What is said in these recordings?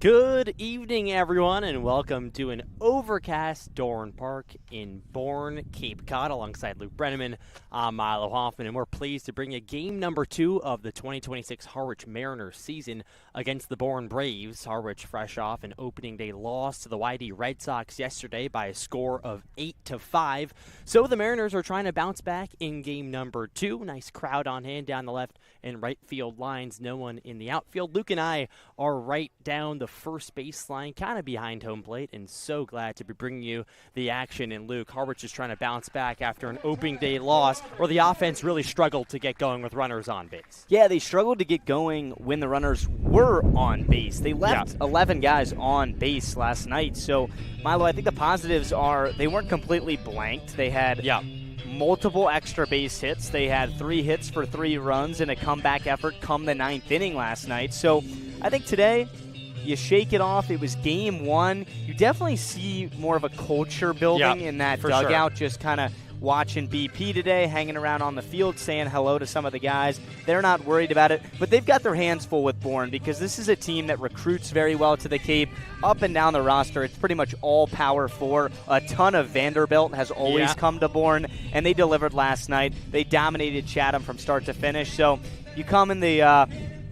Good evening, everyone, and welcome to an overcast Bourne Park in Bourne, Cape Cod, alongside Luke Brenneman. I'm Milo Hoffman, and we're pleased to bring you game number 2 of the 2026 Harwich Mariners season against the Bourne Braves. Harwich fresh off an opening day loss to the YD Red Sox yesterday by a score of 8-5. So the Mariners are trying to bounce back in game number 2. Nice crowd on hand down the left and right field lines. No one in the outfield. Luke and I are right down the first baseline, kind of behind home plate, and so glad to be bringing you the action. And Luke, Harwich is trying to bounce back after an opening day loss where the offense really struggled to get going with runners on base. Yeah, they struggled to get going when the runners were on base. They left 11 guys on base last night. So, Milo, I think the positives are they weren't completely blanked. They had multiple extra base hits. They had 3 hits for 3 runs in a comeback effort come the 9th inning last night. So, I think today you shake it off. It was game 1. You definitely see more of a culture building in that dugout, just kind of watching BP today, hanging around on the field, saying hello to some of the guys. They're not worried about it, but they've got their hands full with Bourne because this is a team that recruits very well to the Cape. Up and down the roster, it's pretty much all Power 4. A ton of Vanderbilt has always come to Bourne, and they delivered last night. They dominated Chatham from start to finish. So you come in the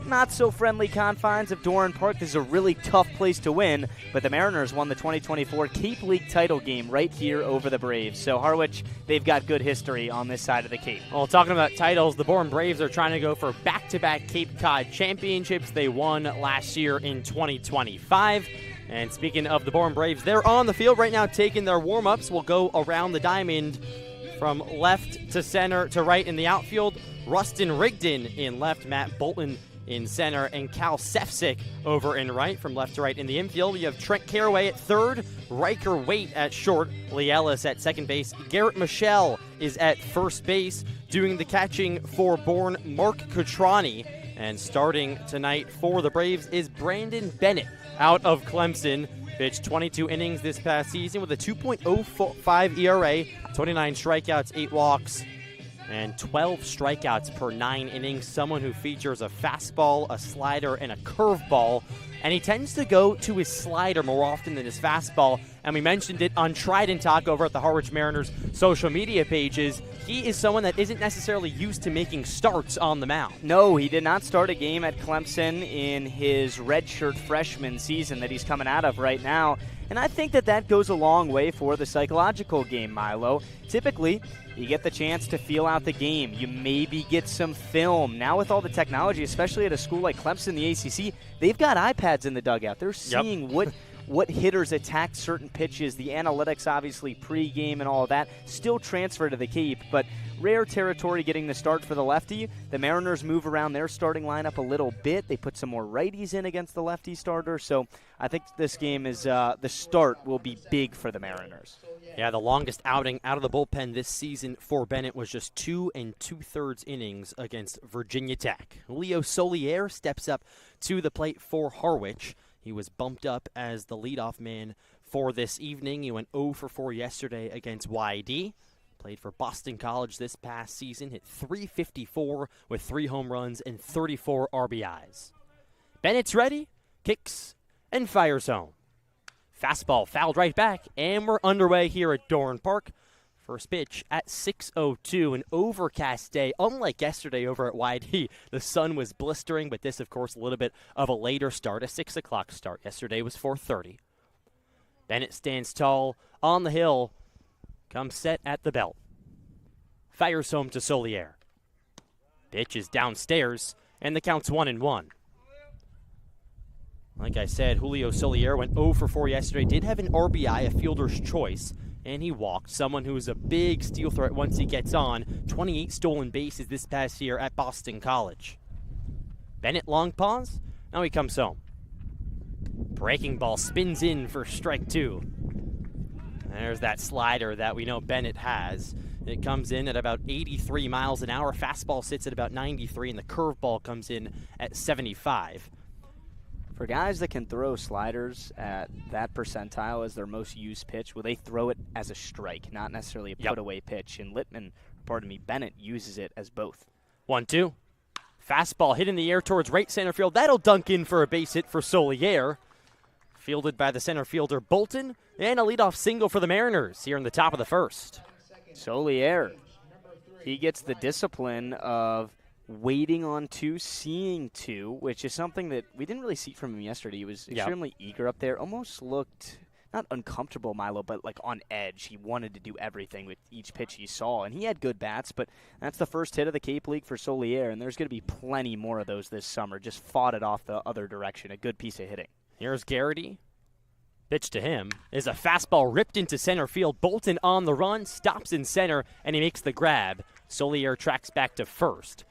not-so-friendly confines of Bourne Park. This is a really tough place to win, but the Mariners won the 2024 Cape League title game right here over the Braves. So Harwich, they've got good history on this side of the Cape. Well, talking about titles, the Bourne Braves are trying to go for back-to-back Cape Cod championships. They won last year in 2025. And speaking of the Bourne Braves, they're on the field right now taking their warm-ups. We'll go around the diamond from left to center to right in the outfield. Rustin Rigdon in left, Matt Bolton in center, and Cal Sefcik over in right. From left to right in the infield, you have Trent Caraway at third, Riker Waite at short, Lee Ellis at second base, Garrett Michelle is at first base. Doing the catching for Bourne, Mark Cutrani. And starting tonight for the Braves is Brandon Bennett out of Clemson. Pitched 22 innings this past season with a 2.05 ERA, 29 strikeouts, 8 walks, and 12 strikeouts per 9 innings. Someone who features a fastball, a slider, and a curveball. And he tends to go to his slider more often than his fastball. And we mentioned it on Trident Talk over at the Harwich Mariners social media pages. He is someone that isn't necessarily used to making starts on the mound. No, he did not start a game at Clemson in his redshirt freshman season that he's coming out of right now. And I think that goes a long way for the psychological game, Milo. Typically, you get the chance to feel out the game. You maybe get some film. Now with all the technology, especially at a school like Clemson, the ACC, they've got iPads in the dugout. They're seeing what hitters attack certain pitches. The analytics, obviously, pregame and all of that, still transfer to the Cape, but rare territory getting the start for the lefty. The Mariners move around their starting lineup a little bit. They put some more righties in against the lefty starter, so I think this game is the start will be big for the Mariners. Yeah, the longest outing out of the bullpen this season for Bennett was just 2 2/3 innings against Virginia Tech. Julio Solier steps up to the plate for Harwich. He was bumped up as the leadoff man for this evening. He went 0 for 4 yesterday against YD. Played for Boston College this past season. Hit .354 with 3 home runs and 34 RBIs. Bennett's ready, kicks, and fires home. Fastball fouled right back, and we're underway here at Bourne Park. First pitch at 6:02, an overcast day. Unlike yesterday over at YD, the sun was blistering, but this, of course, a little bit of a later start, a 6 o'clock start. Yesterday was 4:30. Bennett stands tall on the hill, comes set at the belt. Fires home to Solier. Pitch is downstairs, and the count's 1-1. Like I said, Julio Solier went 0 for 4 yesterday. Did have an RBI, a fielder's choice, and he walked. Someone who is a big steal threat once he gets on. 28 stolen bases this past year at Boston College. Bennett long pause. Now he comes home. Breaking ball spins in for strike 2. There's that slider that we know Bennett has. It comes in at about 83 miles an hour. Fastball sits at about 93, and the curveball comes in at 75. For guys that can throw sliders at that percentile as their most used pitch, well, they throw it as a strike, not necessarily a put-away pitch. And Bennett uses it as both. 1-2. Fastball hit in the air towards right center field. That'll dunk in for a base hit for Solier. fielded by the center fielder Bolton, and a leadoff single for the Mariners here in the top of the first. Solier, he gets the discipline of waiting on two, seeing two, which is something that we didn't really see from him yesterday. He was extremely eager up there, almost looked not uncomfortable, Milo, but like on edge. He wanted to do everything with each pitch he saw, and he had good bats, but that's the first hit of the Cape League for Solier, and there's going to be plenty more of those this summer. Just fought it off the other direction. A good piece of hitting. Here's Garrity. Pitch to him is a fastball ripped into center field. Bolton on the run, stops in center, and he makes the grab. Solier tracks back to first.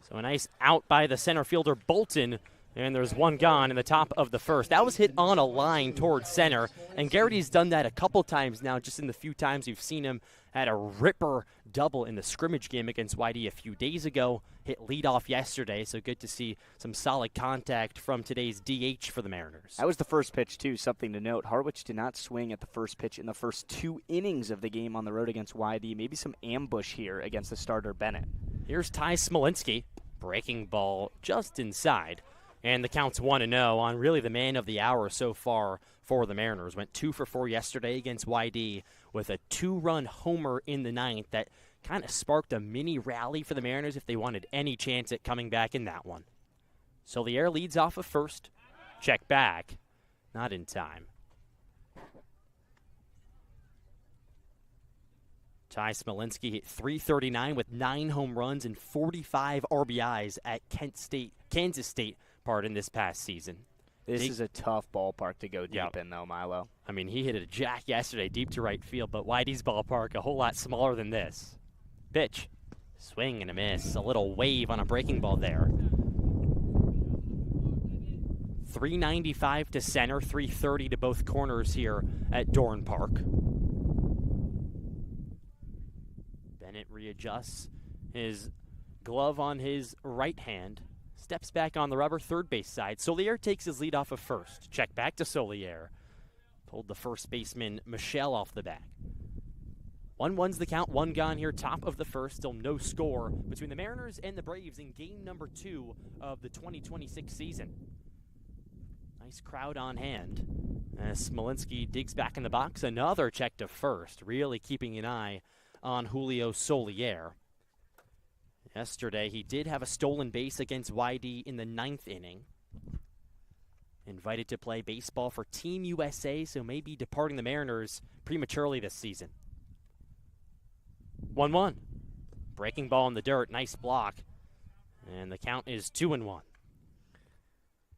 So a nice out by the center fielder Bolton, and there's one gone in the top of the first. That was hit on a line towards center, and Garrity's done that a couple times now, just in the few times we've seen him. Had a ripper double in the scrimmage game against YD a few days ago. Hit leadoff yesterday, so good to see some solid contact from today's DH for the Mariners. That was the first pitch, too. Something to note. Harwich did not swing at the first pitch in the first 2 innings of the game on the road against YD. Maybe some ambush here against the starter Bennett. Here's Ty Smolinski. Breaking ball just inside. And the count's 1-0 on really the man of the hour so far for the Mariners. Went 2 for 4 yesterday against YD with a 2-run homer in the 9th that kind of sparked a mini rally for the Mariners if they wanted any chance at coming back in that one. Solier leads off of first. Check back. Not in time. Ty Smolinski hit .339 with 9 home runs and 45 RBIs at Kansas State, this past season. This is a tough ballpark to go deep in, though, Milo. I mean, he hit a jack yesterday deep to right field, but YD's ballpark a whole lot smaller than this. Pitch. Swing and a miss. A little wave on a breaking ball there. 395 to center, 330 to both corners here at Bourne Park. Bennett readjusts his glove on his right hand. Steps back on the rubber, third base side. Solier takes his lead off of first. Check back to Solier. Pulled the first baseman, Michelle, off the bag. 1-1's the count, 1 gone here, top of the first. Still no score between the Mariners and the Braves in game number 2 of the 2026 season. Nice crowd on hand. As Smolinski digs back in the box, another check to first. Really keeping an eye on Julio Solier. Yesterday, he did have a stolen base against YD in the 9th inning. Invited to play baseball for Team USA, so may be departing the Mariners prematurely this season. 1-1. Breaking ball in the dirt, nice block. And the count is 2-1.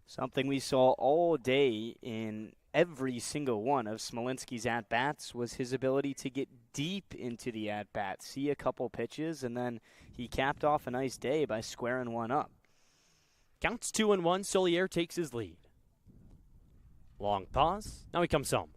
Something we saw all day in every single one of Smolinski's at-bats was his ability to get deep into the at-bat, see a couple pitches, and then he capped off a nice day by squaring one up. Counts 2-1. Solier takes his lead. Long pause. Now he comes home.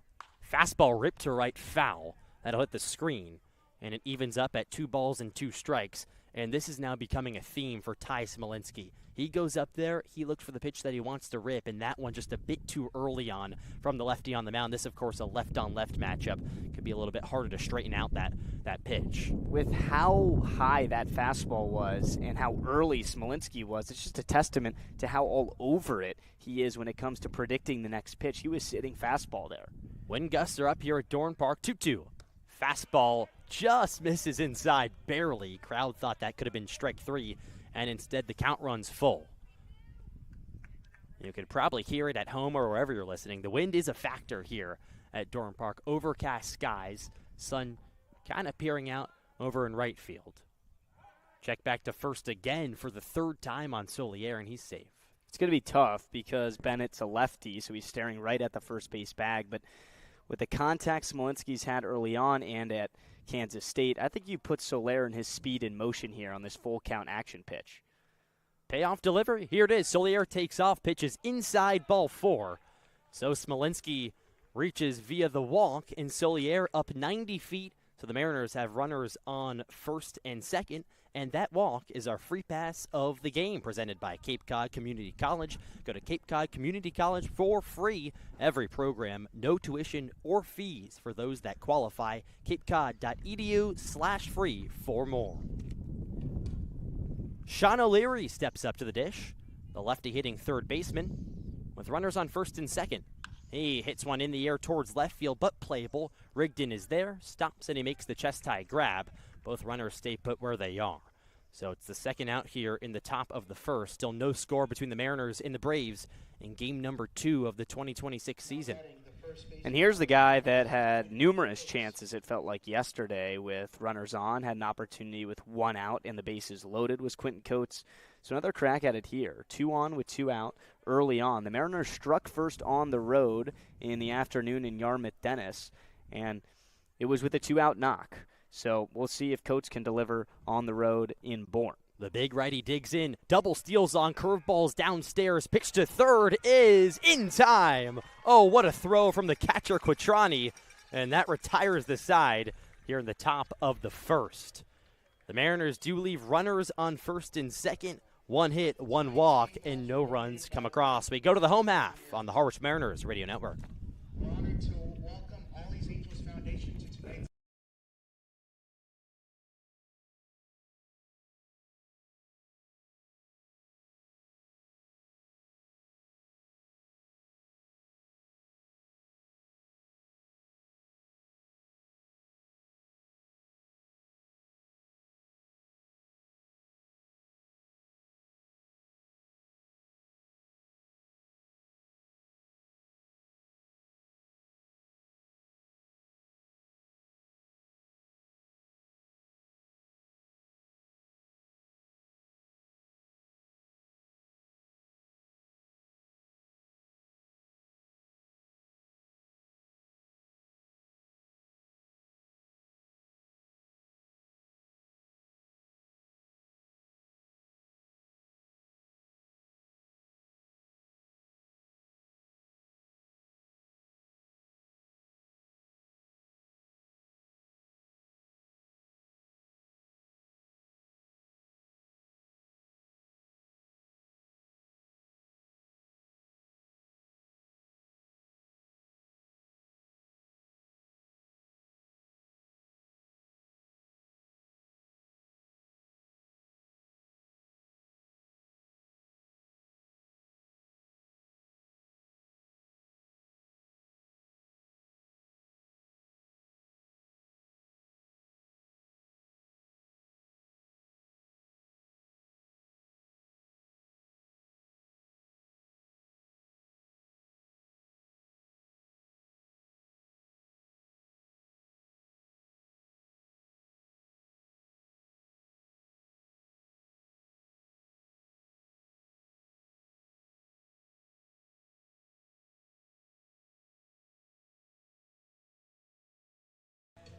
Fastball ripped to right, foul. That'll hit the screen, and it evens up at 2 balls and 2 strikes. And this is now becoming a theme for Ty Smolinski. He goes up there, he looks for the pitch that he wants to rip, and that one just a bit too early on from the lefty on the mound. This, of course, a left-on-left matchup. Could be a little bit harder to straighten out that pitch. With how high that fastball was and how early Smolinski was, it's just a testament to how all over it he is when it comes to predicting the next pitch. He was sitting fastball there. Wind gusts are up here at Bourne Park, 2-2. Fastball just misses inside, barely. Crowd thought that could have been strike 3, and instead the count runs full. You could probably hear it at home or wherever you're listening. The wind is a factor here at Bourne Park. Overcast skies, sun kind of peering out over in right field. Check back to first again for the 3rd time on Solier, and he's safe. It's going to be tough because Bennett's a lefty, so he's staring right at the first base bag, but with the contact Smolinski's had early on and at Kansas State, I think you put Solier and his speed in motion here on this full count action pitch. Payoff delivery. Here it is. Solier takes off, pitches inside, ball 4. So Smolinski reaches via the walk, and Solier up 90 feet. So the Mariners have runners on first and second, and that walk is our free pass of the game, presented by Cape Cod Community College. Go to Cape Cod Community College for free. Every program, no tuition or fees for those that qualify. capecod.edu/free for more. Sean O'Leary steps up to the dish. The lefty hitting third baseman with runners on first and second. He hits one in the air towards left field, but playable. Rigdon is there, stops, and he makes the chest high grab. Both runners stay put where they are. So it's the second out here in the top of the first. Still no score between the Mariners and the Braves in game number 2 of the 2026 season. And here's the guy that had numerous chances, it felt like yesterday, with runners on, had an opportunity with 1 out and the bases loaded, was Quentin Coates. So another crack at it here. 2 on with 2 out early on. The Mariners struck first on the road in the afternoon in Yarmouth Dennis, and it was with a 2-out knock. So we'll see if Coates can deliver on the road in Bourne. The big righty digs in, double steals on curveballs downstairs, pitch to third is in time. Oh, what a throw from the catcher Quattrani, and that retires the side here in the top of the first. The Mariners do leave runners on first and second, 1 hit, 1 walk, and no runs come across. We go to the home half on the Harwich Mariners Radio Network. We're honored to welcome All These Angels Foundation to tonight's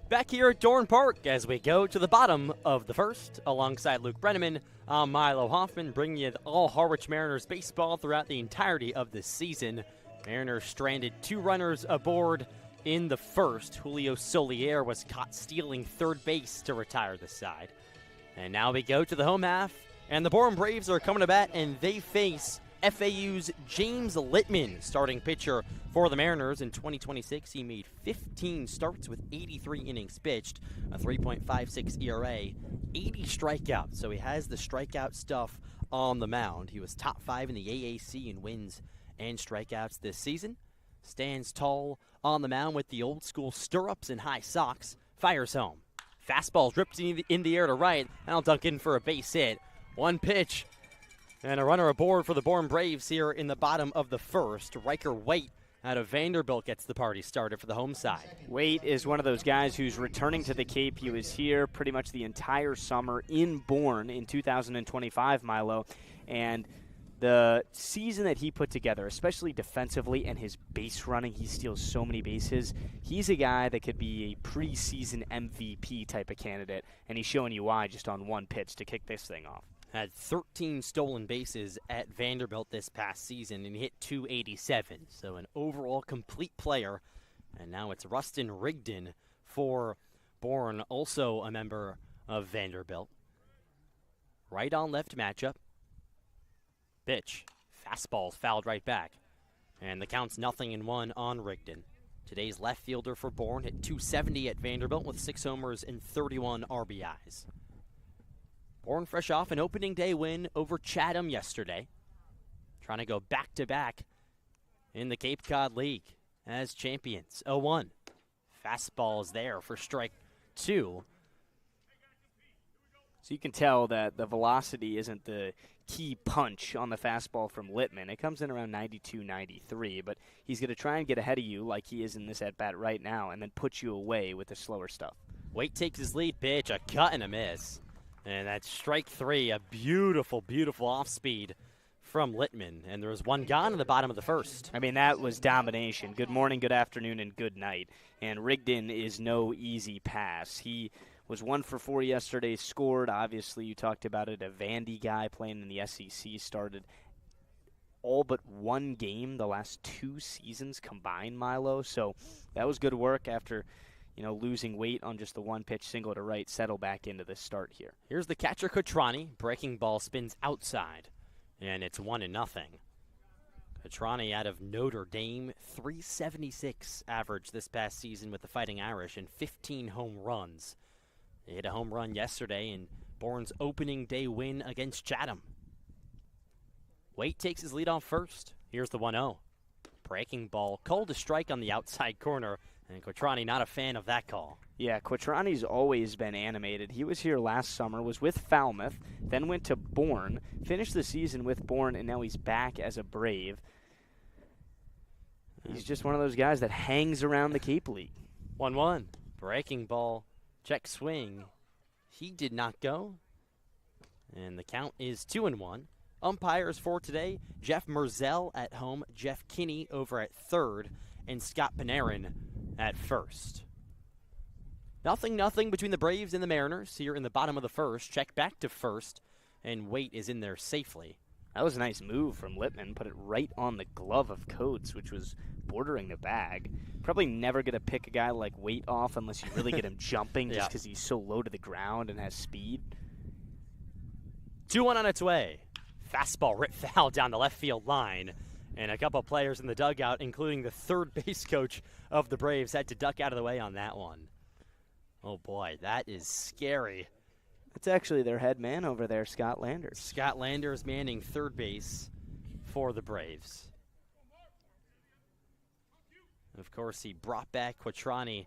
Back here at Dorn Park as we go to the bottom of the first, alongside Luke Brenneman, I'm Milo Hoffman, bringing you all Harwich Mariners baseball throughout the entirety of this season. Mariners stranded 2 runners aboard in the first. Julio Solier was caught stealing third base to retire the side. And now we go to the home half, and the Bourne Braves are coming to bat, and they face FAU's James Littman, starting pitcher for the Mariners in 2026. He made 15 starts with 83 innings pitched, a 3.56 ERA, 80 strikeouts. So he has the strikeout stuff on the mound. He was top 5 in the AAC in wins and strikeouts this season. Stands tall on the mound with the old school stirrups and high socks. Fires home. Fastball's ripped in the air to right. That'll dunk in for a base hit. 1 pitch. And a runner aboard for the Bourne Braves here in the bottom of the first. Riker White out of Vanderbilt gets the party started for the home side. White is one of those guys who's returning to the Cape. He was here pretty much the entire summer in Bourne in 2025, Milo. And the season that he put together, especially defensively and his base running, he steals so many bases. He's a guy that could be a preseason MVP type of candidate, and he's showing you why just on 1 pitch to kick this thing off. Had 13 stolen bases at Vanderbilt this past season and hit 287. So an overall complete player. And now it's Rustin Rigdon for Bourne, also a member of Vanderbilt. Right on left matchup. Pitch. Fastball fouled right back. And the count's 0-1 on Rigdon. Today's left fielder for Bourne hit 270 at Vanderbilt with 6 homers and 31 RBIs. Bourne fresh off an opening day win over Chatham yesterday. Trying to go back-to-back in the Cape Cod League. as champions. 0-1. Fastball is there for strike 2. So you can tell that the velocity isn't the key punch on the fastball from Littman. It comes in around 92, 93, but he's going to try and get ahead of you like he is in this at-bat right now and then put you away with the slower stuff. Waite takes his lead pitch, a cut and a miss. And that's strike 3, a beautiful, beautiful off-speed from Littman. And there was one gone in the bottom of the first. I mean, that was domination. Good morning, good afternoon, and good night. And Rigdon is no easy pass. He was 1 for 4 yesterday, scored. Obviously, you talked about it. A Vandy guy playing in the SEC started all but one game the last 2 seasons combined, Milo. So that was good work after, losing weight on just the one-pitch single to right, settle back into the start here. Here's the catcher, Cotrani. Breaking ball spins outside, and it's 1-0. Cotrani out of Notre Dame, 376 average this past season with the Fighting Irish and 15 home runs. They hit a home run yesterday in Bourne's opening day win against Chatham. Waite takes his lead off first. Here's the 1-0. Breaking ball, called a strike on the outside corner, and Cotrani not a fan of that call. Yeah, Quattrani's always been animated. He was here last summer, was with Falmouth, then went to Bourne, finished the season with Bourne, and now he's back as a Brave. He's just one of those guys that hangs around the Cape League. 1-1. Breaking ball. Check swing. He did not go. And the count is 2-1. Umpires for today, Jeff Merzel at home, Jeff Kinney over at third, and Scott Panarin at first. 0-0 between the Braves and the Mariners here in the bottom of the first. Check back to first, and Waite is in there safely. That was a nice move from Littman. Put it right on the glove of Coates, which was bordering the bag. Probably never going to pick a guy like Waite off unless you really get him jumping just because he's so low to the ground and has speed. 2-1 on its way. Fastball rip foul down the left field line. And a couple of players in the dugout, including the third base coach of the Braves, had to duck out of the way on that one. Oh, boy, that is scary. It's actually their head man over there, Scott Landers. Scott Landers manning third base for the Braves. Of course, he brought back Quattrani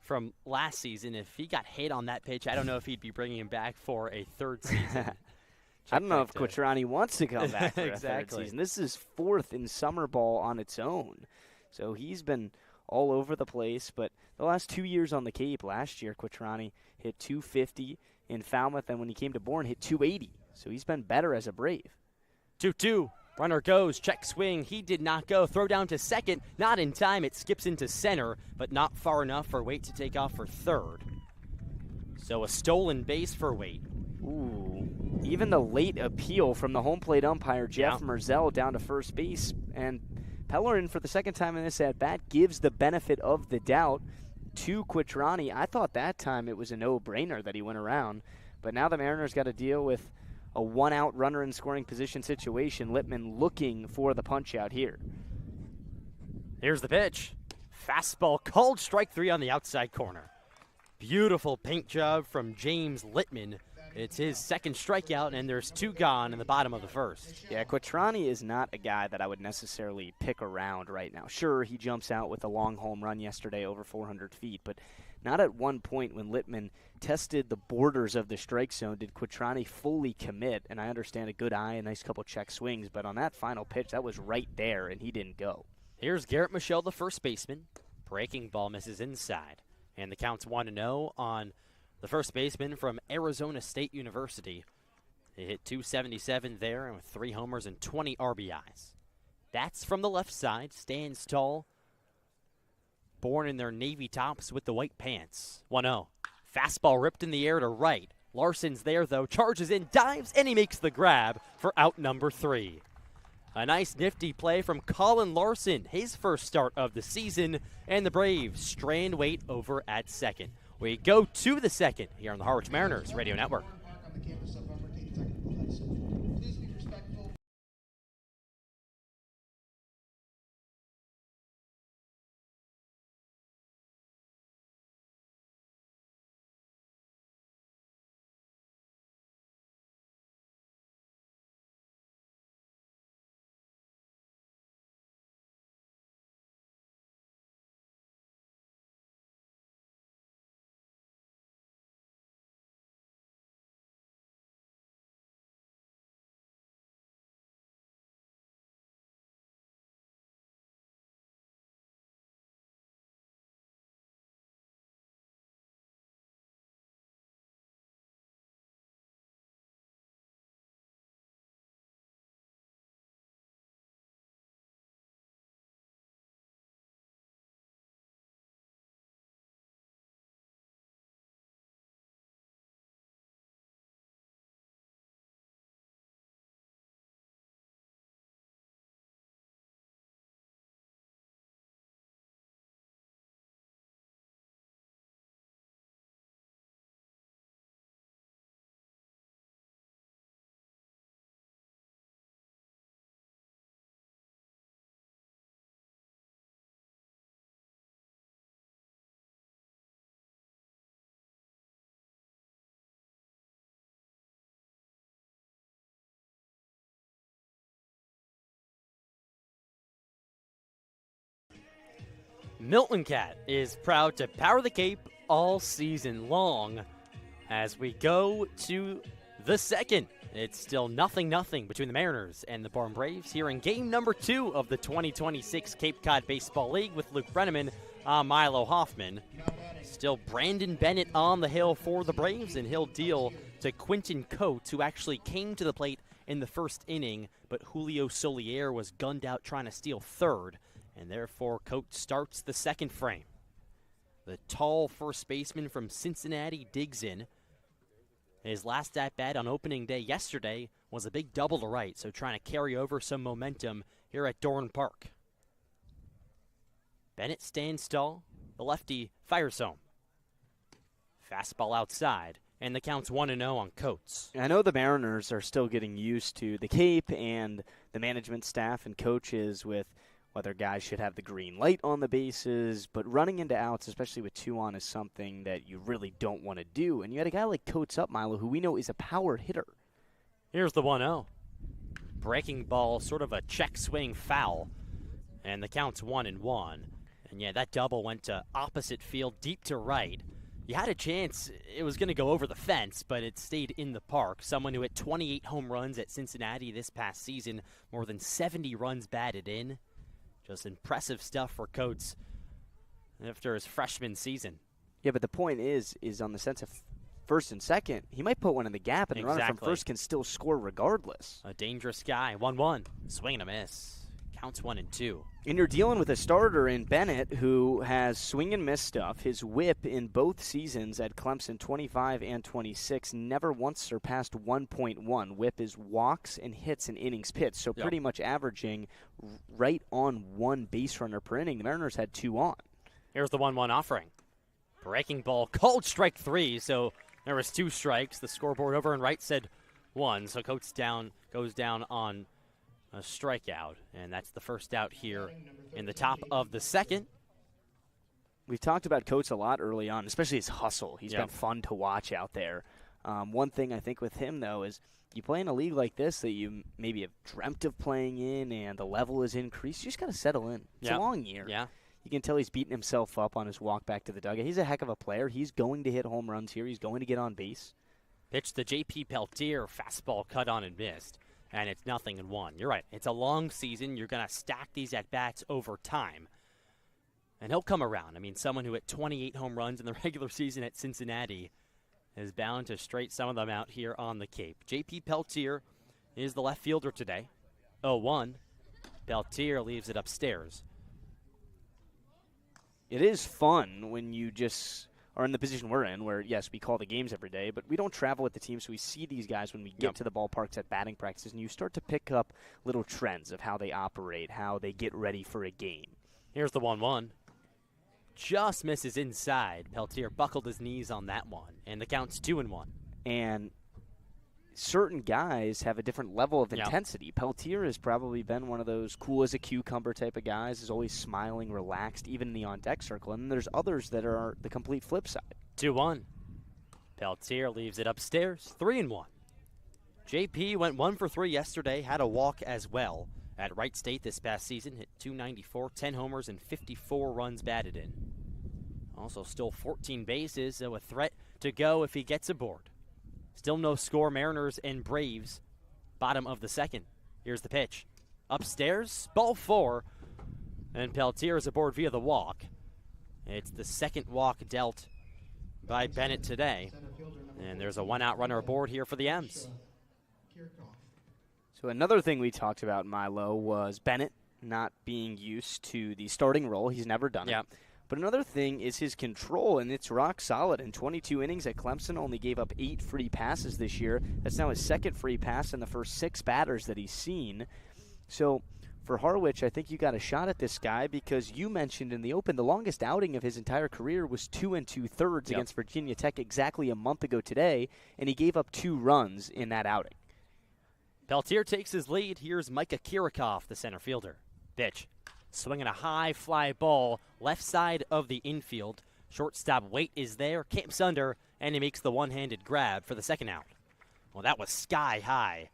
from last season. If he got hit on that pitch, I don't know if he'd be bringing him back for a third season. I don't know if Quattrani wants to come back for exactly. a third season. This is 4th in summer ball on its own. So he's been all over the place. But the last 2 years on the Cape, last year Quattrani hit 250 in Falmouth, and when he came to Bourne, hit 280. So he's been better as a Brave. 2-2. Runner goes. Check swing. He did not go. Throw down to second. Not in time. It skips into center, but not far enough for Waite to take off for third. So a stolen base for Waite. Ooh. Even the late appeal from the home plate umpire, Jeff Merzel, down to first base. And Pellerin, for the second time in this at-bat, gives the benefit of the doubt to Quattrani. I thought that time it was a no-brainer that he went around. But now the Mariners got to deal with a one-out runner in scoring position situation. Littman looking for the punch-out here. Here's the pitch. Fastball called strike 3 on the outside corner. Beautiful paint job from James Littman. It's his second strikeout, and there's 2 gone in the bottom of the first. Yeah, Quattrani is not a guy that I would necessarily pick around right now. Sure, he jumps out with a long home run yesterday over 400 feet, but not at one point when Littman tested the borders of the strike zone did Quattrani fully commit. And I understand a good eye, a nice couple check swings, but on that final pitch, that was right there, and he didn't go. Here's Garrett Michelle, the first baseman. Breaking ball misses inside. And the count's 1-0 on the first baseman from Arizona State University. He hit 277 there with 3 homers and 20 RBIs. That's from the left side. Stands tall. Bourne in their navy tops with the white pants. 1-0. Fastball ripped in the air to right. Larson's there, though. Charges in, dives, and he makes the grab for out number 3. A nice nifty play from Colin Larson, his first start of the season, and the Braves strand Waite over at second. We go to the second here on the Harwich Mariners Radio Network. Milton Cat is proud to power the Cape all season long as we go to the second. It's still 0-0 between the Mariners and the Bourne Braves here in game number 2 of the 2026 Cape Cod Baseball League with Luke Brenneman, Milo Hoffman. Still Brandon Bennett on the hill for the Braves, and he'll deal to Quentin Coates, who actually came to the plate in the first inning, but Julio Solier was gunned out trying to steal third, and therefore Coates starts the second frame. The tall first baseman from Cincinnati digs in. His last at-bat on opening day yesterday was a big double to right, so trying to carry over some momentum here at Dorn Park. Bennett stands tall. The lefty fires home. Fastball outside, and the count's 1-0 on Coates. I know the Mariners are still getting used to the Cape and the management staff and coaches with whether guys should have the green light on the bases, but running into outs, especially with 2 on, is something that you really don't want to do. And you had a guy like Coates up, Milo, who we know is a power hitter. Here's the 1-0. Breaking ball, sort of a check swing foul, and the count's 1-1. And yeah, that double went to opposite field, deep to right. You had a chance it was going to go over the fence, but it stayed in the park. Someone who hit 28 home runs at Cincinnati this past season, more than 70 runs batted in. Just impressive stuff for Coates after his freshman season. Yeah, but the point is on the sense of first and second, he might put one in the gap, and the runner from first can still score regardless. A dangerous guy. 1-1. Swing and a miss. Counts 1-2. And you're dealing with a starter in Bennett who has swing and miss stuff. His whip in both seasons at Clemson, 25 and 26, never once surpassed 1.1. Whip is walks and hits in innings pitched, so pretty much averaging right on 1 base runner per inning. The Mariners had 2 on. Here's the 1-1 offering. Breaking ball, called strike 3, so there was 2 strikes. The scoreboard over and right said 1, so Coates goes down on a strikeout, and that's the first out here in the top of the second. We've talked about Coates a lot early on, especially his hustle. He's been fun to watch out there. One thing I think with him, though, is you play in a league like this that you maybe have dreamt of playing in and the level is increased. You just got to settle in. It's a long year. Yeah. You can tell he's beating himself up on his walk back to the dugout. He's a heck of a player. He's going to hit home runs here. He's going to get on base. Pitch to J.P. Peltier, fastball cut on and missed. And it's 0-1. You're right. It's a long season. You're going to stack these at-bats over time. And he'll come around. I mean, someone who hit 28 home runs in the regular season at Cincinnati is bound to straight some of them out here on the Cape. J.P. Peltier is the left fielder today. 0-1. Peltier leaves it upstairs. It is fun when you just are in the position we're in, where, yes, we call the games every day, but we don't travel with the team, so we see these guys when we get to the ballparks at batting practices, and you start to pick up little trends of how they operate, how they get ready for a game. Here's the 1-1. Just misses inside. Peltier buckled his knees on that one, and the count's 2-1. And certain guys have a different level of intensity. Peltier has probably been one of those cool as a cucumber type of guys, is always smiling, relaxed, even in the on-deck circle. And then there's others that are the complete flip side. 2-1. Peltier leaves it upstairs, 3-1. JP went 1 for 3 yesterday, had a walk as well at Wright State this past season, hit .294, 10 homers, and 54 runs batted in. Also stole 14 bases, so a threat to go if he gets aboard. Still no score, Mariners and Braves, bottom of the second. Here's the pitch. Upstairs, ball 4, and Peltier is aboard via the walk. It's the second walk dealt by Bennett today, and there's a 1-out runner aboard here for the M's. So another thing we talked about, Milo, was Bennett not being used to the starting role. He's never done it. But another thing is his control, and it's rock solid. In 22 innings at Clemson, only gave up 8 free passes this year. That's now his second free pass in the first 6 batters that he's seen. So for Harwich, I think you got a shot at this guy because you mentioned in the open the longest outing of his entire career was 2 2/3 against Virginia Tech exactly a month ago today, and he gave up 2 runs in that outing. Peltier takes his lead. Here's Micah Kirikoff, the center fielder. Pitch. Swinging a high fly ball left side of the infield. Shortstop Waite is there, camps under, and he makes the one-handed grab for the second out. Well, that was sky high.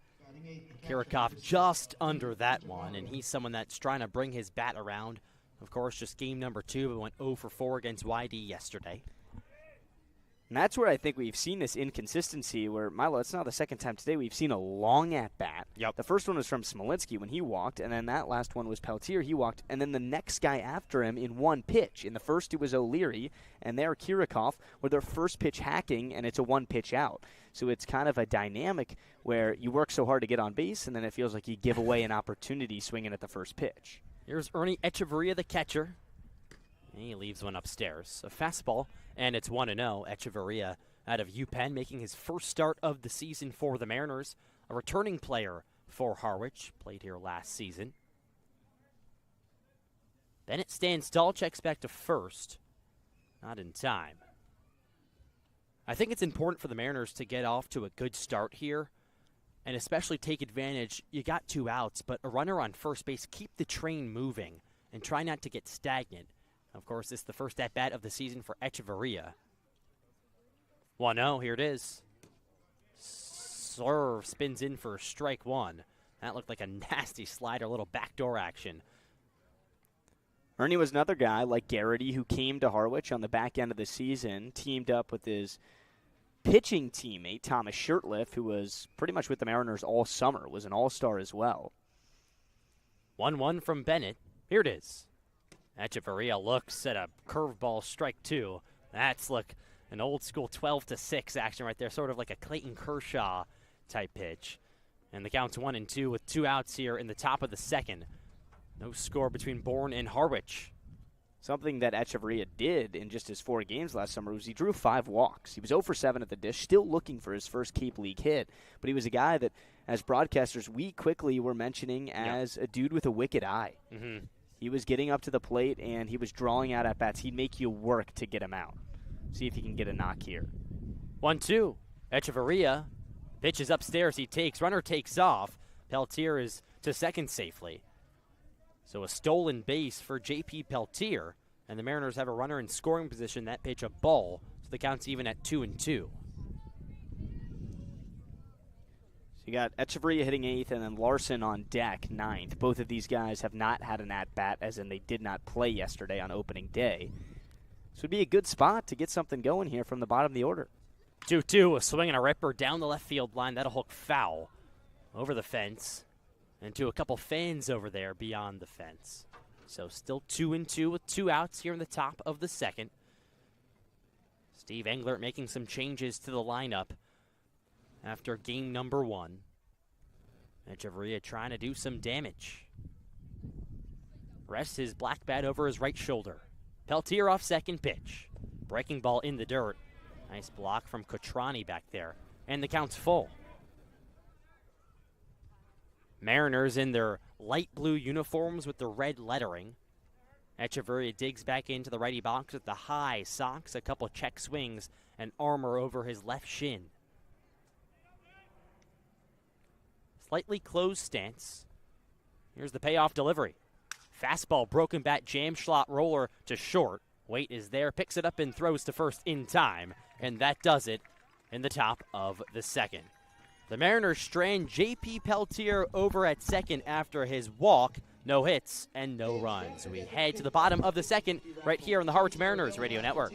Kirikoff just under that one, and he's someone that's trying to bring his bat around Of course, just game number 2, but went 0 for 4 against YD yesterday. And that's where I think we've seen this inconsistency where, Milo, it's now the second time today we've seen a long at-bat. Yep. The first one was from Smolinski when he walked, and then that last one was Peltier. He walked, and then the next guy after him in one pitch. In the first, it was O'Leary, and there Kirikov with their first pitch hacking, and it's a one-pitch out. So it's kind of a dynamic where you work so hard to get on base, and then it feels like you give away an opportunity swinging at the first pitch. Here's Ernie Echeverria, the catcher. He leaves one upstairs. A fastball, and it's 1-0. Echeverria out of UPenn, making his first start of the season for the Mariners. A returning player for Harwich, played here last season. Bennett stands tall, checks back to first. Not in time. I think it's important for the Mariners to get off to a good start here, and especially take advantage. You got 2 outs, but a runner on first base, keep the train moving and try not to get stagnant. Of course, this is the first at-bat of the season for Echeverria. 1-0, here it is. Serve spins in for strike 1. That looked like a nasty slider, little backdoor action. Ernie was another guy like Garrity who came to Harwich on the back end of the season, teamed up with his pitching teammate, Thomas Shirtliff, who was pretty much with the Mariners all summer, was an all-star as well. 1-1 from Bennett. Here it is. Echeverria looks at a curveball, strike 2. That's, look, an old-school 12-6 action right there, sort of like a Clayton Kershaw type pitch. And the count's 1-2 with 2 outs here in the top of the second. No score between Bourne and Harwich. Something that Echeverria did in just his 4 games last summer was he drew 5 walks. He was 0 for 7 at the dish, still looking for his first Cape League hit. But he was a guy that, as broadcasters, we quickly were mentioning as a dude with a wicked eye. Mm-hmm. He was getting up to the plate, and he was drawing out at-bats. He'd make you work to get him out. See if he can get a knock here. 1-2. Echeverria pitches upstairs. He takes. Runner takes off. Peltier is to second safely. So a stolen base for J.P. Peltier, and the Mariners have a runner in scoring position. That pitch a ball, so the count's even at 2-2. So you got Echeverria hitting 8th and then Larson on deck 9th. Both of these guys have not had an at-bat, as in they did not play yesterday on opening day. This would be a good spot to get something going here from the bottom of the order. 2-2, a swing and a ripper down the left field line. That'll hook foul over the fence and to a couple fans over there beyond the fence. So still 2-2 with 2 outs here in the top of the second. Steve Englert making some changes to the lineup after game number 1. Echeverria trying to do some damage. Rests his black bat over his right shoulder. Peltier off second pitch. Breaking ball in the dirt. Nice block from Cotrani back there. And the count's full. Mariners in their light blue uniforms with the red lettering. Echeverria digs back into the righty box with the high socks, a couple check swings, and armor over his left shin. Slightly closed stance. Here's the payoff delivery. Fastball, broken bat, jam slot roller to short. Waite is there, picks it up and throws to first in time. And that does it in the top of the second. The Mariners strand J.P. Peltier over at second after his walk. No hits and no runs. We head to the bottom of the second right here on the Harwich Mariners Radio Network.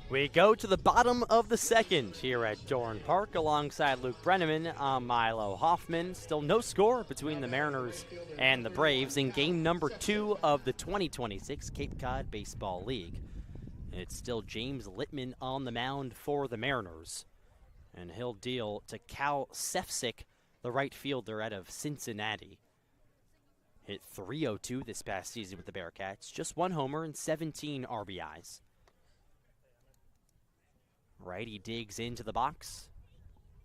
We go to the bottom of the second here at Bourne Park alongside Luke Brenneman. I'm Milo Hoffman. Still no score between the Mariners and the Braves in game number 2 of the 2026 Cape Cod Baseball League. It's still James Littman on the mound for the Mariners. And he'll deal to Cal Sefcik, the right fielder out of Cincinnati. Hit .302 this past season with the Bearcats. Just 1 homer and 17 RBIs. Righty digs into the box.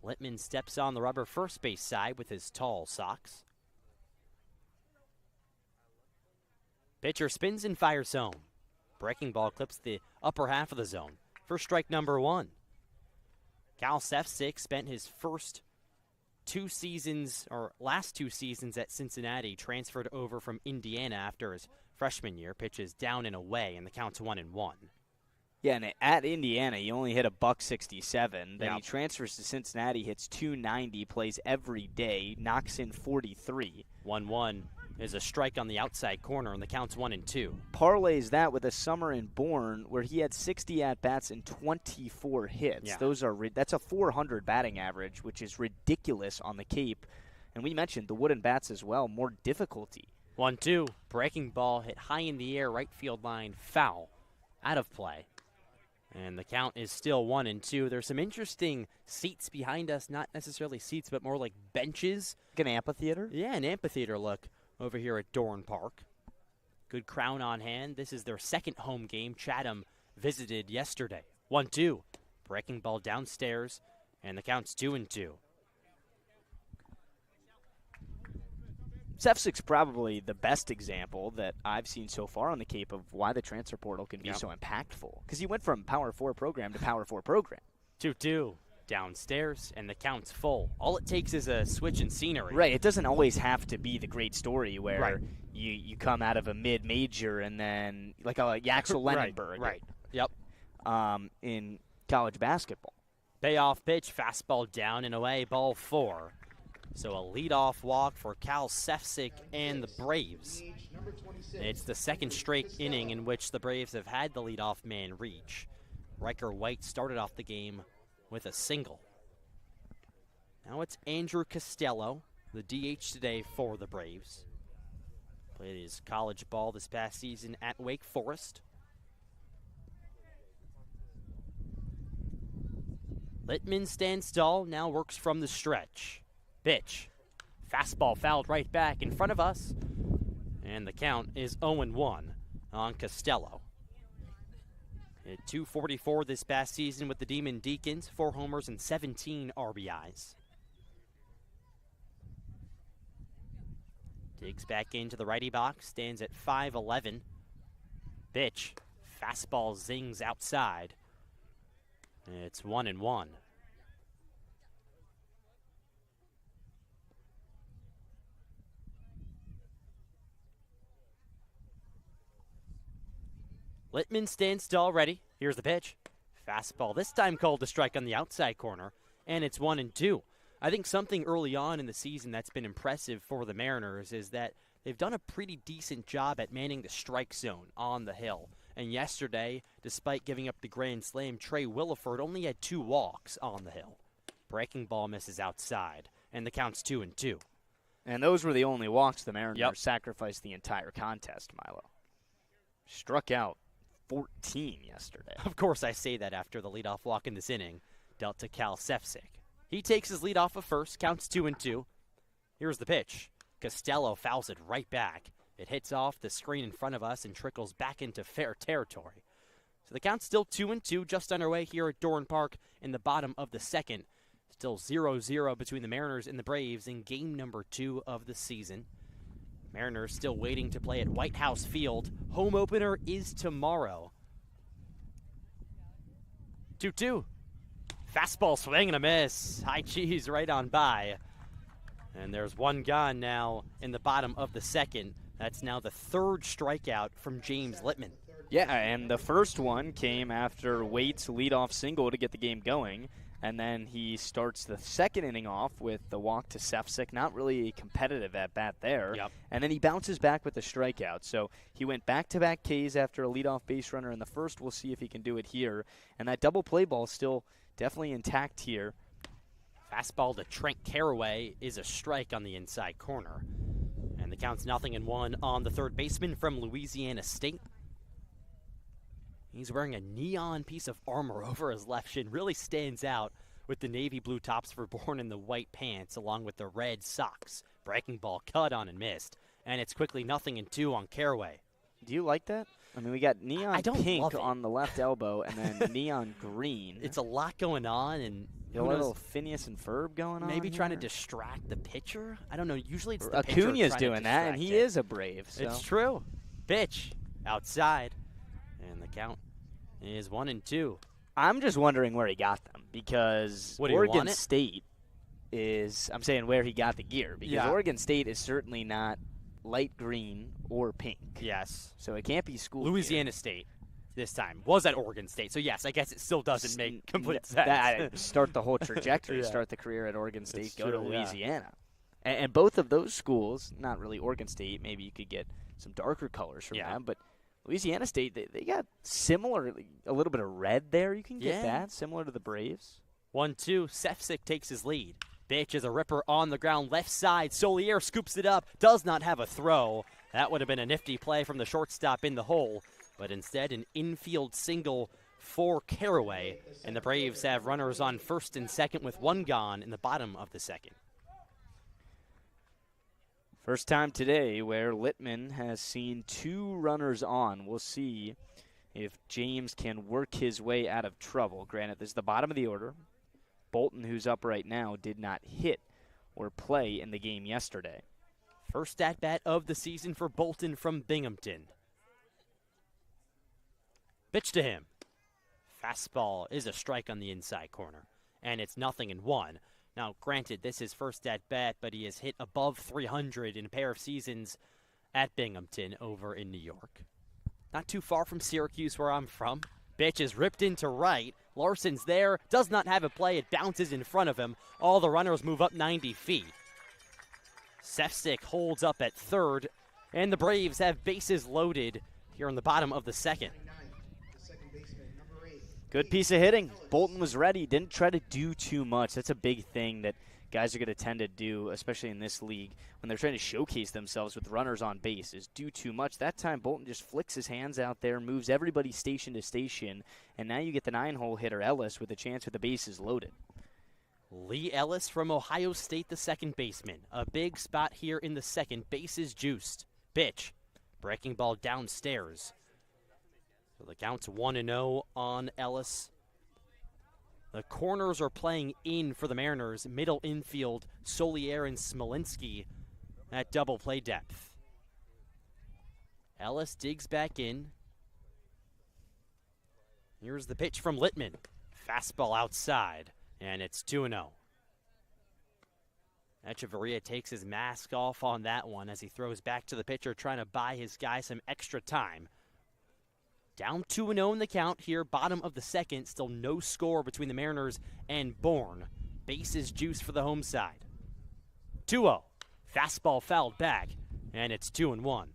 Littman steps on the rubber first base side with his tall socks. Pitcher spins and fires home. Breaking ball clips the upper half of the zone for strike number 1. Cal Sefcik spent his last 2 seasons at Cincinnati, transferred over from Indiana after his freshman year, pitches down and away, and the count's 1-1. Yeah, and at Indiana, he only hit $167. Then he transfers to Cincinnati, hits .290, plays every day, knocks in 43. 1-1 is a strike on the outside corner, and the count's 1-2. Parlays that with a summer in Bourne where he had 60 at-bats and 24 hits. Yeah. That's a .400 batting average, which is ridiculous on the Cape. And we mentioned the wooden bats as well, more difficulty. 1-2, breaking ball hit high in the air, right field line, foul, out of play. And the count is still 1-2. There's some interesting seats behind us, not necessarily seats, but more like benches. Like an amphitheater? Yeah, an amphitheater look over here at Bourne Park. Good crown on hand. This is their second home game. Chatham visited yesterday. 1-2, breaking ball downstairs, and the count's 2-2. Sefcik's probably the best example that I've seen so far on the Cape of why the transfer portal can be so impactful. Because he went from Power 4 program to Power 4 program. 2-2, downstairs, and the count's full. All it takes is a switch in scenery. Right, it doesn't always have to be the great story where you come out of a mid-major and then, like a Yaxel Lenenberg. Right, yep. In college basketball. Payoff pitch, fastball down and away, ball 4. So a leadoff walk for Cal Sefcik and the Braves. It's the second straight inning in which the Braves have had the leadoff man reach. Riker White started off the game with a single. Now it's Andrew Costello, the DH today for the Braves. Played his college ball this past season at Wake Forest. Littman stands tall, now works from the stretch. Pitch. Fastball fouled right back in front of us. And the count is 0-1 on Costello. Hit .244 this past season with the Demon Deacons, 4 homers and 17 RBIs. Digs back into the righty box, stands at 5'11". Pitch. Fastball zings outside. It's 1-1. Littman stands tall, ready. Here's the pitch. Fastball, this time called to strike on the outside corner, and it's 1-2. I think something early on in the season that's been impressive for the Mariners is that they've done a pretty decent job at manning the strike zone on the hill. And yesterday, despite giving up the grand slam, Trey Williford only had 2 walks on the hill. Breaking ball misses outside, and the count's 2-2. And those were the only walks the Mariners sacrificed the entire contest, Milo. Struck out 14 yesterday. Of course I say that after the leadoff walk in this inning, dealt to Cal Sefcik. He takes his lead off of first, counts 2-2. Here's the pitch. Costello fouls it right back. It hits off the screen in front of us and trickles back into fair territory. So the count's still 2-2, just underway here at Bourne Park in the bottom of the second. Still 0-0 between the Mariners and the Braves in game number 2 of the season. Mariners still waiting to play at White House Field. Home opener is tomorrow. 2-2. Fastball swing and a miss. High cheese right on by. And there's one gone now in the bottom of the second. That's now the 3rd strikeout from James Littman. Yeah, and the first one came after Waite's leadoff single to get the game going. And then he starts the second inning off with the walk to Sefcik. Not really a competitive at-bat there. Yep. And then he bounces back with the strikeout. So he went back-to-back Ks after a leadoff base runner in the first. We'll see if he can do it here. And that double play ball still definitely intact here. Fastball to Trent Caraway is a strike on the inside corner. And the count's 0-1 on the third baseman from Louisiana State. He's wearing a neon piece of armor over his left shin. Really stands out with the navy blue tops for Bourne and the white pants, along with the red socks. Breaking ball cut on and missed. And it's quickly 0-2 on Caraway. Do you like that? I mean, we got neon pink love on the left elbow and then neon green. It's a lot going on, and a little Phineas and Ferb going on. Maybe trying to here? distract the pitcher. I don't know. Usually it's the pitcher Acuna's trying to doing that, and he distract it. is a Brave. So. It's true. Pitch outside, and the count is 1-2. I'm just wondering where he got them because Oregon State is. I'm saying where he got the gear because Oregon State is certainly not light green or pink. Yes. So it can't be school. Louisiana State this time was at Oregon State. So yes, I guess it still doesn't make complete sense. Start the whole trajectory. Start the career at Oregon State. Go to Louisiana. And both of those schools, not really Oregon State. Maybe you could get some darker colors from them, but Louisiana State, they got similar, a little bit of red there. You can get that, similar to the Braves. 1-2, Sefcik takes his lead. Bitch is a ripper on the ground, left side. Solier scoops it up, does not have a throw. That would have been a nifty play from the shortstop in the hole, but instead an infield single for Caraway, and the Braves have runners on first and second with one gone in the bottom of the second. First time today where Littman has seen 2 runners on. We'll see if James can work his way out of trouble. Granted, this is the bottom of the order. Bolton, who's up right now, did not hit or play in the game yesterday. First at-bat of the season for Bolton from Binghamton. Pitch to him. Fastball is a strike on the inside corner, and it's 0-1. Now, granted, this is first at-bat, but he has hit above 300 in a pair of seasons at Binghamton over in New York. Not too far from Syracuse, where I'm from. Pitch is ripped into right. Larson's there, does not have a play. It bounces in front of him. All the runners move up 90 feet. Sefcik holds up at third, and the Braves have bases loaded here in the bottom of the second. Good piece of hitting. Bolton was ready, didn't try to do too much. That's a big thing that guys are going to tend to do, especially in this league, when they're trying to showcase themselves with runners on base, is do too much. That time, Bolton just flicks his hands out there, moves everybody station to station, and now you get the 9-hole hitter, Ellis, with a chance with the bases loaded. Lee Ellis from Ohio State, the second baseman. A big spot here in the second. Bases juiced. Pitch. Breaking ball downstairs. So the count's 1-0 on Ellis. The corners are playing in for the Mariners. Middle infield, Solier and Smolinski at double play depth. Ellis digs back in. Here's the pitch from Littman. Fastball outside, and it's 2-0. Echeverria takes his mask off on that one as he throws back to the pitcher, trying to buy his guy some extra time. Down 2-0 in the count here, bottom of the second. Still no score between the Mariners and Bourne. Bases juice for the home side. 2-0. Fastball fouled back, and it's 2-1.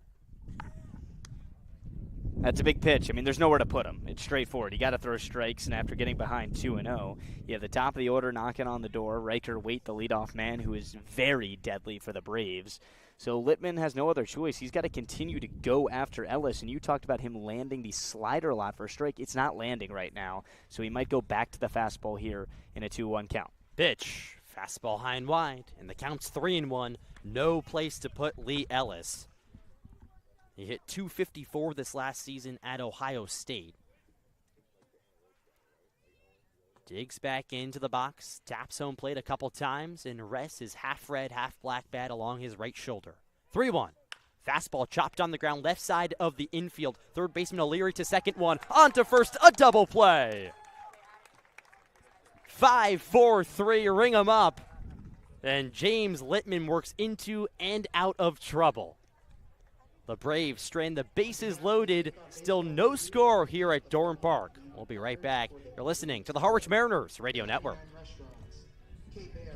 That's a big pitch. I mean, there's nowhere to put him. It's straightforward. You got to throw strikes, and after getting behind 2-0, you have the top of the order knocking on the door. Riker Waite, the leadoff man, who is very deadly for the Braves. So Littman has no other choice. He's got to continue to go after Ellis, and you talked about him landing the slider a lot for a strike. It's not landing right now, so he might go back to the fastball here in a 2-1 count. Pitch. Fastball high and wide, and the count's 3-1. No place to put Lee Ellis. He hit .254 this last season at Ohio State. Digs back into the box, taps home plate a couple times, and rests his half-red, half-black bat along his right shoulder. 3-1. Fastball chopped on the ground, left side of the infield. Third baseman O'Leary to second one. On to first, a double play. 5-4-3, ring him up. And James Littman works into and out of trouble. The Braves strand the bases loaded. Still no score here at Dorn Park. We'll be right back. You're listening to the Harwich Mariners Radio Network. Restaurants, Cape Air.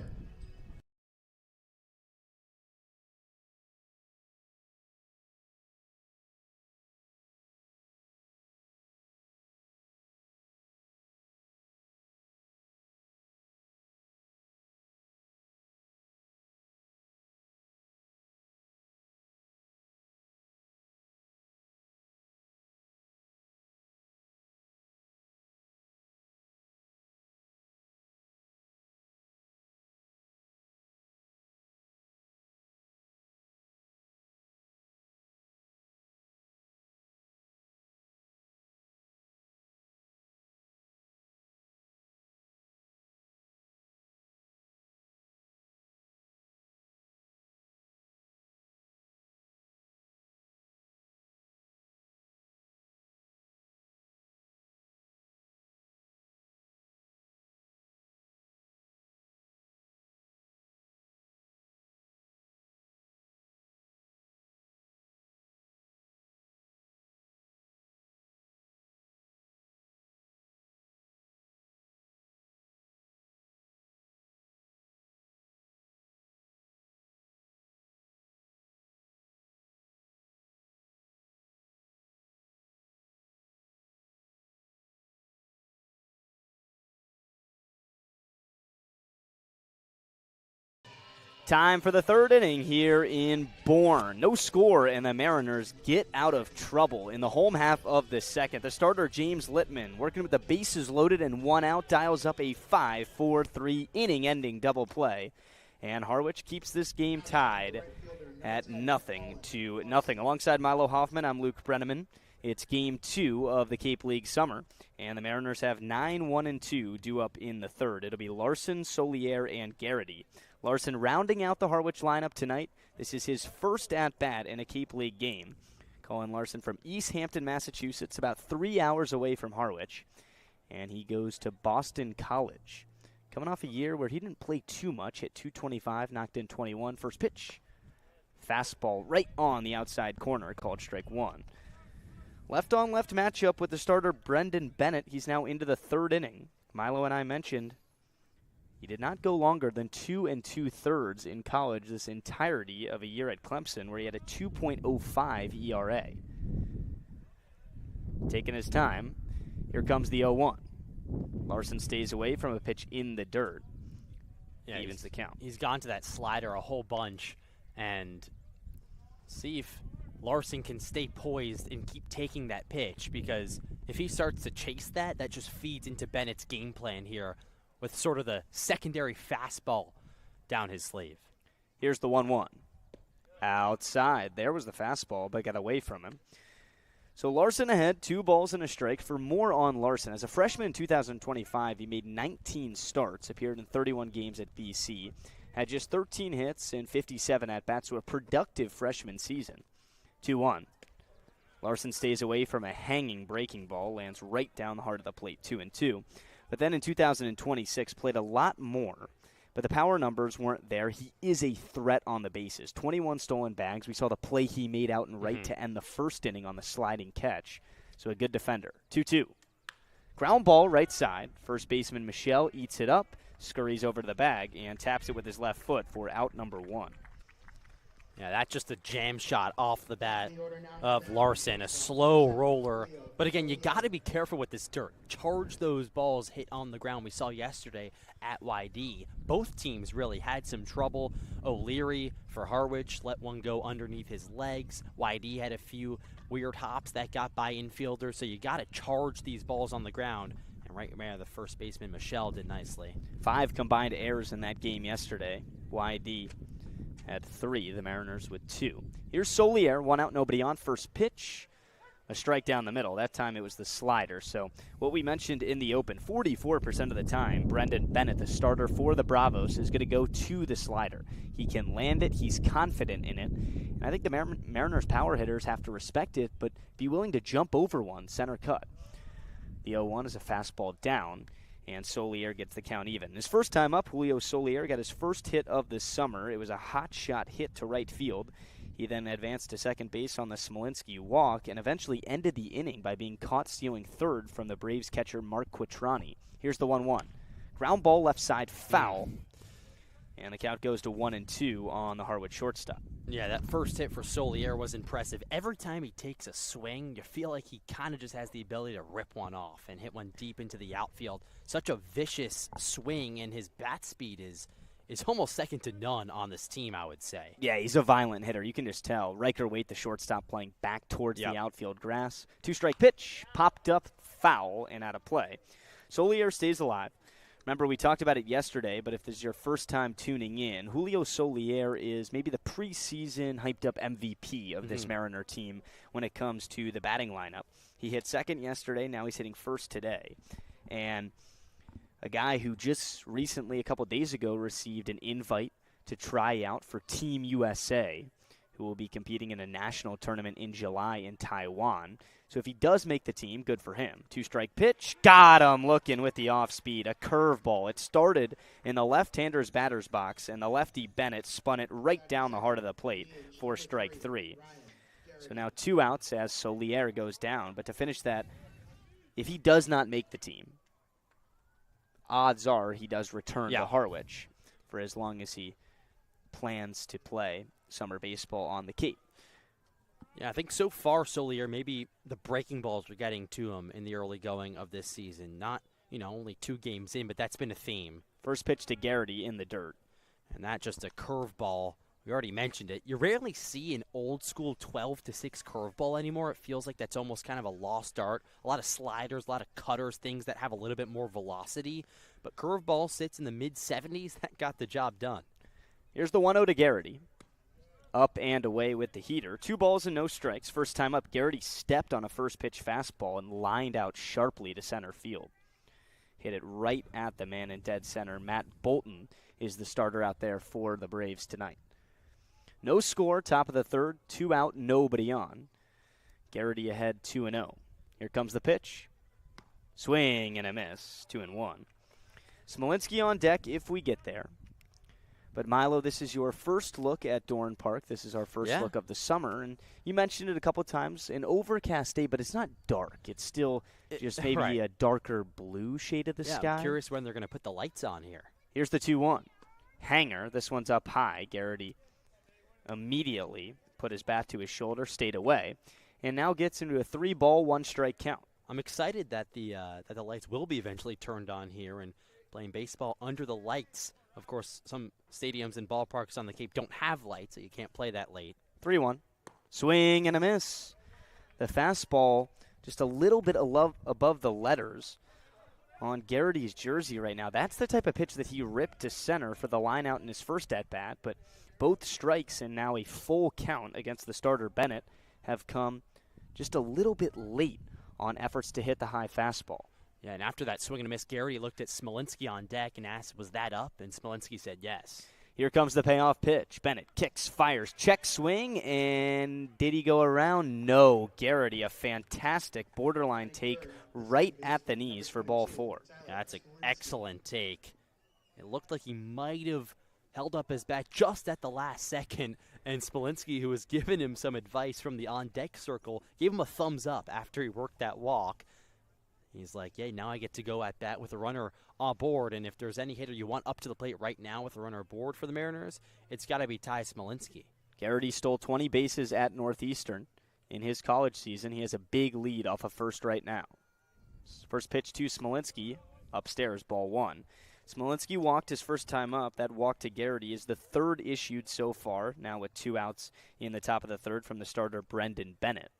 Time for the third inning here in Bourne. No score, and the Mariners get out of trouble in the home half of the second. The starter, James Littman, working with the bases loaded and 1 out, dials up a 5-4-3 inning-ending double play. And Harwich keeps this game tied at 0-0. Alongside Milo Hoffman, I'm Luke Brenneman. It's Game 2 of the Cape League Summer, and the Mariners have 9-1-2 due up in the third. It'll be Larson, Solier, and Garrity. Larson rounding out the Harwich lineup tonight. This is his first at-bat in a Cape League game. Colin Larson from East Hampton, Massachusetts, about 3 hours away from Harwich. And he goes to Boston College. Coming off a year where he didn't play too much, hit .225, knocked in 21. First pitch, fastball right on the outside corner, called strike one. Left-on-left matchup with the starter Brendan Bennett. He's now into the third inning. Milo and I mentioned he did not go longer than 2 2/3 in college this entirety of a year at Clemson, where he had a 2.05 ERA. Taking his time, here comes the 0-1. Larson stays away from a pitch in the dirt. Yeah, evens the count. He's gone to that slider a whole bunch, and see if Larson can stay poised and keep taking that pitch, because if he starts to chase that, that just feeds into Bennett's game plan here with sort of the secondary fastball down his sleeve. Here's the 1-1. Outside. There was the fastball, but got away from him. So Larson ahead, 2 balls and a strike. For more on Larson, as a freshman in 2025, he made 19 starts, appeared in 31 games at BC, had just 13 hits and 57 at-bats, so a productive freshman season. 2-1. Larson stays away from a hanging breaking ball, lands right down the heart of the plate, 2-2. But then in 2026, played a lot more, but the power numbers weren't there. He is a threat on the bases. 21 stolen bags. We saw the play he made out and right to end the first inning on the sliding catch. So a good defender. 2-2. Ground ball right side. First baseman Michelle eats it up, scurries over to the bag, and taps it with his left foot for out number 1. Yeah, that's just a jam shot off the bat of Larson, a slow roller. But again, you got to be careful with this dirt. Charge those balls hit on the ground. We saw yesterday at YD. Both teams really had some trouble. O'Leary for Harwich let one go underneath his legs. YD had a few weird hops that got by infielders. So you got to charge these balls on the ground. And right there, the first baseman, Michelle, did nicely. 5 combined errors in that game yesterday. YD had 3, the Mariners with 2. Here's Solier, 1 out, nobody on. First pitch, a strike down the middle. That time it was the slider. So what we mentioned in the open, 44% of the time, Brendan Bennett, the starter for the Bravos, is going to go to the slider. He can land it. He's confident in it. And I think the Mariners power hitters have to respect it, but be willing to jump over one, center cut. The 0-1 is a fastball down, and Solier gets the count even. His first time up, Julio Solier got his first hit of the summer. It was a hot shot hit to right field. He then advanced to second base on the Smolinski walk and eventually ended the inning by being caught stealing third from the Braves catcher Mark Quitrani. Here's the 1-1. Ground ball left side foul. And the count goes to 1-2 on the Harwich shortstop. Yeah, that first hit for Solier was impressive. Every time he takes a swing, you feel like he kind of just has the ability to rip one off and hit one deep into the outfield. Such a vicious swing, and his bat speed is almost second to none on this team, I would say. Yeah, he's a violent hitter. You can just tell. Riker Waite, the shortstop, playing back towards the outfield grass. 2-strike pitch, popped up, foul, and out of play. Solier stays alive. Remember, we talked about it yesterday, but if this is your first time tuning in, Julio Solier is maybe the preseason hyped-up MVP of this Mariner team when it comes to the batting lineup. He hit second yesterday. Now he's hitting first today. And a guy who just recently, a couple days ago, received an invite to try out for Team USA, who will be competing in a national tournament in July in Taiwan. So if he does make the team, good for him. 2-strike pitch, got him looking with the off-speed, a curveball. It started in the left-hander's batter's box, and the lefty Bennett spun it right down the heart of the plate for strike 3. So now 2 outs as Solier goes down. But to finish that, if he does not make the team, odds are he does return to Harwich for as long as he plans to play summer baseball on the Cape. Yeah, I think so far, Solier, maybe the breaking balls are getting to him in the early going of this season. Not, only 2 games in, but that's been a theme. First pitch to Garrity in the dirt. And that just a curveball. We already mentioned it. You rarely see an old-school 12-6 curveball anymore. It feels like that's almost kind of a lost art. A lot of sliders, a lot of cutters, things that have a little bit more velocity. But curveball sits in the mid-70s. That got the job done. Here's the 1-0 to Garrity. Up and away with the heater. 2 balls and no strikes. First time up, Garrity stepped on a first-pitch fastball and lined out sharply to center field. Hit it right at the man in dead center. Matt Bolton is the starter out there for the Braves tonight. No score, top of the third. 2 out, nobody on. Garrity ahead 2-0. Here comes the pitch. Swing and a miss. 2-1. Smolinski on deck if we get there. But, Milo, this is your first look at Bourne Park. This is our first look of the summer. And you mentioned it a couple times, an overcast day, but it's not dark. It's still just maybe a darker blue shade of the sky. I'm curious when they're going to put the lights on here. Here's the 2-1. Hanger. This one's up high. Garrity immediately put his bat to his shoulder, stayed away, and now gets into a 3-ball, 1-strike count. I'm excited that the lights will be eventually turned on here and playing baseball under the lights. Of course, some stadiums and ballparks on the Cape don't have lights, so you can't play that late. 3-1. Swing and a miss. The fastball just a little bit above the letters on Garrity's jersey right now. That's the type of pitch that he ripped to center for the line out in his first at-bat, but both strikes and now a full count against the starter Bennett have come just a little bit late on efforts to hit the high fastball. Yeah, and after that swing and a miss, Garrity looked at Smolinski on deck and asked, was that up? And Smolinski said yes. Here comes the payoff pitch. Bennett kicks, fires, check swing, and did he go around? No. Garrity, a fantastic borderline take right at the knees for ball 4. Yeah, that's an excellent take. It looked like he might have held up his bat just at the last second, and Smolinski, who was giving him some advice from the on-deck circle, gave him a thumbs up after he worked that walk. He's like, yeah, now I get to go at bat with a runner on board, and if there's any hitter you want up to the plate right now with a runner aboard for the Mariners, it's got to be Ty Smolinski. Garrity stole 20 bases at Northeastern in his college season. He has a big lead off of first right now. First pitch to Smolinski, upstairs, ball 1. Smolinski walked his first time up. That walk to Garrity is the 3rd issued so far, now with 2 outs in the top of the 3rd from the starter Brendan Bennett.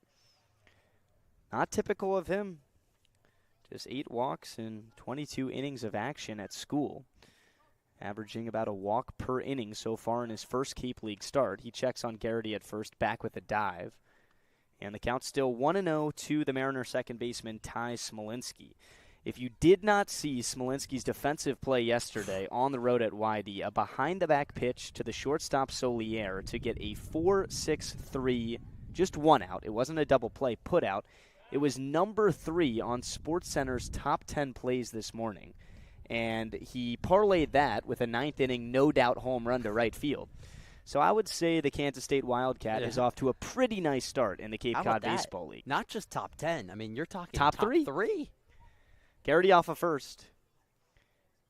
Not typical of him. Just 8 walks and 22 innings of action at school, averaging about a walk per inning so far in his first Cape League start. He checks on Garrity at first, back with a dive. And the count's still 1-0 to the Mariner second baseman, Ty Smolinski. If you did not see Smolinski's defensive play yesterday on the road at YD, a behind-the-back pitch to the shortstop Solier to get a 4-6-3, just 1 out. It wasn't a double play, put out. It was number 3 on SportsCenter's top 10 plays this morning. And he parlayed that with a 9th inning no-doubt home run to right field. So I would say the Kansas State Wildcat is off to a pretty nice start in the Cape Cod Baseball League. Not just top 10. I mean, you're talking top three. Garrity off of first.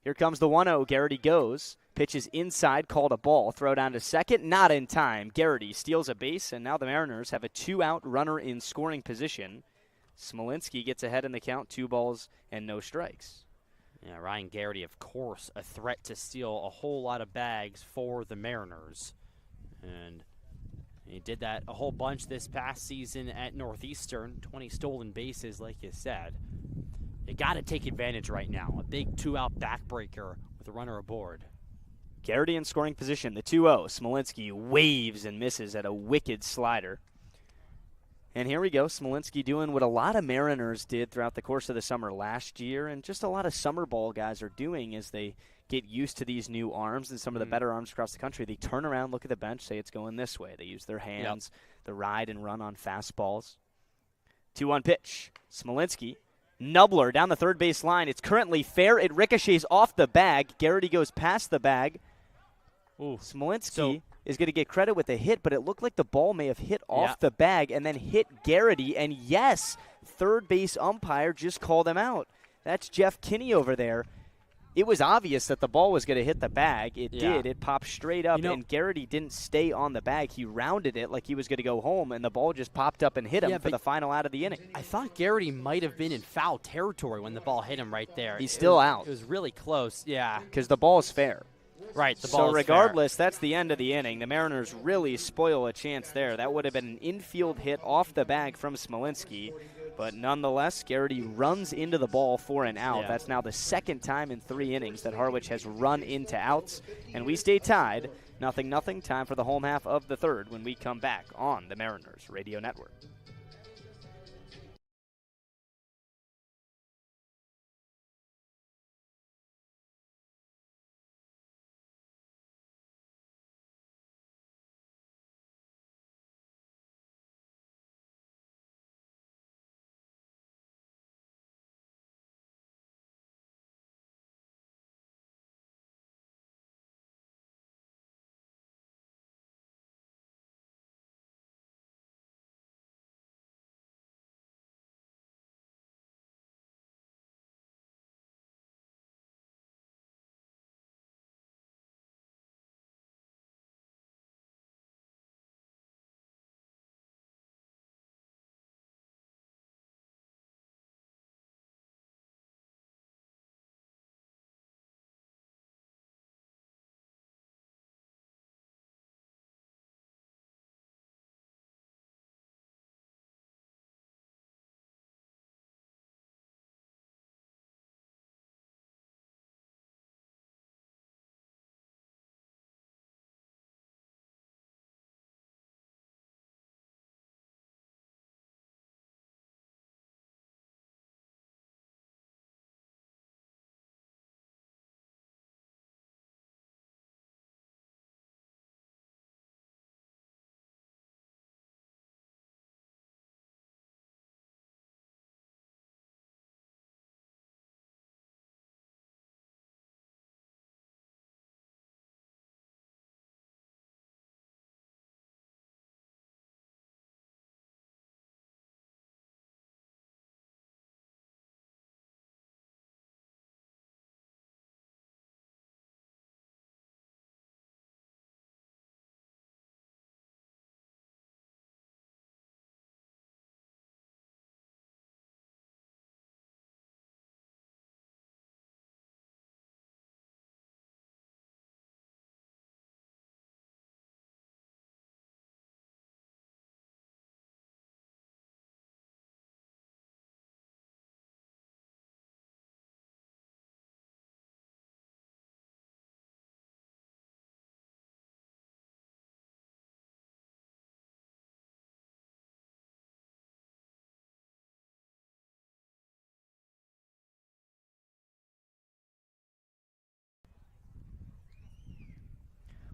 Here comes the 1-0. Garrity goes. Pitches inside, called a ball. Throw down to second, not in time. Garrity steals a base, and now the Mariners have a 2-out runner in scoring position. Smolinski gets ahead in the count, 2 balls and no strikes. Yeah, Ryan Garrity, of course, a threat to steal a whole lot of bags for the Mariners. And he did that a whole bunch this past season at Northeastern. 20 stolen bases, like you said. You got to take advantage right now. A big 2-out backbreaker with a runner aboard. Garrity in scoring position, the 2-0. Smolinski waves and misses at a wicked slider. And here we go, Smolinski doing what a lot of Mariners did throughout the course of the summer last year, and just a lot of summer ball guys are doing as they get used to these new arms and some of the better arms across the country. They turn around, look at the bench, say it's going this way. They use their hands, the ride and run on fastballs. 2-1 pitch. Smolinski, nubbler down the third base line. It's currently fair. It ricochets off the bag. Garrity goes past the bag. Ooh. Smolinski is going to get credit with the hit, but it looked like the ball may have hit off the bag and then hit Garrity. And yes, third base umpire just called him out. That's Jeff Kinney over there. It was obvious that the ball was going to hit the bag. It did. It popped straight up, and Garrity didn't stay on the bag. He rounded it like he was going to go home, and the ball just popped up and hit him for the final out of the inning. I thought Garrity might have been in foul territory when the ball hit him right there. He's still out. It was really close, because the ball is fair. Right, the ball so is regardless, fair. That's the end of the inning. The Mariners really spoil a chance there. That would have been an infield hit off the bag from Smolinski. But nonetheless, Garrity runs into the ball for an out. That's now the second time in 3 innings that Harwich has run into outs. And we stay tied, 0-0. Time for the home half of the third when we come back on the Mariners Radio Network.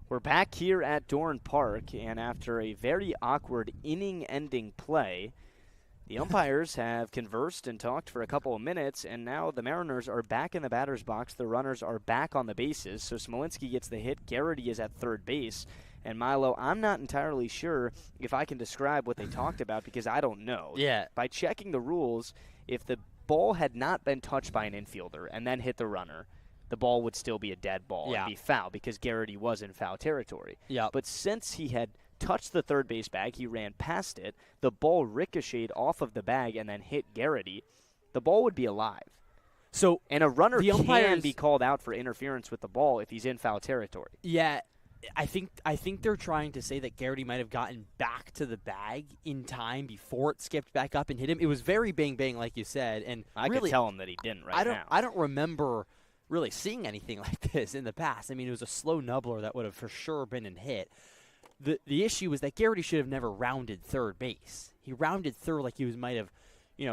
We're back here at Bourne Park, and after a very awkward inning-ending play, the umpires have conversed and talked for a couple of minutes, and now the Mariners are back in the batter's box. The runners are back on the bases, so Smolinski gets the hit. Garrity is at third base, And Milo, I'm not entirely sure if I can describe what they talked about because I don't know. Yeah. By checking the rules, if the ball had not been touched by an infielder and then hit the runner, the ball would still be a dead ball and be foul because Garrity was in foul territory. Yeah. But since he had touched the third base bag, he ran past it, the ball ricocheted off of the bag and then hit Garrity, the ball would be alive. So and a runner can be called out for interference with the ball if he's in foul territory. Yeah, I think they're trying to say that Garrity might have gotten back to the bag in time before it skipped back up and hit him. It was very bang, like you said, and I really, could tell him that he didn't now. I don't remember really seeing anything like this in the past. I mean, it was a slow nubbler that would have for sure been in hit. The issue was that Garrity should have never rounded third base. He rounded third like he might have,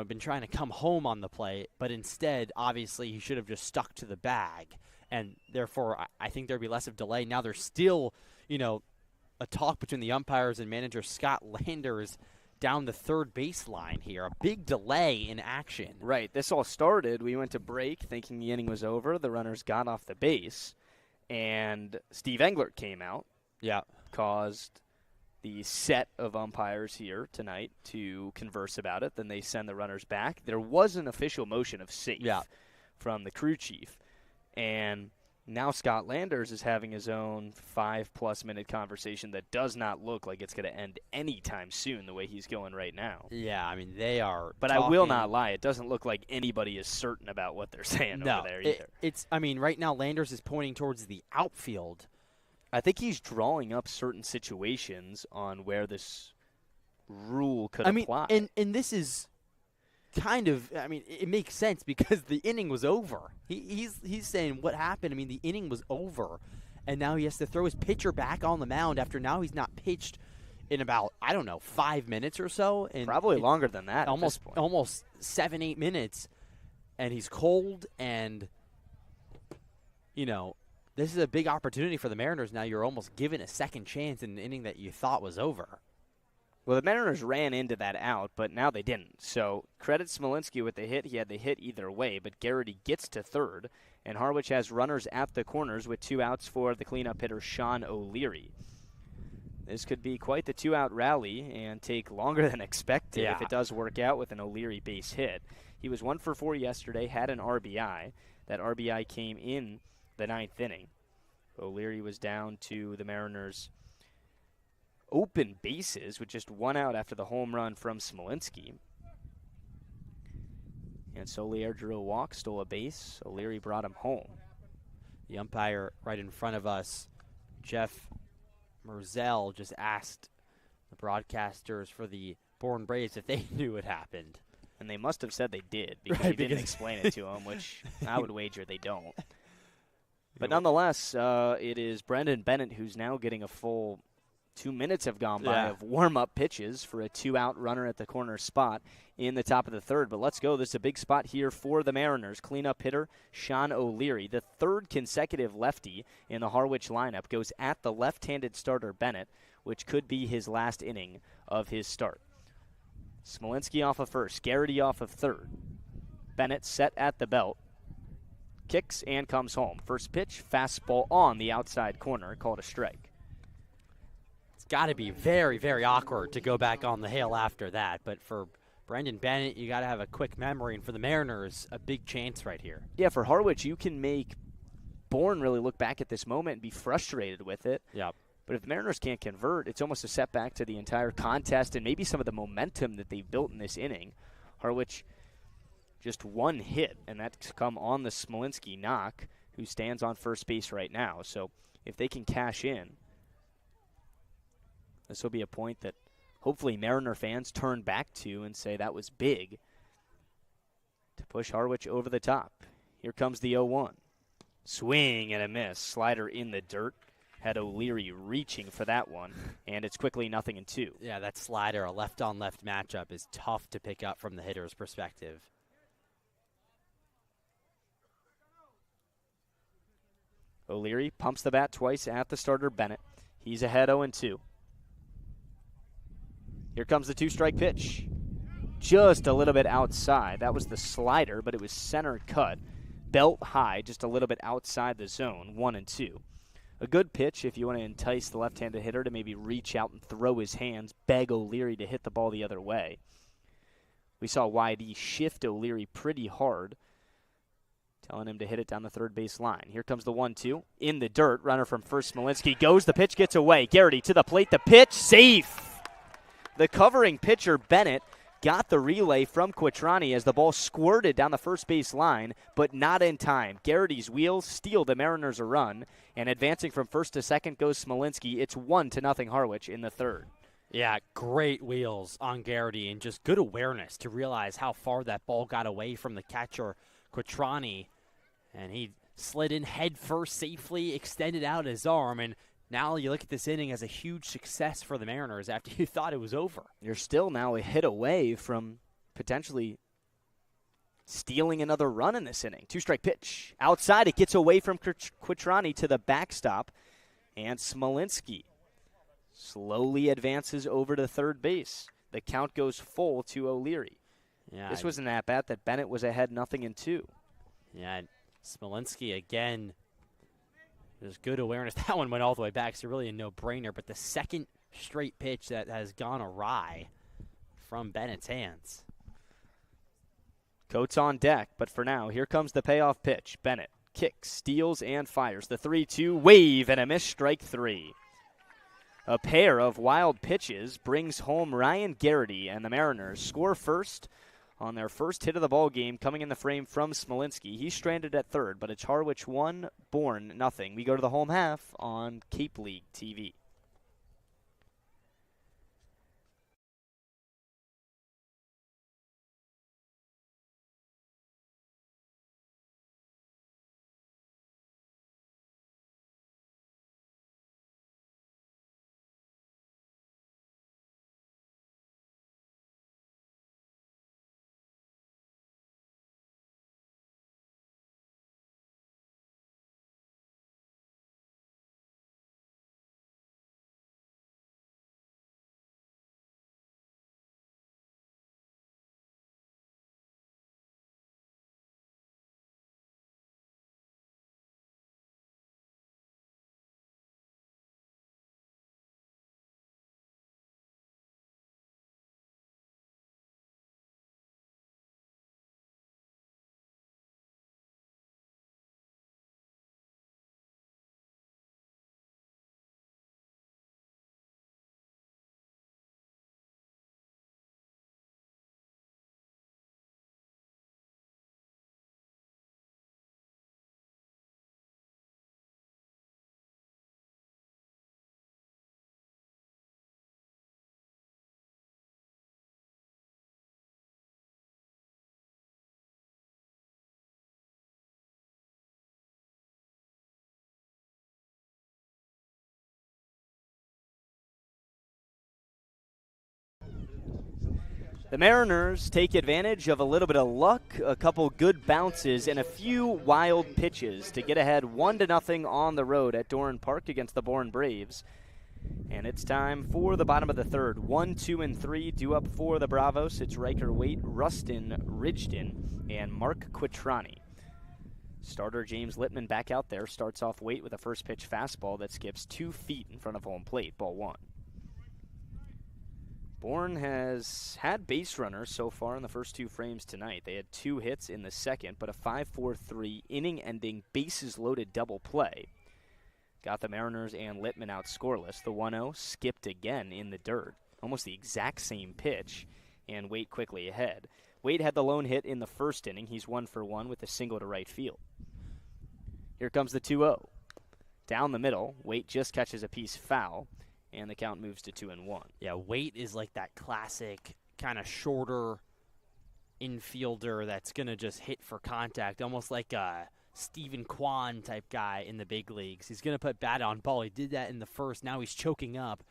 been trying to come home on the play, but instead, obviously, he should have just stuck to the bag, and therefore, I think there'd be less of delay. Now there's still, a talk between the umpires and manager Scott Landers down the third baseline here. A big delay in action. Right. This all started, we went to break thinking the inning was over. The runners got off the base, and Steve Englert came out. Yeah. Caused the set of umpires here tonight to converse about it. Then they send the runners back. There was an official motion of safe from the crew chief. And now Scott Landers is having his own 5+ minute conversation that does not look like it's going to end anytime soon the way he's going right now. Yeah, I mean, they are But I will not lie. It doesn't look like anybody is certain about what they're saying over there either. Right now Landers is pointing towards the outfield. I think he's drawing up certain situations on where this rule could apply. And this is kind of, it makes sense because the inning was over. He's saying what happened. I mean, the inning was over, and now he has to throw his pitcher back on the mound after now he's not pitched in about, 5 minutes or so. And probably longer than that almost, at this point. Almost 7-8 minutes, and he's cold, and, this is a big opportunity for the Mariners. Now you're almost given a second chance in an inning that you thought was over. Well, the Mariners ran into that out, but now they didn't. So credit Smolinski with the hit. He had the hit either way, but Garrity gets to third, and Harwich has runners at the corners with 2 outs for the cleanup hitter Sean O'Leary. This could be quite the 2-out rally and take longer than expected if it does work out with an O'Leary base hit. He was 1 for 4 yesterday, had an RBI. That RBI came in the 9th inning. O'Leary was down to the Mariners' open bases with just 1 out after the home run from Smolinski. And Solier drew a walk, stole a base. O'Leary brought him home. The umpire right in front of us, Jeff Merzel, just asked the broadcasters for the Bourne Braves if they knew what happened. And they must have said they did because he didn't explain it to them, which I would wager they don't. But nonetheless, it is Brendan Bennett who's now getting a full 2 minutes have gone by of warm-up pitches for a 2-out runner at the corner spot in the top of the third. But let's go. This is a big spot here for the Mariners. Cleanup hitter Sean O'Leary, the third consecutive lefty in the Harwich lineup, goes at the left-handed starter Bennett, which could be his last inning of his start. Smolinski off of first, Garrity off of third. Bennett set at the belt. Kicks and comes home. First pitch, fastball on the outside corner, called a strike. It's got to be very, very awkward to go back on the hill after that. But for Brendan Bennett, you got to have a quick memory. And for the Mariners, a big chance right here. Yeah, for Harwich, you can make Bourne really look back at this moment and be frustrated with it. Yep. But if the Mariners can't convert, it's almost a setback to the entire contest and maybe some of the momentum that they've built in this inning. Harwich just 1 hit, and that's come on the Smolinski knock, who stands on first base right now. So if they can cash in, this will be a point that hopefully Mariner fans turn back to and say that was big to push Harwich over the top. Here comes the 0-1. Swing and a miss. Slider in the dirt. Had O'Leary reaching for that one, and it's quickly 0-2. Yeah, that slider, a left-on-left matchup, is tough to pick up from the hitter's perspective. O'Leary pumps the bat twice at the starter Bennett. He's ahead 0-2. Here comes the 2-strike pitch. Just a little bit outside. That was the slider, but it was center cut. Belt high, just a little bit outside the zone. 1-2. A good pitch if you want to entice the left-handed hitter to maybe reach out and throw his hands, beg O'Leary to hit the ball the other way. We saw YD shift O'Leary pretty hard, telling him to hit it down the third base line. Here comes the 1-2. In the dirt, runner from first, Smolinski goes, the pitch gets away. Garrity to the plate, the pitch, safe! The covering pitcher, Bennett, got the relay from Quattrani as the ball squirted down the first base line, but not in time. Garrity's wheels steal the Mariners a run, and advancing from first to second goes Smolinski. It's 1-0 Harwich in the third. Yeah, great wheels on Garrity and just good awareness to realize how far that ball got away from the catcher, Quattrani. And he slid in head first safely, extended out his arm, and now you look at this inning as a huge success for the Mariners after you thought it was over. You're still now a hit away from potentially stealing another run in this inning. 2-strike pitch. Outside, it gets away from Quattrani to the backstop, and Smolinski slowly advances over to third base. The count goes full to O'Leary. Yeah, this was an at-bat that Bennett was ahead 0-2. Yeah, Smolinski again. There's good awareness. That one went all the way back, so really a no-brainer. But the second straight pitch that has gone awry from Bennett's hands. Coates on deck, but for now, here comes the payoff pitch. Bennett kicks, steals, and fires. The 3-2 wave and a miss, strike 3. A pair of wild pitches brings home Ryan Garrity, and the Mariners score first on their first hit of the ball game, coming in the frame from Smolinski. He's stranded at third, but it's Harwich 1, Bourne 0. We go to the home half on Cape League TV. The Mariners take advantage of a little bit of luck, a couple good bounces, and a few wild pitches to get ahead 1-0 on the road at Doran Park against the Bourne Braves. And it's time for the bottom of the third. 1, 2, and 3 due up for the Bravos. It's Riker Waite, Rustin Ridgden, and Mark Quattrani. Starter James Littman back out there. Starts off Waite with a first pitch fastball that skips 2 feet in front of home plate. Ball 1. Bourne has had base runners so far in the first 2 frames tonight. They had 2 hits in the second, but a 5-4-3 inning-ending bases-loaded double play got the Mariners and Littman out scoreless. The 1-0 skipped again in the dirt, almost the exact same pitch, and Waite quickly ahead. Waite had the lone hit in the first inning. He's 1 for 1 with a single to right field. Here comes the 2-0. Down the middle, Waite just catches a piece foul, and the count moves to 2-1. Yeah, Waite is like that classic kind of shorter infielder that's going to just hit for contact, almost like a Stephen Kwan type guy in the big leagues. He's going to put bat on ball. He did that in the first. Now he's choking up.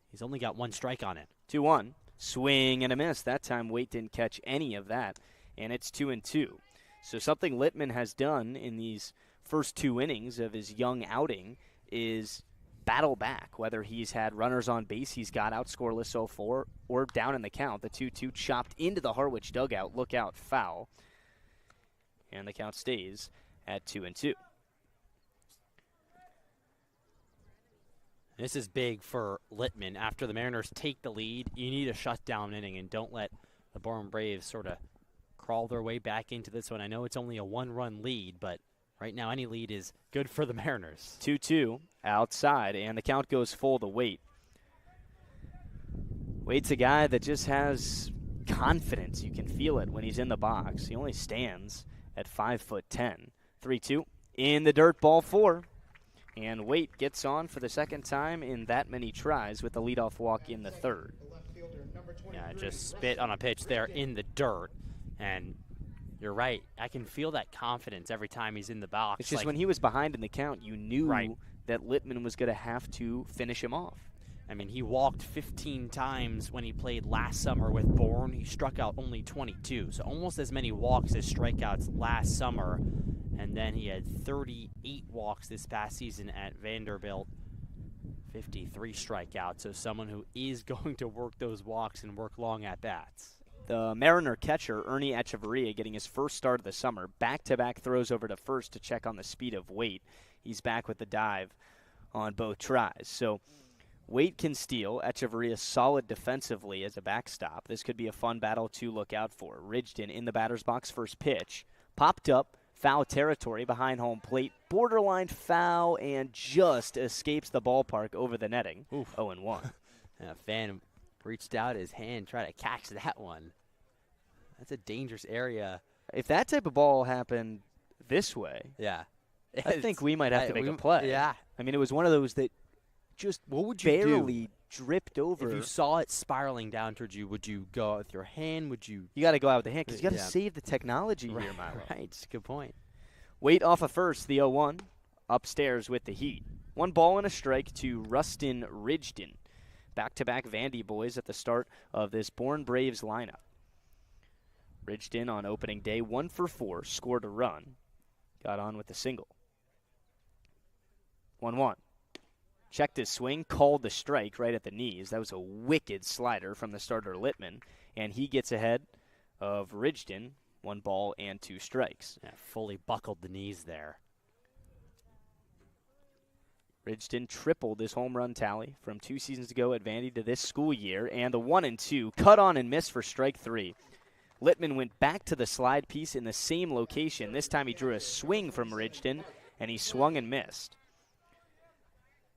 He's only got 1 strike on it. 2-1. Swing and a miss. That time Waite didn't catch any of that, and it's 2-2. So something Littman has done in these first 2 innings of his young outing is battle back, whether he's had runners on base, he's got out scoreless so far, or down in the count. The 2-2 chopped into the Harwich dugout. Look out, foul. And the count stays at 2-2. This is big for Littman. After the Mariners take the lead, you need a shutdown inning and don't let the Bourne Braves sort of crawl their way back into this one. I know it's only a one-run lead, but right now any lead is good for the Mariners. 2-2 outside, and the count goes full to Waite. Waite's a guy that just has confidence. You can feel it when he's in the box. He only stands at 5'10". 3-2 in the dirt, ball 4. And Waite gets on for the second time in that many tries with the leadoff walk in the third. Yeah, just spit on a pitch there in the dirt. And you're right. I can feel that confidence every time he's in the box. It's just when he was behind in the count, you knew that Littman was going to have to finish him off. I mean, he walked 15 times when he played last summer with Bourne. He struck out only 22, so almost as many walks as strikeouts last summer. And then he had 38 walks this past season at Vanderbilt, 53 strikeouts. So someone who is going to work those walks and work long at-bats. The Mariner catcher, Ernie Echeverria, getting his first start of the summer. Back-to-back throws over to first to check on the speed of Waite. He's back with the dive on both tries. So Waite can steal. Echeverria solid defensively as a backstop. This could be a fun battle to look out for. Ridgton in the batter's box, first pitch. Popped up, foul territory behind home plate. Borderline foul and just escapes the ballpark over the netting. 0-1. And a fan reached out his hand, tried to catch that one. That's a dangerous area. If that type of ball happened this way, I think we might have to make a play. Yeah. I mean, it was one of those that just barely dripped over. If you saw it spiraling down towards you, would you go out with your hand? Would you? You got to go out with the hand because you got to save the technology here, Milo. Right, it's a good point. Waite off of first, the 0-1. Upstairs with the heat. 1 ball and a strike to Rustin Ridgton. Back-to-back Vandy boys at the start of this Bourne Braves lineup. Ridgton on opening day, 1 for 4, scored a run. Got on with the single. 1-1. Checked his swing, called the strike right at the knees. That was a wicked slider from the starter Littman. And he gets ahead of Ridgton, 1 ball and 2 strikes. Yeah, fully buckled the knees there. Ridgton tripled his home run tally from 2 seasons ago at Vandy to this school year. And the 1-2, cut on and missed for strike 3. Littman went back to the slide piece in the same location. This time he drew a swing from Ridgton, and he swung and missed.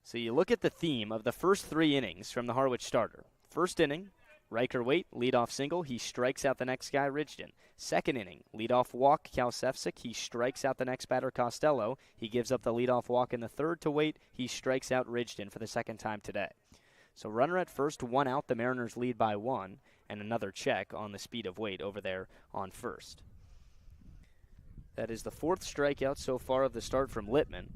So you look at the theme of the first 3 innings from the Harwich starter. First inning, Riker Waite, leadoff single. He strikes out the next guy, Ridgton. Second inning, leadoff walk, Kalsefsik. He strikes out the next batter, Costello. He gives up the leadoff walk in the third to Waite. He strikes out Ridgton for the second time today. So runner at first, 1 out. The Mariners lead by 1. And another check on the speed of Waite over there on first. That is the 4th strikeout so far of the start from Littman.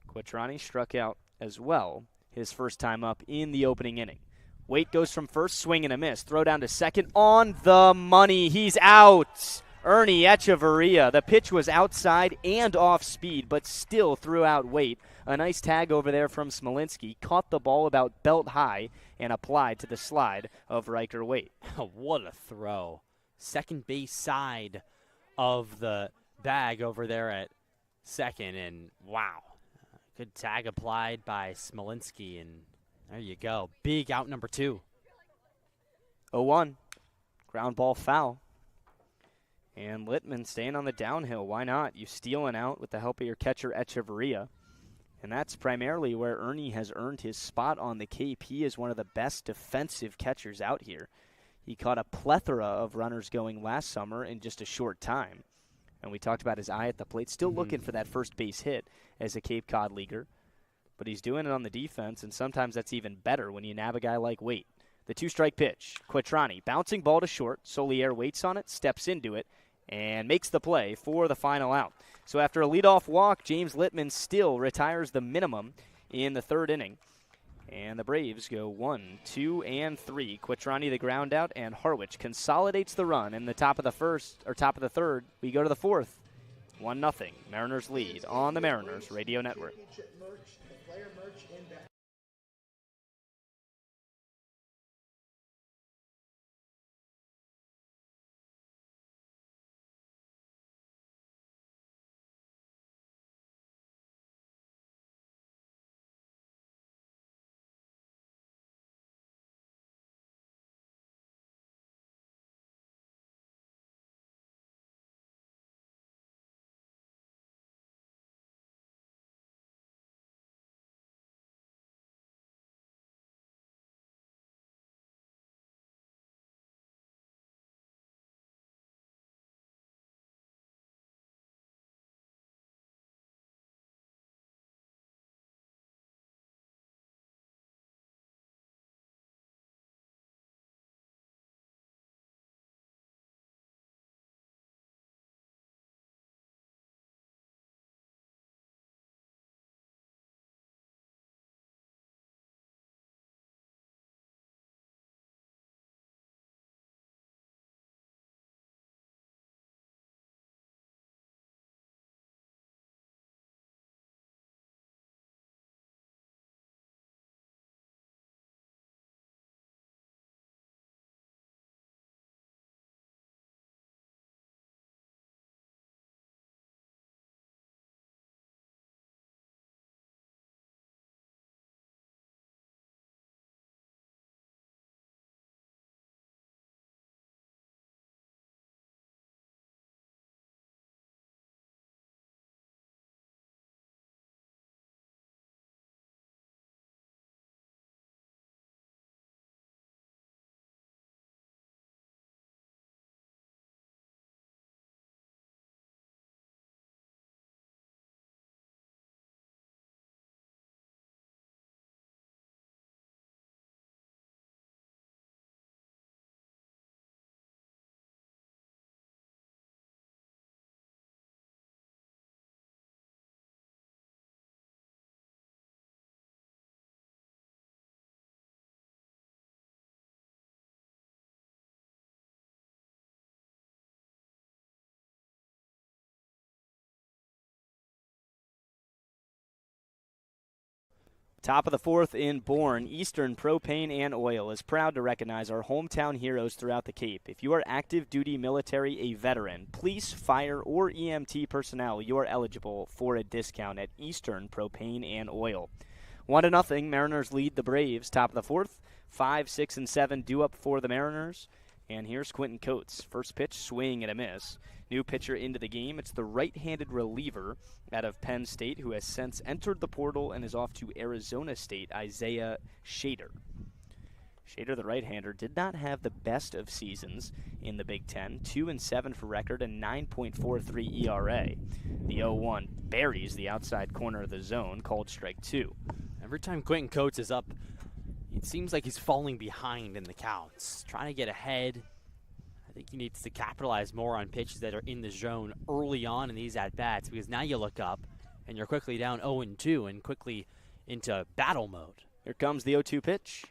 Quattrani struck out as well his first time up in the opening inning. Waite goes from first, swing and a miss. Throw down to second, on the money. He's out. Ernie Echeverria. The pitch was outside and off speed, but still threw out Waite. A nice tag over there from Smolinski. Caught the ball about belt high and applied to the slide of Riker Waite. What a throw. Second base side of the bag over there at second, and wow. Good tag applied by Smolinski, and there you go. Big out number 2. 0-1. Ground ball foul. And Littman staying on the downhill. Why not? You steal an out with the help of your catcher, Echeverria. And that's primarily where Ernie has earned his spot on the Cape. He is one of the best defensive catchers out here. He caught a plethora of runners going last summer in just a short time. And we talked about his eye at the plate. Still looking for that first base hit as a Cape Cod leaguer. But he's doing it on the defense, and sometimes that's even better when you nab a guy like Waite. The 2-strike pitch. Quattrani, bouncing ball to short. Solier waits on it, steps into it, and makes the play for the final out. So after a leadoff walk, James Littman still retires the minimum in the 3rd inning. And the Braves go 1, 2, and 3. Quattrani the ground out, and Harwich consolidates the run in the top of the 3rd. We go to the 4th. 1-0. Mariners lead on the Mariners Radio Network. Top of the fourth in Bourne, Eastern Propane and Oil is proud to recognize our hometown heroes throughout the Cape. If you are active duty military, a veteran, police, fire, or EMT personnel, you are eligible for a discount at Eastern Propane and Oil. 1-0, Mariners lead the Braves. Top of the fourth, 5, 6, and 7 due up for the Mariners. And here's Quentin Coates. First pitch, swing and a miss. New pitcher into the game. It's the right-handed reliever out of Penn State who has since entered the portal and is off to Arizona State, Isaiah Shader. Shader, the right-hander, did not have the best of seasons in the Big Ten. 2-7 for record and 9.43 ERA. The 0-1 buries the outside corner of the zone, called strike 2. Every time Quentin Coates is up, it seems like he's falling behind in the counts, trying to get ahead. I think he needs to capitalize more on pitches that are in the zone early on in these at-bats, because now you look up and you're quickly down 0-2 and quickly into battle mode. Here comes the 0-2 pitch.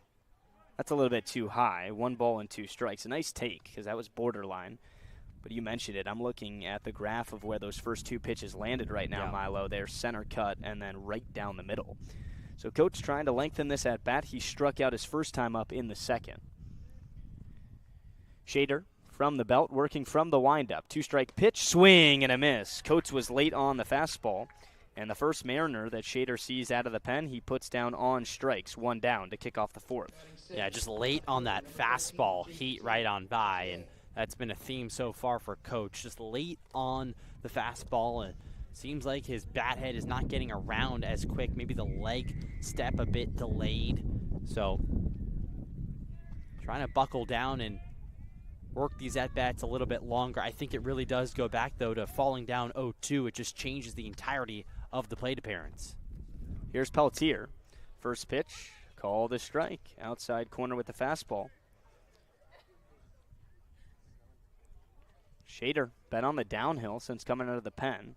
That's a little bit too high. 1 ball and 2 strikes. A nice take, because that was borderline. But you mentioned it. I'm looking at the graph of where those first 2 pitches landed right now, Milo. They're center cut and then right down the middle. So Coates trying to lengthen this at-bat. He struck out his first time up in the second. Shader from the belt, working from the windup. 2-strike pitch, swing and a miss. Coates was late on the fastball. And the first Mariner that Shader sees out of the pen, he puts down on strikes, 1 down to kick off the fourth. Yeah, just late on that fastball, heat right on by, and that's been a theme so far for Coach. Just late on the fastball, and seems like his bat head is not getting around as quick. Maybe the leg step a bit delayed. So trying to buckle down and work these at-bats a little bit longer. I think it really does go back, though, to falling down 0-2. It just changes the entirety of the plate appearance. Here's Peltier. First pitch, called a strike. Outside corner with the fastball. Shader been on the downhill since coming out of the pen.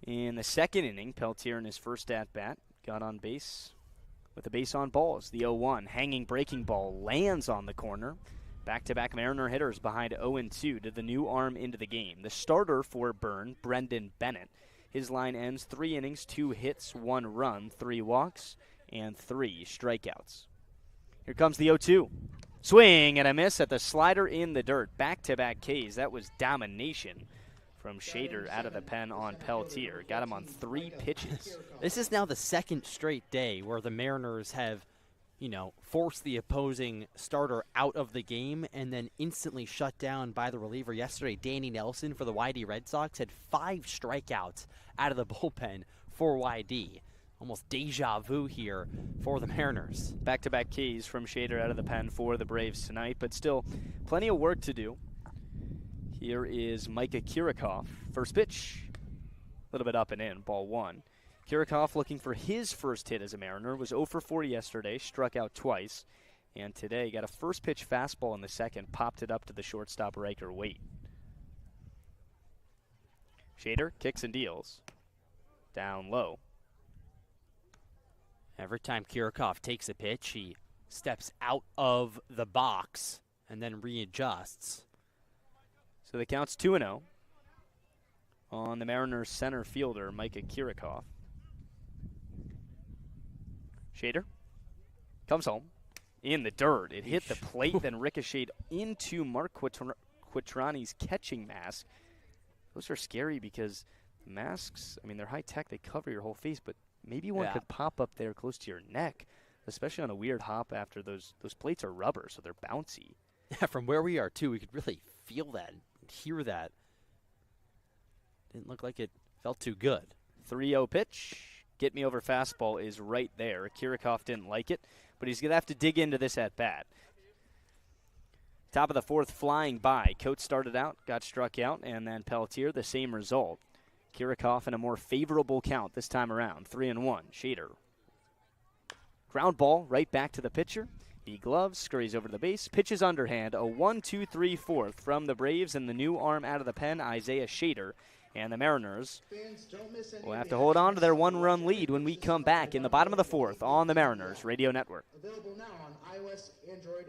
In the second inning, Peltier in his first at-bat got on base with a base on balls. The 0-1 hanging breaking ball lands on the corner. Back-to-back Mariner hitters behind 0-2 to the new arm into the game. The starter for Bourne, Brendan Bennett. His line ends 3 innings, 2 hits, 1 run, 3 walks, and 3 strikeouts. Here comes the 0-2. Swing and a miss at the slider in the dirt. Back-to-back Ks. That was domination from Shader out of the pen on Peltier. Got him on 3 pitches. This is now the second straight day where the Mariners have, forced the opposing starter out of the game and then instantly shut down by the reliever. Yesterday, Danny Nelson for the YD Red Sox had 5 strikeouts out of the bullpen for YD. Almost deja vu here for the Mariners. Back-to-back Ks from Shader out of the pen for the Braves tonight, but still plenty of work to do. Here is Micah Kirikoff. First pitch, a little bit up and in, ball 1. Kirikoff looking for his first hit as a Mariner. Was 0 for 4 yesterday, struck out twice. And today got a first pitch fastball in the second, popped it up to the shortstop Riker Waite. Shader kicks and deals. Down low. Every time Kirikoff takes a pitch, he steps out of the box and then readjusts. So the count's 2-0 on the Mariners center fielder, Micah Kirikoff. Shader comes home in the dirt. It hit the plate, then ricocheted into Mark Quattroni's catching mask. Those are scary because masks, they're high-tech. They cover your whole face, but maybe one could pop up there close to your neck, especially on a weird hop after those plates are rubber, so they're bouncy. Yeah, from where we are, too, we could really feel that and hear that. Didn't look like it felt too good. 3-0 pitch. Get me over fastball is right there. Kirikoff didn't like it, but he's going to have to dig into this at-bat. Top of the fourth flying by. Coates started out, got struck out, and then Peltier, the same result. Kirikoff in a more favorable count this time around. 3-1. Shader. Ground ball right back to the pitcher. He gloves, scurries over the base, pitches underhand. A 1-2-3-4 from the Braves and the new arm out of the pen, Isaiah Shader. And the Mariners will have to hold on to their 1-run lead when we come back in the bottom of the fourth on the Mariners Radio Network. Available now on iOS, Android,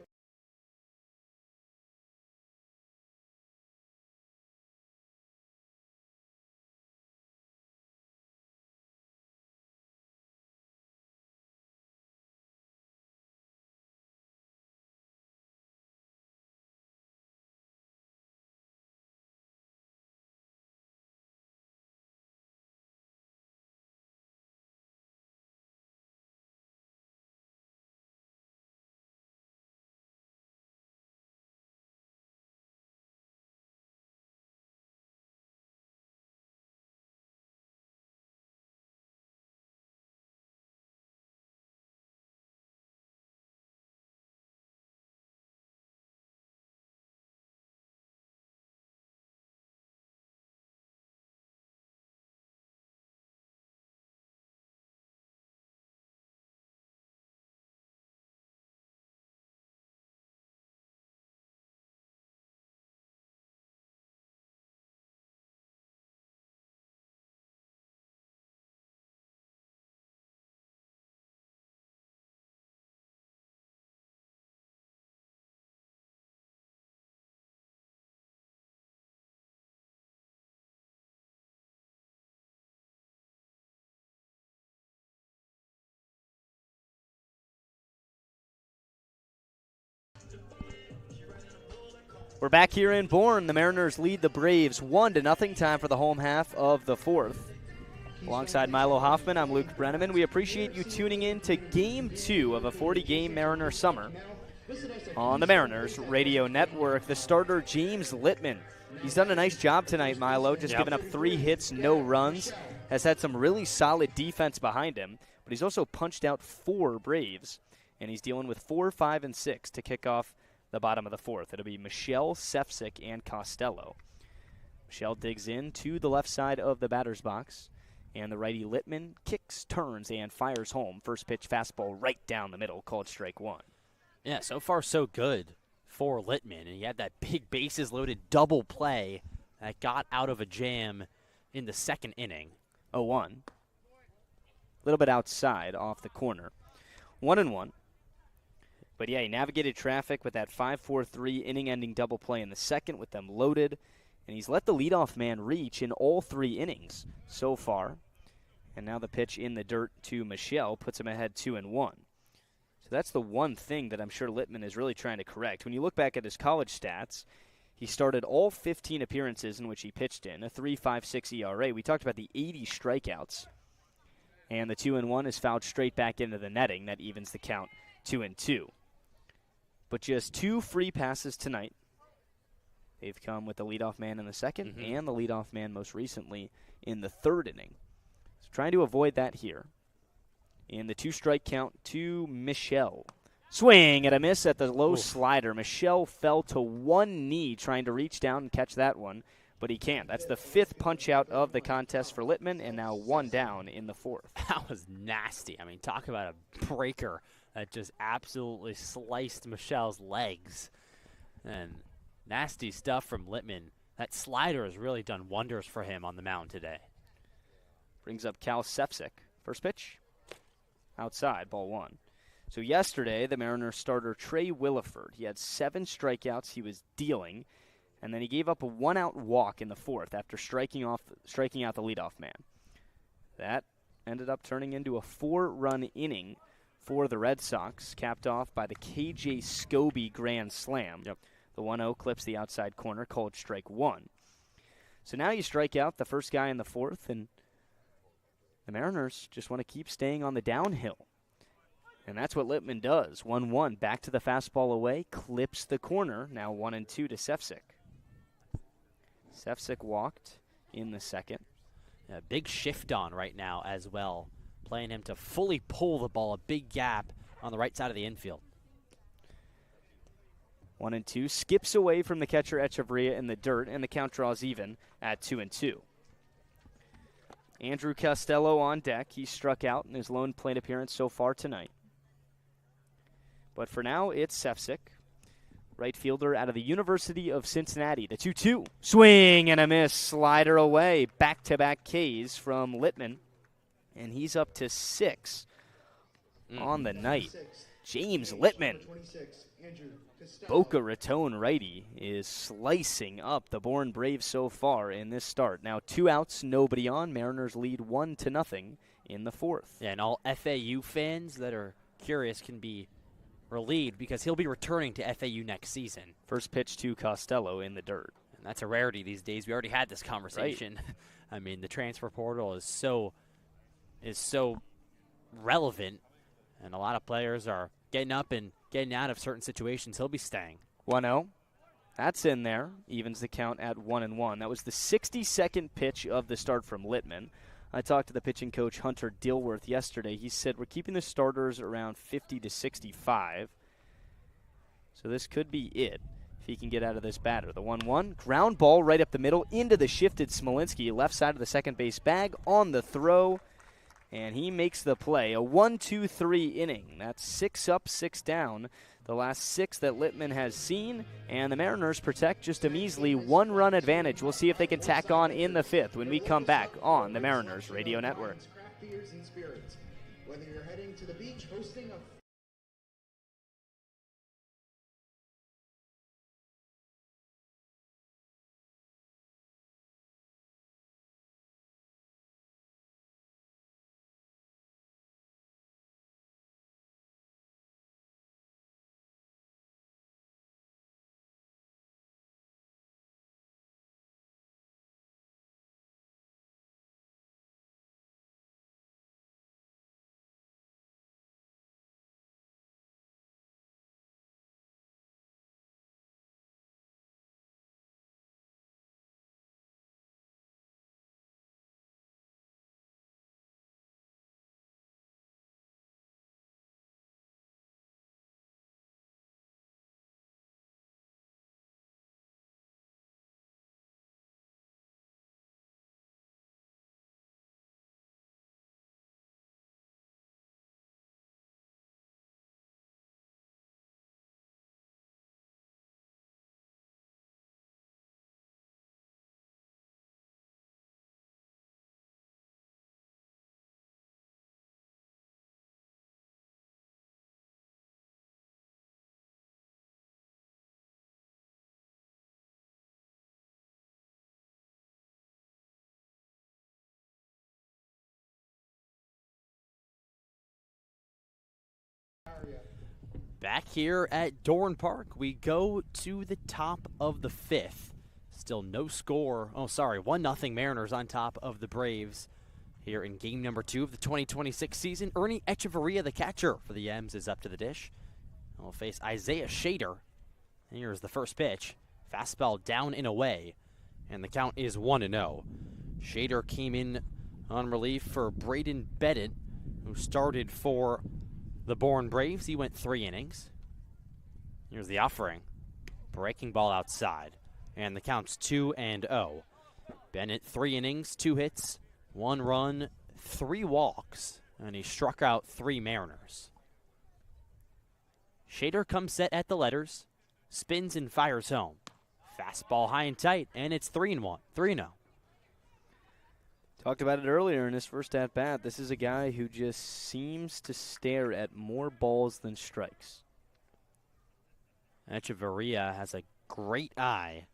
We're back here in Bourne. The Mariners lead the Braves 1-0. Time for the home half of the fourth. Alongside Milo Hoffman, I'm Luke Brenneman. We appreciate you tuning in to Game 2 of a 40-game Mariner summer on the Mariners Radio Network. The starter, James Littman. He's done a nice job tonight, Milo, just giving up 3 hits, no runs. Has had some really solid defense behind him, but he's also punched out 4 Braves, and he's dealing with 4, 5, and 6 to kick off the bottom of the fourth. It'll be Michelle, Sefcik, and Costello. Michelle digs in to the left side of the batter's box, and the righty Littman kicks, turns, and fires home. First pitch fastball right down the middle, called strike 1. Yeah, so far so good for Littman, and he had that big bases-loaded double play that got out of a jam in the second inning. 0-1. A little bit outside, off the corner. 1-1. But yeah, he navigated traffic with that 5-4-3 inning-ending double play in the second with them loaded, and he's let the leadoff man reach in all 3 innings so far. And now the pitch in the dirt to Michelle puts him ahead 2-1. So that's the one thing that I'm sure Littman is really trying to correct. When you look back at his college stats, he started all 15 appearances in which he pitched in, a 3.56 ERA. We talked about the 80 strikeouts, and the 2-1 is fouled straight back into the netting. That evens the count 2-2. But just 2 free passes tonight. They've come with the leadoff man in the second and the leadoff man most recently in the third inning. So trying to avoid that here. In the 2-strike count to Michelle. Swing and a miss at the low slider. Michelle fell to one knee trying to reach down and catch that one, but he can't. That's the 5th punch-out of the contest for Littman, and now 1 down in the 4th. That was nasty. I mean, talk about a breaker that just absolutely sliced Michelle's legs. And nasty stuff from Littman. That slider has really done wonders for him on the mound today. Brings up Cal Sefcik. First pitch, outside, ball 1. So yesterday, the Mariners starter Trey Williford, he had 7 strikeouts he was dealing, and then he gave up a 1-out walk in the 4th after striking out the leadoff man. That ended up turning into a 4-run inning for the Red Sox, capped off by the KJ Scobie grand slam. The 1-0 clips the outside corner, called strike 1. So now you strike out the first guy in the 4th, and the Mariners just want to keep staying on the downhill. And that's what Littman does. 1-1, back to the fastball away, clips the corner. Now 1-2 to Sefcik. Sefcik walked in the second. Yeah, big shift on right now as well, playing him to fully pull the ball, a big gap on the right side of the infield. 1-2, skips away from the catcher Echeverria in the dirt, and the count draws even at 2-2. Andrew Costello on deck. He struck out in his lone plate appearance so far tonight. But for now, it's Sefcik, right fielder out of the University of Cincinnati. The 2-2. Swing and a miss. Slider away. Back-to-back Ks from Littman. And he's up to 6 on the night. James Littman, Boca Raton righty, is slicing up the Bourne Braves so far in this start. Now 2 outs, nobody on. Mariners lead 1-0 in the 4th. Yeah, and all FAU fans that are curious can be relieved because he'll be returning to FAU next season. First pitch to Costello in the dirt. And that's a rarity these days. We already had this conversation. Right. I mean, the transfer portal is so relevant, and a lot of players are getting up and getting out of certain situations. He'll be staying. 1-0. That's in there. Evens the count at 1-1. That was the 62nd pitch of the start from Littman. I talked to the pitching coach, Hunter Dilworth, yesterday. He said we're keeping the starters around 50 to 65. So this could be it if he can get out of this batter. The 1-1, ground ball right up the middle into the shifted Smolinski, left side of the second base bag on the throw. And he makes the play. A 1-2-3 inning. That's 6 up, 6 down. The last 6 that Littman has seen. And the Mariners protect just a measly 1-run advantage. We'll see if they can tack on in the 5th when we come back on the Mariners Radio Network. Craft beers and spirits. Whether you're heading to the beach, hosting a Back here at Bourne Park, we go to the top of the 5th. Still no score. 1-0 Mariners on top of the Braves here in game number 2 of the 2026 season. Ernie Echeverria, the catcher for the M's, is up to the dish. He'll face Isaiah Shader. Here's the first pitch. Fastball down and away, and the count is 1-0. Shader came in on relief for Braden Bennett, who started for the Bourne Braves. He went 3 innings. Here's the offering. Breaking ball outside, and the count's 2-0. Bennett, 3 innings, 2 hits, 1 run, 3 walks, and he struck out 3 Mariners. Shader comes set at the letters, spins and fires home. Fastball high and tight, and it's 3-1, 3-0. Talked about it earlier in his first at-bat. This is a guy who just seems to stare at more balls than strikes. Echeverria has a great eye.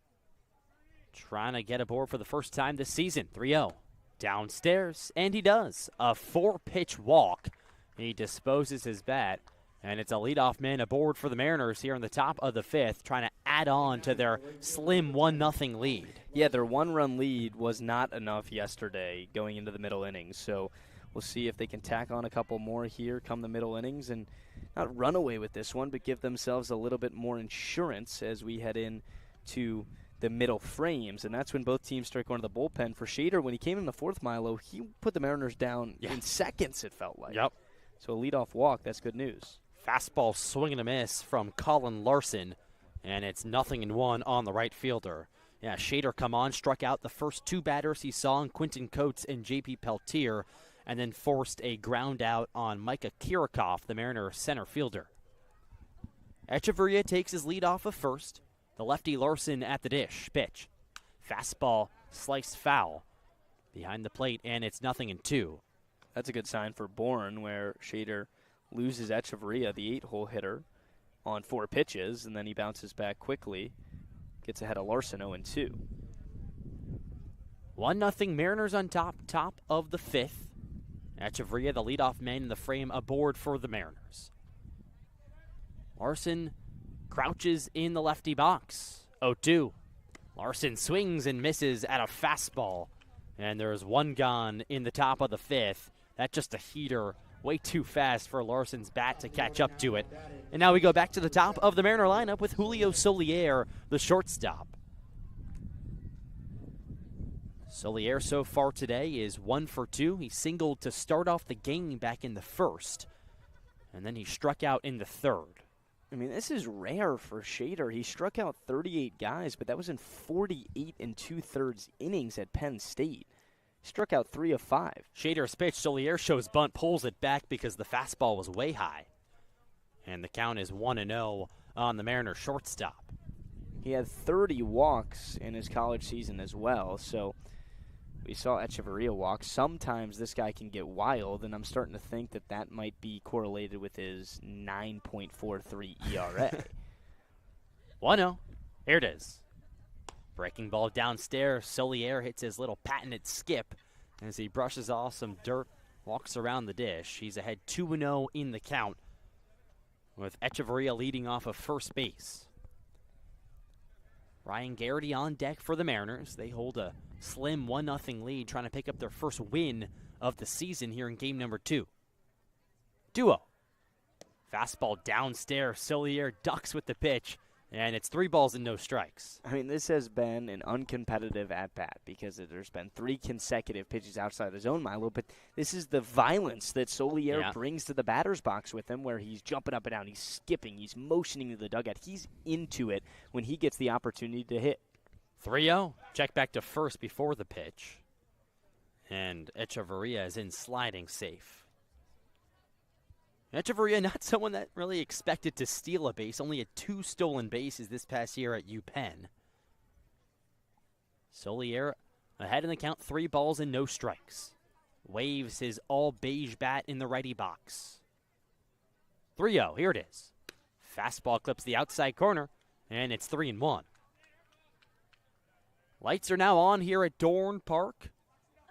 Trying to get aboard for the first time this season, 3-0. Downstairs, and he does. A 4-pitch walk. He disposes his bat, and it's a leadoff man aboard for the Mariners here in the top of the 5th, trying to add on to their slim 1-0 lead. Yeah, their 1-run lead was not enough yesterday going into the middle innings, so we'll see if they can tack on a couple more here come the middle innings and not run away with this one, but give themselves a little bit more insurance as we head into the middle frames, and that's when both teams start going to the bullpen. For Shader, when he came in the 4th, Milo, he put the Mariners down in seconds, it felt like. Yep. So a leadoff walk, that's good news. Fastball swing and a miss from Colin Larson, and it's 0-1 on the right fielder. Yeah, Shader come on, struck out the first 2 batters he saw in Quentin Coates and J.P. Peltier, and then forced a ground out on Micah Kirikoff, the Mariners center fielder. Echeverria takes his lead off of first. The lefty Larson at the dish. Pitch. Fastball sliced foul behind the plate, and it's 0-2. That's a good sign for Bourne, where Shader loses Echeverria, the 8-hole hitter, on 4 pitches, and then he bounces back quickly. Gets ahead of Larson 0-2. 1-0 Mariners on top of the 5th. Echeverria, the leadoff man in the frame, aboard for the Mariners. Larson crouches in the lefty box. 0-2. Larson swings and misses at a fastball. And there's 1 gone in the top of the 5th. That's just a heater. Way too fast for Larson's bat to catch up to it. And now we go back to the top of the Mariner lineup with Julio Solier, the shortstop. Solier so far today is 1 for 2. He singled to start off the game back in the 1st. And then he struck out in the 3rd. I mean, this is rare for Shader. He struck out 38 guys, but that was in 48 2/3 innings at Penn State. He struck out 3 of 5. Shader's pitch, Solier shows bunt, pulls it back because the fastball was way high. And the count is 1-0 on the Mariners shortstop. He had 30 walks in his college season as well, so we saw Echeverria walk. Sometimes this guy can get wild, and I'm starting to think that that might be correlated with his 9.43 ERA. 1-0. Here it is. Breaking ball downstairs. Solier hits his little patented skip as he brushes off some dirt, walks around the dish. He's ahead 2-0 in the count, with Echeverria leading off of first base. Ryan Garrity on deck for the Mariners. They hold a slim 1-0 lead, trying to pick up their first win of the season here in game number 2. Duo. Fastball downstairs. Solier ducks with the pitch, and it's 3 balls and no strikes. I mean, this has been an uncompetitive at-bat because there's been 3 consecutive pitches outside the zone, Milo, but this is the violence that Solier brings to the batter's box with him, where he's jumping up and down, he's skipping, he's motioning to the dugout. He's into it when he gets the opportunity to hit. 3-0. Check back to first before the pitch. And Echeverria is in sliding safe. Echeverria, not someone that really expected to steal a base. Only had 2 stolen bases this past year at UPenn. Solier ahead in the count, 3 balls and no strikes. Waves his all beige bat in the righty box. 3-0, here it is. Fastball clips the outside corner, and it's 3-1. Lights are now on here at Bourne Park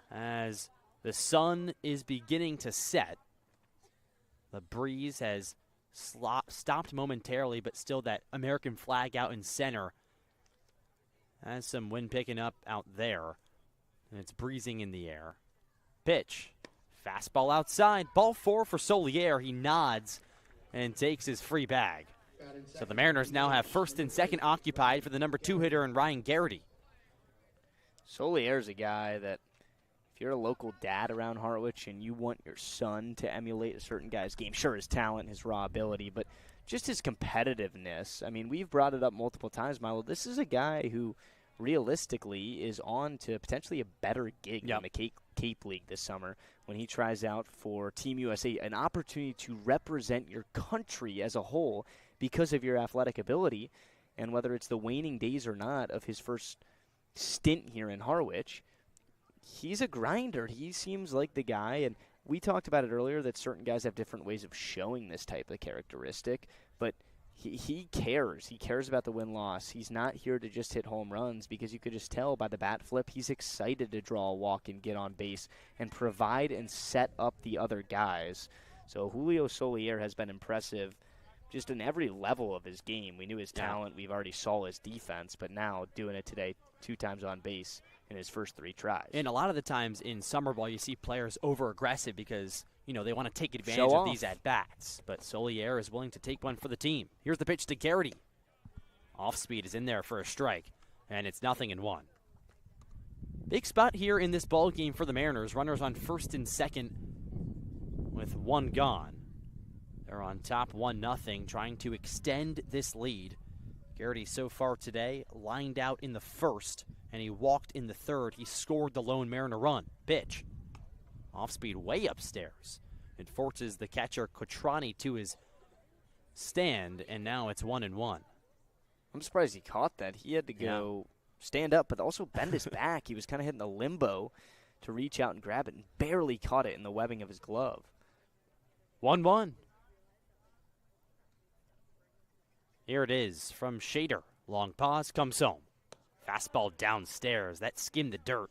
as the sun is beginning to set. The breeze has stopped momentarily, but still that American flag out in center. Has some wind picking up out there, and it's breezing in the air. Pitch. Fastball outside. Ball 4 for Solier. He nods and takes his free bag. So the Mariners now have first and second occupied for the number 2 hitter in Ryan Garrity. Solier's a guy that if you're a local dad around Harwich and you want your son to emulate a certain guy's game, sure, his talent, his raw ability, but just his competitiveness. I mean, we've brought it up multiple times, Milo. This is a guy who realistically is on to potentially a better gig in the Cape League this summer when he tries out for Team USA, an opportunity to represent your country as a whole because of your athletic ability. And whether it's the waning days or not of his first stint here in Harwich, he's a grinder. He seems like the guy, and we talked about it earlier that certain guys have different ways of showing this type of characteristic, but he cares. He cares about the win-loss. He's not here to just hit home runs because you could just tell by the bat flip he's excited to draw a walk and get on base and provide and set up the other guys. So Julio Solier has been impressive just in every level of his game. We knew his talent. We've already saw his defense, but now doing it today 2 times on base in his first 3 tries. And a lot of the times in summer ball you see players over-aggressive because they want to take advantage of these at-bats. But Solier is willing to take one for the team. Here's the pitch to Garrity. Off-speed is in there for a strike, and it's 0-1. Big spot here in this ball game for the Mariners. Runners on first and second with 1 gone. They're on top 1-0, trying to extend this lead. Garrity so far today lined out in the first, and he walked in the third. He scored the lone Mariner run. Pitch. Off-speed way upstairs. It forces the catcher Quatrani to his stand, and now it's 1-1. I'm surprised he caught that. He had to go stand up, but also bend his back. He was kind of hitting the limbo to reach out and grab it, and barely caught it in the webbing of his glove. 1-1. Here it is from Shader. Long pause, comes home. Fastball downstairs. That skimmed the dirt,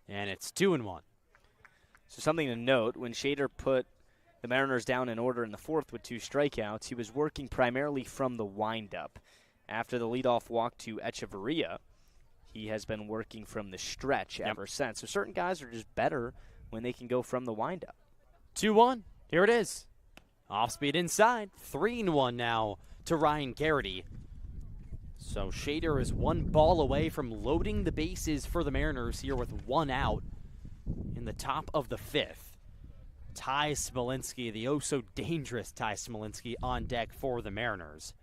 and it's 2-1. So something to note, when Shader put the Mariners down in order in the 4th with 2 strikeouts, he was working primarily from the windup. After the leadoff walk to Echeverria, he has been working from the stretch ever since. So certain guys are just better when they can go from the windup. 2-1. Here it is. Off-speed inside. 3-1 now to Ryan Garrity. So Shader is 1 ball away from loading the bases for the Mariners here with 1 out in the top of the 5th. Ty Smolinski, the oh-so-dangerous Ty Smolinski, on deck for the Mariners.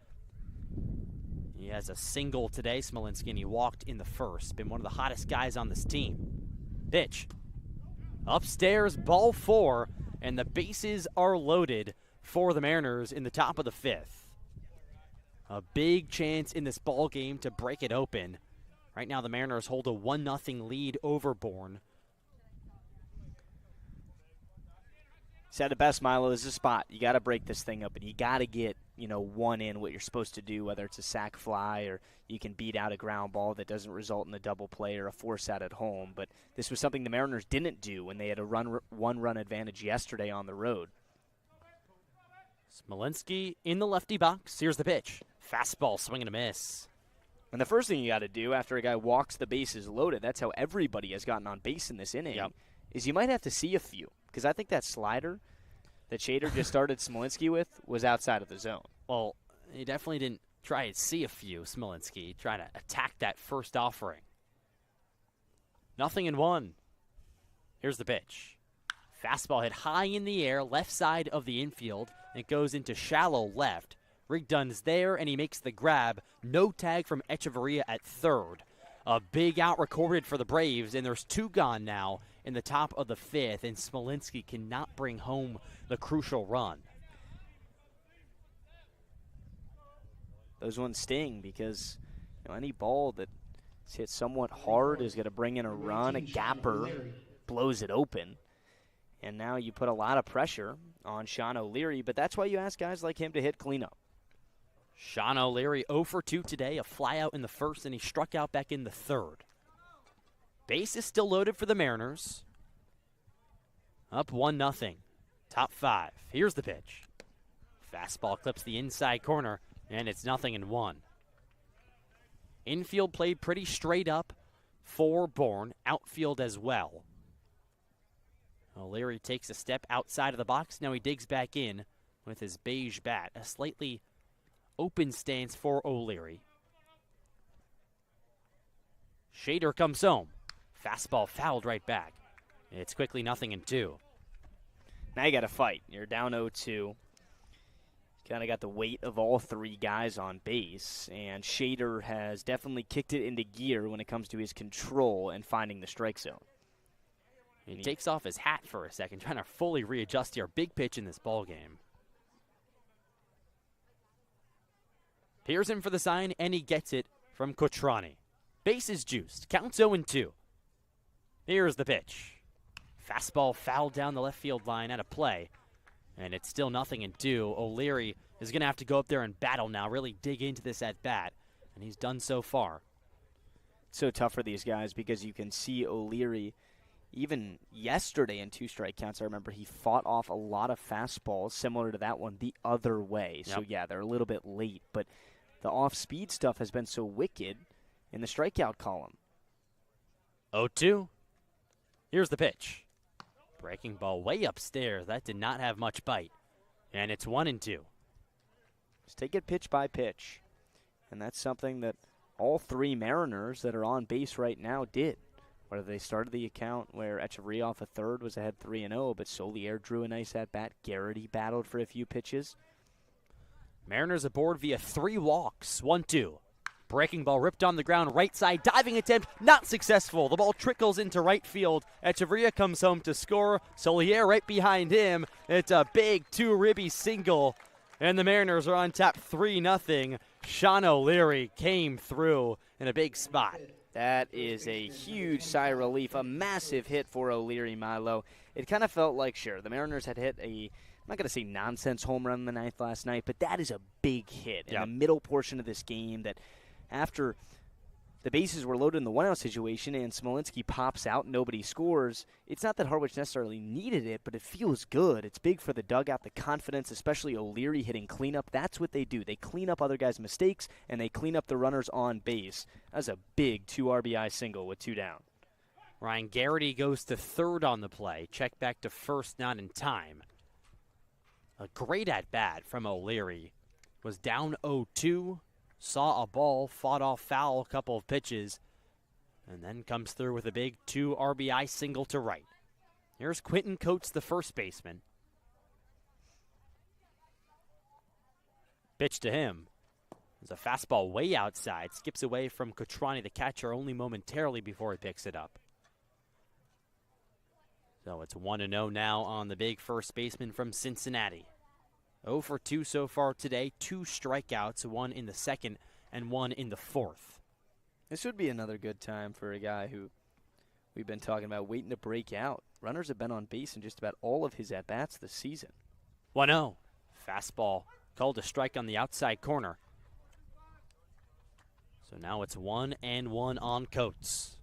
He has a single today, Smolinski, and he walked in the first. Been one of the hottest guys on this team. Pitch. Upstairs, ball 4, and the bases are loaded for the Mariners in the top of the 5th. A big chance in this ball game to break it open. Right now the Mariners hold a 1-0 lead over Bourne. Said it best, Milo. This is a spot. You got to break this thing up, and you got to get, 1 in what you're supposed to do, whether it's a sac fly or you can beat out a ground ball that doesn't result in a double play or a force out at home. But this was something the Mariners didn't do when they had a 1-run advantage yesterday on the road. Smolinski in the lefty box. Here's the pitch. Fastball, swing and a miss. And the first thing you got to do after a guy walks the bases loaded, that's how everybody has gotten on base in this inning, is you might have to see a few. Because I think that slider that Shader just started Smolinski with was outside of the zone. Well, he definitely didn't try to see a few, Smolinski, trying to attack that first offering. 0-1. Here's the pitch. Fastball hit high in the air, left side of the infield. It goes into shallow left. Rigdon's there, and he makes the grab. No tag from Echeverria at third. A big out recorded for the Braves, and there's 2 gone now in the top of the 5th, and Smolinski cannot bring home the crucial run. Those ones sting because any ball that's hit somewhat hard is going to bring in a run. A gapper blows it open. And now you put a lot of pressure on Sean O'Leary, but that's why you ask guys like him to hit cleanup. Sean O'Leary 0 for 2 today, a fly out in the first, and he struck out back in the third. Base is still loaded for the Mariners. Up 1-0. Top 5. Here's the pitch. Fastball clips the inside corner, and it's 0-1. Infield played pretty straight up for Bourne, outfield as well. O'Leary takes a step outside of the box. Now he digs back in with his beige bat. A slightly open stance for O'Leary. Shader comes home. Fastball fouled right back. It's quickly 0-2. Now you got to fight. You're down 0-2. Kind of got the weight of all three guys on base, and Shader has definitely kicked it into gear when it comes to his control and finding the strike zone. He takes off his hat for a second, trying to fully readjust here. Big pitch in this ball game. Here's him for the sign, and he gets it from Cotrani. Base is juiced. Counts 0-2. Here's the pitch. Fastball fouled down the left field line out of play, and it's still 0-2. O'Leary is going to have to go up there and battle now, really dig into this at bat, and he's done so far. It's so tough for these guys because you can see O'Leary. Even yesterday in 2 strike counts, I remember he fought off a lot of fastballs similar to that one the other way. Yep. So, yeah, they're a little bit late. But the off-speed stuff has been so wicked in the strikeout column. 0-2. Here's the pitch. Breaking ball way upstairs. That did not have much bite. And it's 1-2. Just take it pitch by pitch. And that's something that all 3 Mariners that are on base right now did. Whether they started the account where Echeverria off a third was ahead 3-0, but Solier drew a nice at-bat. Garrity battled for a few pitches. Mariners aboard via 3 walks. 1-2. Breaking ball ripped on the ground, right side, diving attempt, not successful. The ball trickles into right field. Echeverria comes home to score. Solier right behind him. It's a big 2-ribby single, and the Mariners are on top 3-0. Sean O'Leary came through in a big spot. That is a huge sigh of relief, a massive hit for O'Leary, Milo. It kind of felt like, sure, the Mariners had hit a, I'm not going to say nonsense home run in the ninth last night, but that is a big hit in the middle portion of this game that after the bases were loaded in the one-out situation and Smolinski pops out and nobody scores, it's not that Harwich necessarily needed it, but it feels good. It's big for the dugout, the confidence, especially O'Leary hitting cleanup. That's what they do. They clean up other guys' mistakes, and they clean up the runners on base. That's a big 2 RBI single with 2 down. Ryan Garrity goes to third on the play. Check back to first, not in time. A great at-bat from O'Leary. Was down 0-2. Saw a ball, fought off foul, a couple of pitches, and then comes through with a big 2 RBI single to right. Here's Quentin Coates, the first baseman. Pitch to him. There's a fastball way outside. Skips away from Cotrani, the catcher, only momentarily before he picks it up. So it's 1-0 now on the big first baseman from Cincinnati. 0 for 2 so far today. 2 strikeouts, 1 in the second and 1 in the fourth. This would be another good time for a guy who we've been talking about waiting to break out. Runners have been on base in just about all of his at-bats this season. 1-0. Fastball called a strike on the outside corner. So now it's 1-1 on Coates.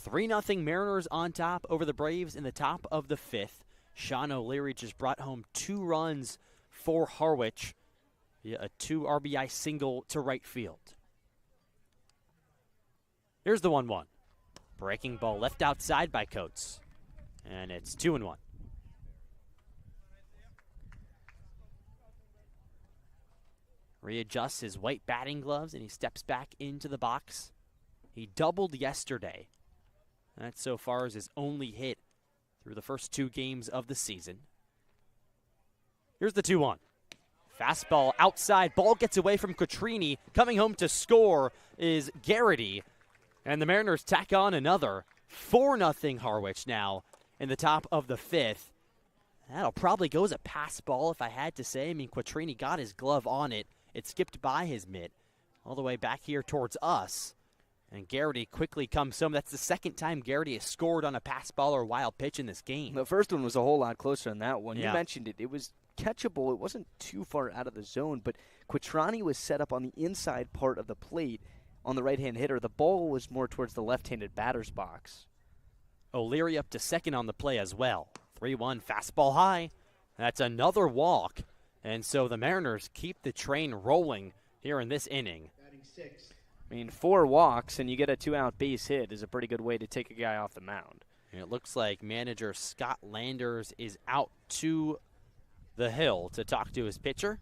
3-0 Mariners on top over the Braves in the top of the 5th. Sean O'Leary just brought home 2 runs for Harwich via a 2 RBI single to right field. Here's the 1-1. Breaking ball left outside by Coates. And it's 2-1. Readjusts his white batting gloves and he steps back into the box. He doubled yesterday. That so far is his only hit through the first 2 games of the season. Here's the 2-1. Fastball outside. Ball gets away from Cotrini. Coming home to score is Garrity. And the Mariners tack on another. 4-0 Harwich now in the top of the 5th. That'll probably go as a pass ball if I had to say. I mean, Cotrini got his glove on it. It skipped by his mitt all the way back here towards us. And Garrity quickly comes home. That's the second time Garrity has scored on a pass ball or wild pitch in this game. The first one was a whole lot closer than that one. Yeah. You mentioned it. It was catchable. It wasn't too far out of the zone, but Quatrani was set up on the inside part of the plate on the right-hand hitter. The ball was more towards the left-handed batter's box. O'Leary up to second on the play as well. 3-1 fastball high. That's another walk. And so the Mariners keep the train rolling here in this inning. Batting 6. I mean, 4 walks and you get a 2-out base hit is a pretty good way to take a guy off the mound. And it looks like manager Scott Landers is out to the hill to talk to his pitcher.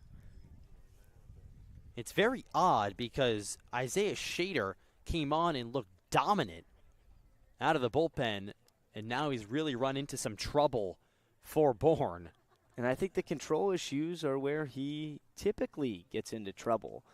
It's very odd because Isaiah Shader came on and looked dominant out of the bullpen, and now he's really run into some trouble for Bourne. And I think the control issues are where he typically gets into trouble.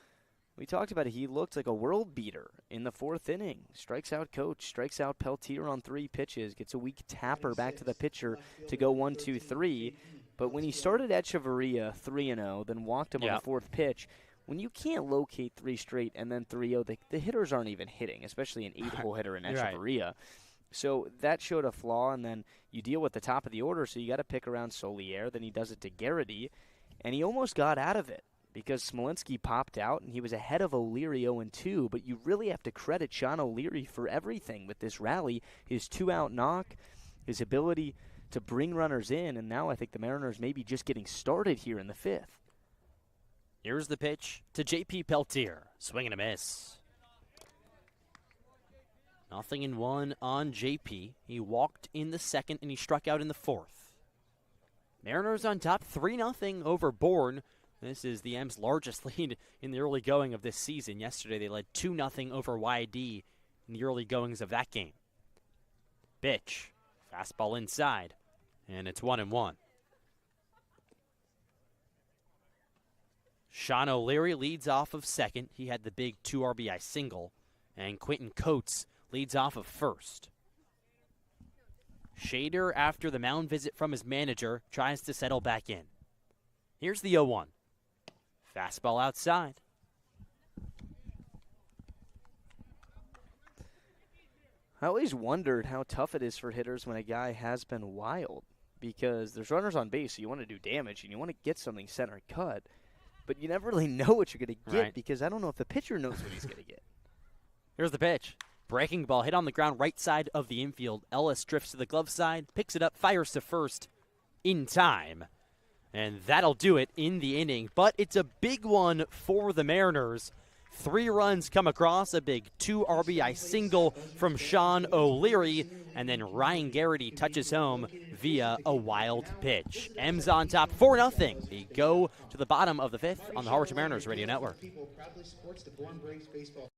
We talked about it. He looked like a world beater in the 4th inning. Strikes out Coach, strikes out Peltier on 3 pitches, gets a weak tapper back to the pitcher to go 1-2-3. But when he started Echeverria 3-0, then walked him on the 4th pitch, when you can't locate 3 straight and then 3-0, the hitters aren't even hitting, especially an 8-hole hitter in Echeverria. Right. So that showed a flaw, and then you deal with the top of the order, so you got to pick around Solier. Then he does it to Garrity, and he almost got out of it because Smolinski popped out, and he was ahead of O'Leary 0-2, but you really have to credit Sean O'Leary for everything with this rally, his 2-out knock, his ability to bring runners in, and now I think the Mariners may be just getting started here in the 5th. Here's the pitch to J.P. Peltier. Swing and a miss. 0-1 on J.P. He walked in the 2nd, and he struck out in the 4th. Mariners on top 3-0 over Bourne. This is the M's largest lead in the early going of this season. Yesterday they led 2-0 over YD in the early goings of that game. Pitch. Fastball inside. And it's 1-1. Sean O'Leary leads off of 2nd. He had the big 2 RBI single. And Quentin Coates leads off of 1st. Shader, after the mound visit from his manager, tries to settle back in. Here's the 0-1. Fastball outside. I always wondered how tough it is for hitters when a guy has been wild, because there's runners on base, so you want to do damage, and you want to get something center cut. But you never really know what you're going to get because I don't know if the pitcher knows what he's going to get. Here's the pitch. Breaking ball hit on the ground right side of the infield. Ellis drifts to the glove side, picks it up, fires to first in time. And that'll do it in the inning. But it's a big one for the Mariners. 3 runs come across, a big 2 RBI single from Sean O'Leary, and then Ryan Garrity touches home via a wild pitch. M's on top 4-0. They go to the bottom of the 5th on the Harwich Mariners Radio Network. People proudly supports the Bourne Braves baseball.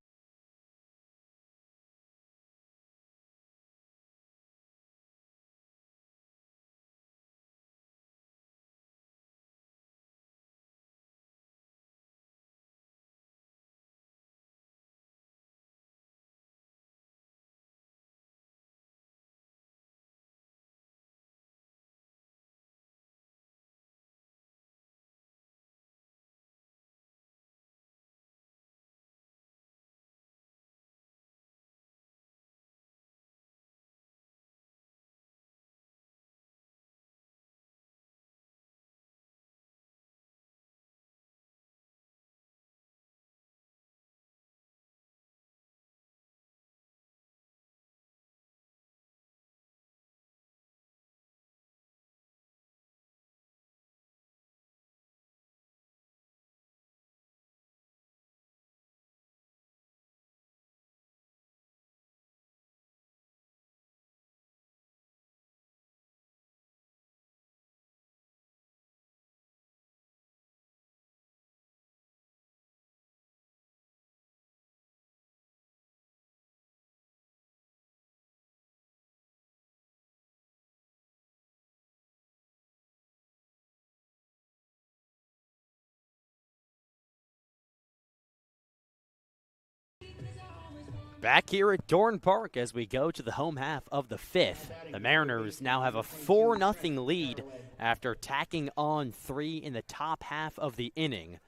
Back here at Dorn Park as we go to the home half of the 5th. The Mariners now have a 4-0 lead after tacking on 3 in the top half of the inning.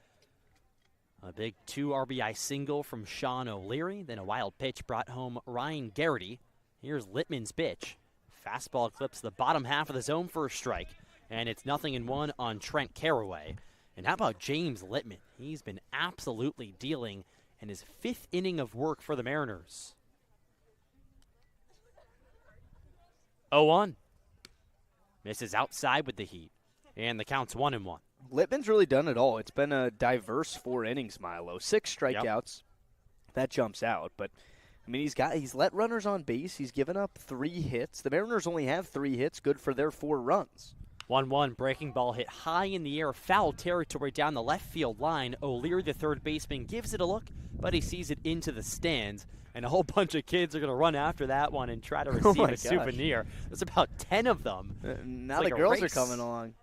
A big 2 RBI single from Sean O'Leary, then a wild pitch brought home Ryan Garrity. Here's Littman's pitch. Fastball clips the bottom half of the zone for a strike, and it's 0-1 on Trent Carraway. And how about James Littman? He's been absolutely dealing in his 5th inning of work for the Mariners. 0-1. Misses outside with the heat, and the count's 1-1. Littman's really done it all. It's been a diverse 4 innings, Milo. 6 strikeouts. That jumps out. But, I mean, he's let runners on base. He's given up 3 hits. The Mariners only have 3 hits, good for their 4 runs. 1-1, breaking ball hit high in the air, foul territory down the left field line. O'Leary, the third baseman, gives it a look, but he sees it into the stands. And a whole bunch of kids are going to run after that one and try to receive a souvenir. There's about 10 of them. Now the girls are coming along.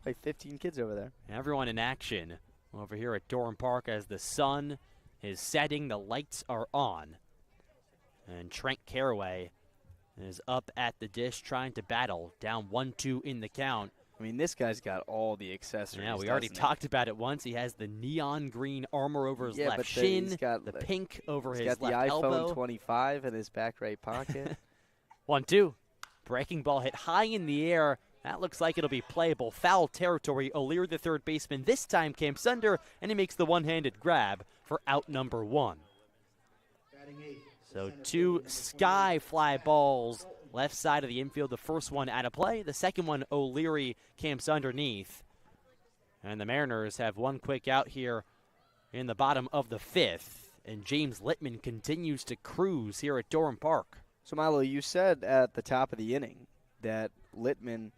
Like 15 kids over there. Everyone in action over here at Durham Park as the sun is setting, the lights are on. And Trent Caraway is up at the dish trying to battle, down 1-2 in the count. I mean, this guy's got all the accessories. Yeah, we already talked about it once. He has the neon green armor over his left shin, the pink over his left elbow. He's got the iPhone 25 in his back right pocket. 1-2. Breaking ball hit high in the air. That looks like it'll be playable. Foul territory. O'Leary, the third baseman, this time camps under, and he makes the one-handed grab for out number 1. So 2 sky fly balls left side of the infield. The first one out of play. The second one, O'Leary camps underneath. And the Mariners have one quick out here in the bottom of the 5th. And James Littman continues to cruise here at Durham Park. So, Milo, you said at the top of the inning that Littman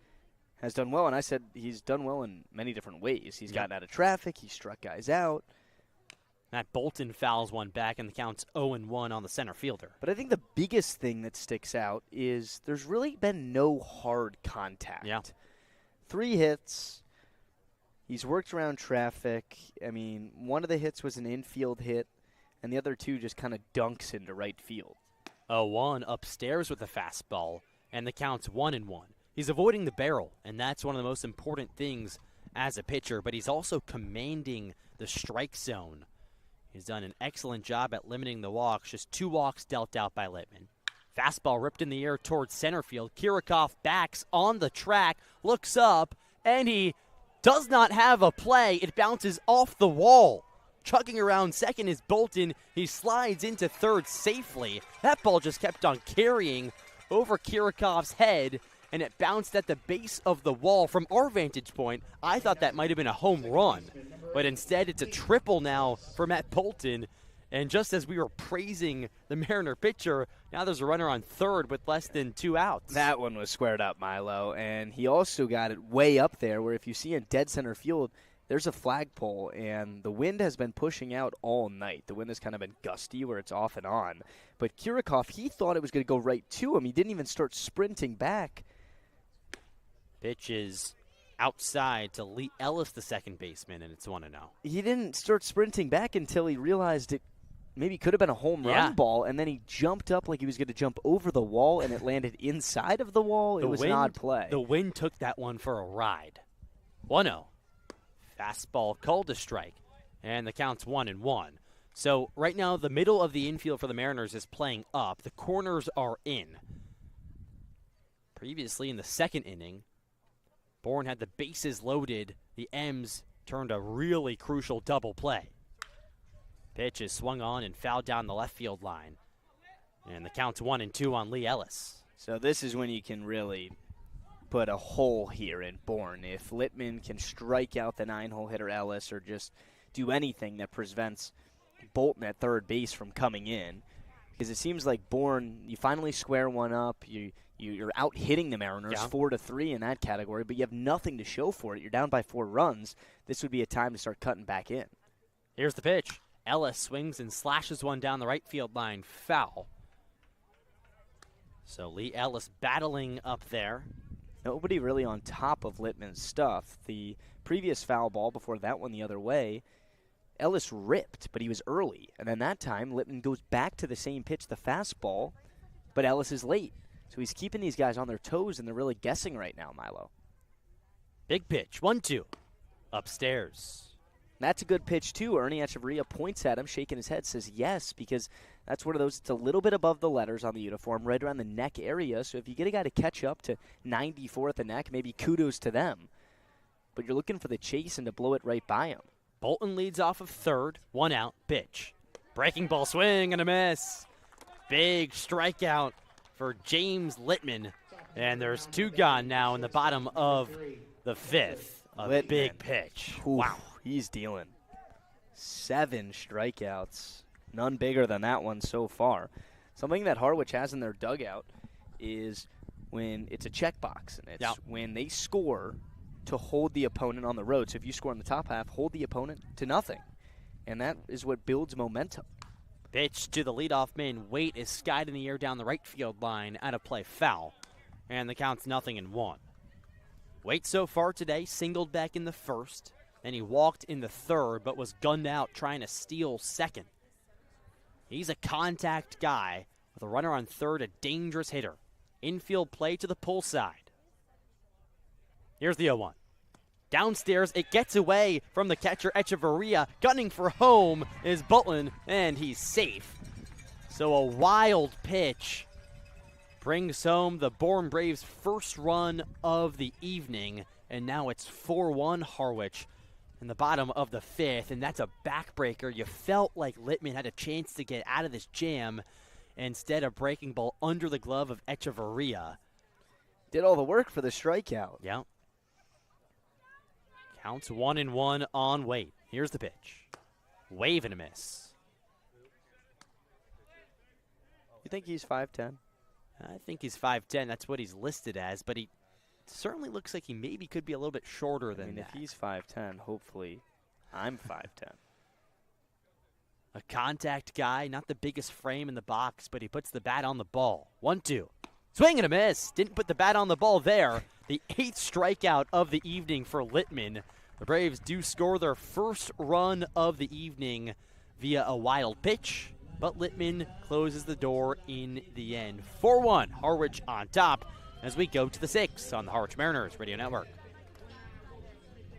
has done well, and I said he's done well in many different ways. He's gotten out of traffic. He struck guys out. Matt Bolton fouls one back, and the count's 0-1 on the center fielder. But I think the biggest thing that sticks out is there's really been no hard contact. Yeah. 3 hits. He's worked around traffic. I mean, one of the hits was an infield hit, and the other 2 just kind of dunks into right field. 0-1 upstairs with a fastball, and the count's 1-1. He's avoiding the barrel, and that's one of the most important things as a pitcher, but he's also commanding the strike zone. He's done an excellent job at limiting the walks, just 2 walks dealt out by Littman. Fastball ripped in the air towards center field. Kirikov backs on the track, looks up, and he does not have a play. It bounces off the wall. Chugging around second is Bolton. He slides into third safely. That ball just kept on carrying over Kirikov's head, and it bounced at the base of the wall. From our vantage point, I thought that might have been a home run. But instead, it's a triple now for Matt Bolton. And just as we were praising the Mariner pitcher, now there's a runner on third with less than 2 outs. That one was squared up, Milo. And he also got it way up there where if you see in dead center field, there's a flagpole. And the wind has been pushing out all night. The wind has kind of been gusty where it's off and on. But Kirikov, he thought it was going to go right to him. He didn't even start sprinting back. Pitch is outside to Lee Ellis, the second baseman, and it's 1-0. He didn't start sprinting back until he realized it maybe could have been a home run ball, and then he jumped up like he was going to jump over the wall, and it landed inside of the wall. It was an odd play. The wind took that one for a ride. 1-0. Fastball called to strike, and the count's 1-1. So right now, the middle of the infield for the Mariners is playing up. The corners are in. Previously in the second inning, Bourne had the bases loaded. The M's turned a really crucial double play. Pitch is swung on and fouled down the left field line. And the count's 1-2 on Lee Ellis. So this is when you can really put a hole here in Bourne. If Littman can strike out the 9-hole hitter Ellis or just do anything that prevents Bolton at third base from coming in. Because it seems like Bourne, you finally square one up. You're out hitting the Mariners 4-3 in that category, but you have nothing to show for it. You're down by 4 runs. This would be a time to start cutting back in. Here's the pitch. Ellis swings and slashes one down the right field line, foul. So Lee Ellis battling up there. Nobody really on top of Littman's stuff. The previous foul ball before that one the other way, Ellis ripped, but he was early. And then that time, Littman goes back to the same pitch, the fastball, but Ellis is late. So he's keeping these guys on their toes, and they're really guessing right now, Milo. Big pitch, 1-2, upstairs. That's a good pitch, too. Ernie Echeverria points at him, shaking his head, says yes, because that's one of those, it's a little bit above the letters on the uniform, right around the neck area. So if you get a guy to catch up to 94 at the neck, maybe kudos to them. But you're looking for the chase and to blow it right by him. Bolton leads off of third, 1 out, pitch. Breaking ball swing and a miss. Big strikeout for James Littman. And there's 2 gone now in the bottom of the 5th. Littman. big pitch. Ooh, Wow. He's dealing 7 strikeouts. None bigger than that one so far. Something that Harwich has in their dugout is when it's a checkbox, and it's when they score to hold the opponent on the road. So if you score in the top half, hold the opponent to nothing. And that is what builds momentum. Pitch to the leadoff man. Waite is skied in the air down the right field line. Out of play, foul. And the count's 0-1. Waite so far today singled back in the first. Then he walked in the third, but was gunned out trying to steal second. He's a contact guy with a runner on third, a dangerous hitter. Infield play to the pull side. Here's the 0-1. Downstairs, it gets away from the catcher, Echeverria. Gunning for home is Butland, and he's safe. So a wild pitch brings home the Bourne Braves' first run of the evening, and now it's 4-1 Harwich in the bottom of the fifth, and that's a backbreaker. You felt like Littman had a chance to get out of this jam. Instead, a breaking ball under the glove of Echeverria. Did all the work for the strikeout. Yeah. Counts 1-1 on Waite. Here's the pitch. Wave and a miss. You think he's 5'10"? I think he's 5'10". That's what he's listed as, but he certainly looks like he maybe could be a little bit shorter than that. If he's 5'10", hopefully I'm 5'10". A contact guy, not the biggest frame in the box, but he puts the bat on the ball. 1-2. Swing and a miss. Didn't put the bat on the ball there. The 8th strikeout of the evening for Littman. The Braves do score their first run of the evening via a wild pitch, but Littman closes the door in the end. 4-1, Harwich on top as we go to the 6th on the Harwich Mariners Radio Network.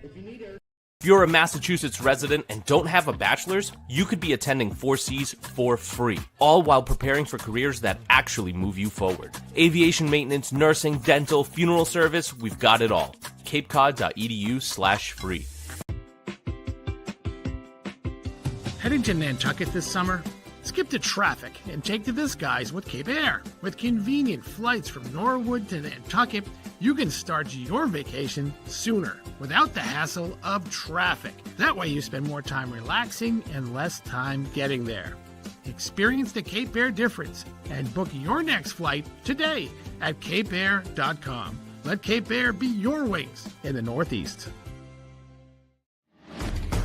If you're a Massachusetts resident and don't have a bachelor's, you could be attending 4Cs for free, all while preparing for careers that actually move you forward. Aviation maintenance, nursing, dental, funeral service, we've got it all. capecod.edu/free. Heading to Nantucket this summer? Skip the traffic and take to the skies with Cape Air. With convenient flights from Norwood to Nantucket, you can start your vacation sooner without the hassle of traffic. That way you spend more time relaxing and less time getting there. Experience the Cape Air difference and book your next flight today at capeair.com. Let Cape Air be your wings in the Northeast.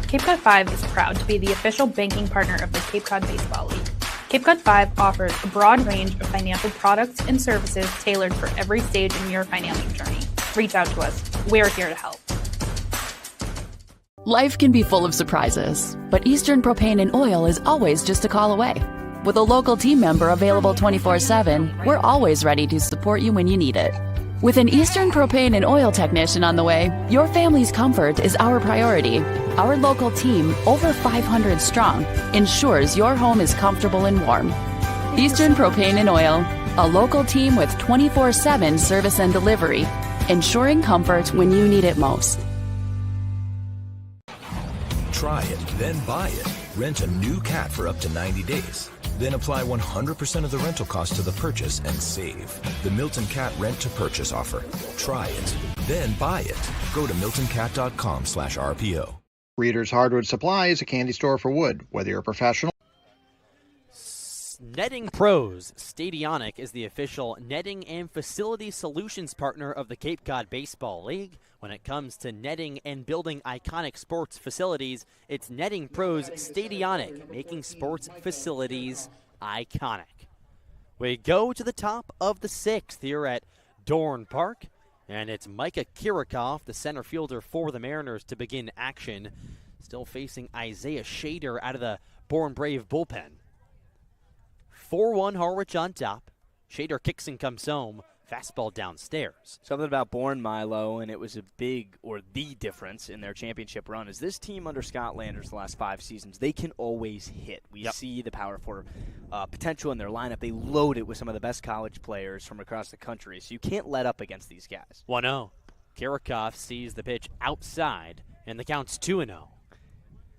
Cape Cod 5 is proud to be the official banking partner of the Cape Cod Baseball League. Cape Cod 5 offers a broad range of financial products and services tailored for every stage in your financial journey. Reach out to us. We're here to help. Life can be full of surprises, but Eastern Propane and Oil is always just a call away. With a local team member available 24/7, we're always ready to support you when you need it. With an Eastern Propane and Oil technician on the way, your family's comfort is our priority. Our local team, over 500 strong, ensures your home is comfortable and warm. Eastern Propane and Oil, a local team with 24/7 service and delivery, ensuring comfort when you need it most. Try it, then buy it. Rent a new cat for up to 90 days. Then apply 100% of the rental cost to the purchase and save. The Milton Cat Rent to Purchase offer. Try it, then buy it. Go to miltoncat.com/RPO. Reader's Hardwood Supply is a candy store for wood. Whether you're a professional. Netting Pros. Stadionic is the official netting and facility solutions partner of the Cape Cod Baseball League. When it comes to netting and building iconic sports facilities, it's Netting Pros Stadionic, making sports facilities iconic. We go to the top of the 6th here at Dorn Park, and it's Micah Kirikoff, the center fielder for the Mariners, to begin action. Still facing Isaiah Shader out of the Bourne Brave bullpen. 4-1 Harwich on top. Shader kicks and comes home. Fastball downstairs. Something about Bourne, Milo, and it was a big, or the difference in their championship run, is this team under Scott Landers the last 5 seasons, they can always hit. We see the power for potential in their lineup. They load it with some of the best college players from across the country, so you can't let up against these guys. 1-0. Kirikoff sees the pitch outside, and the count's 2-0.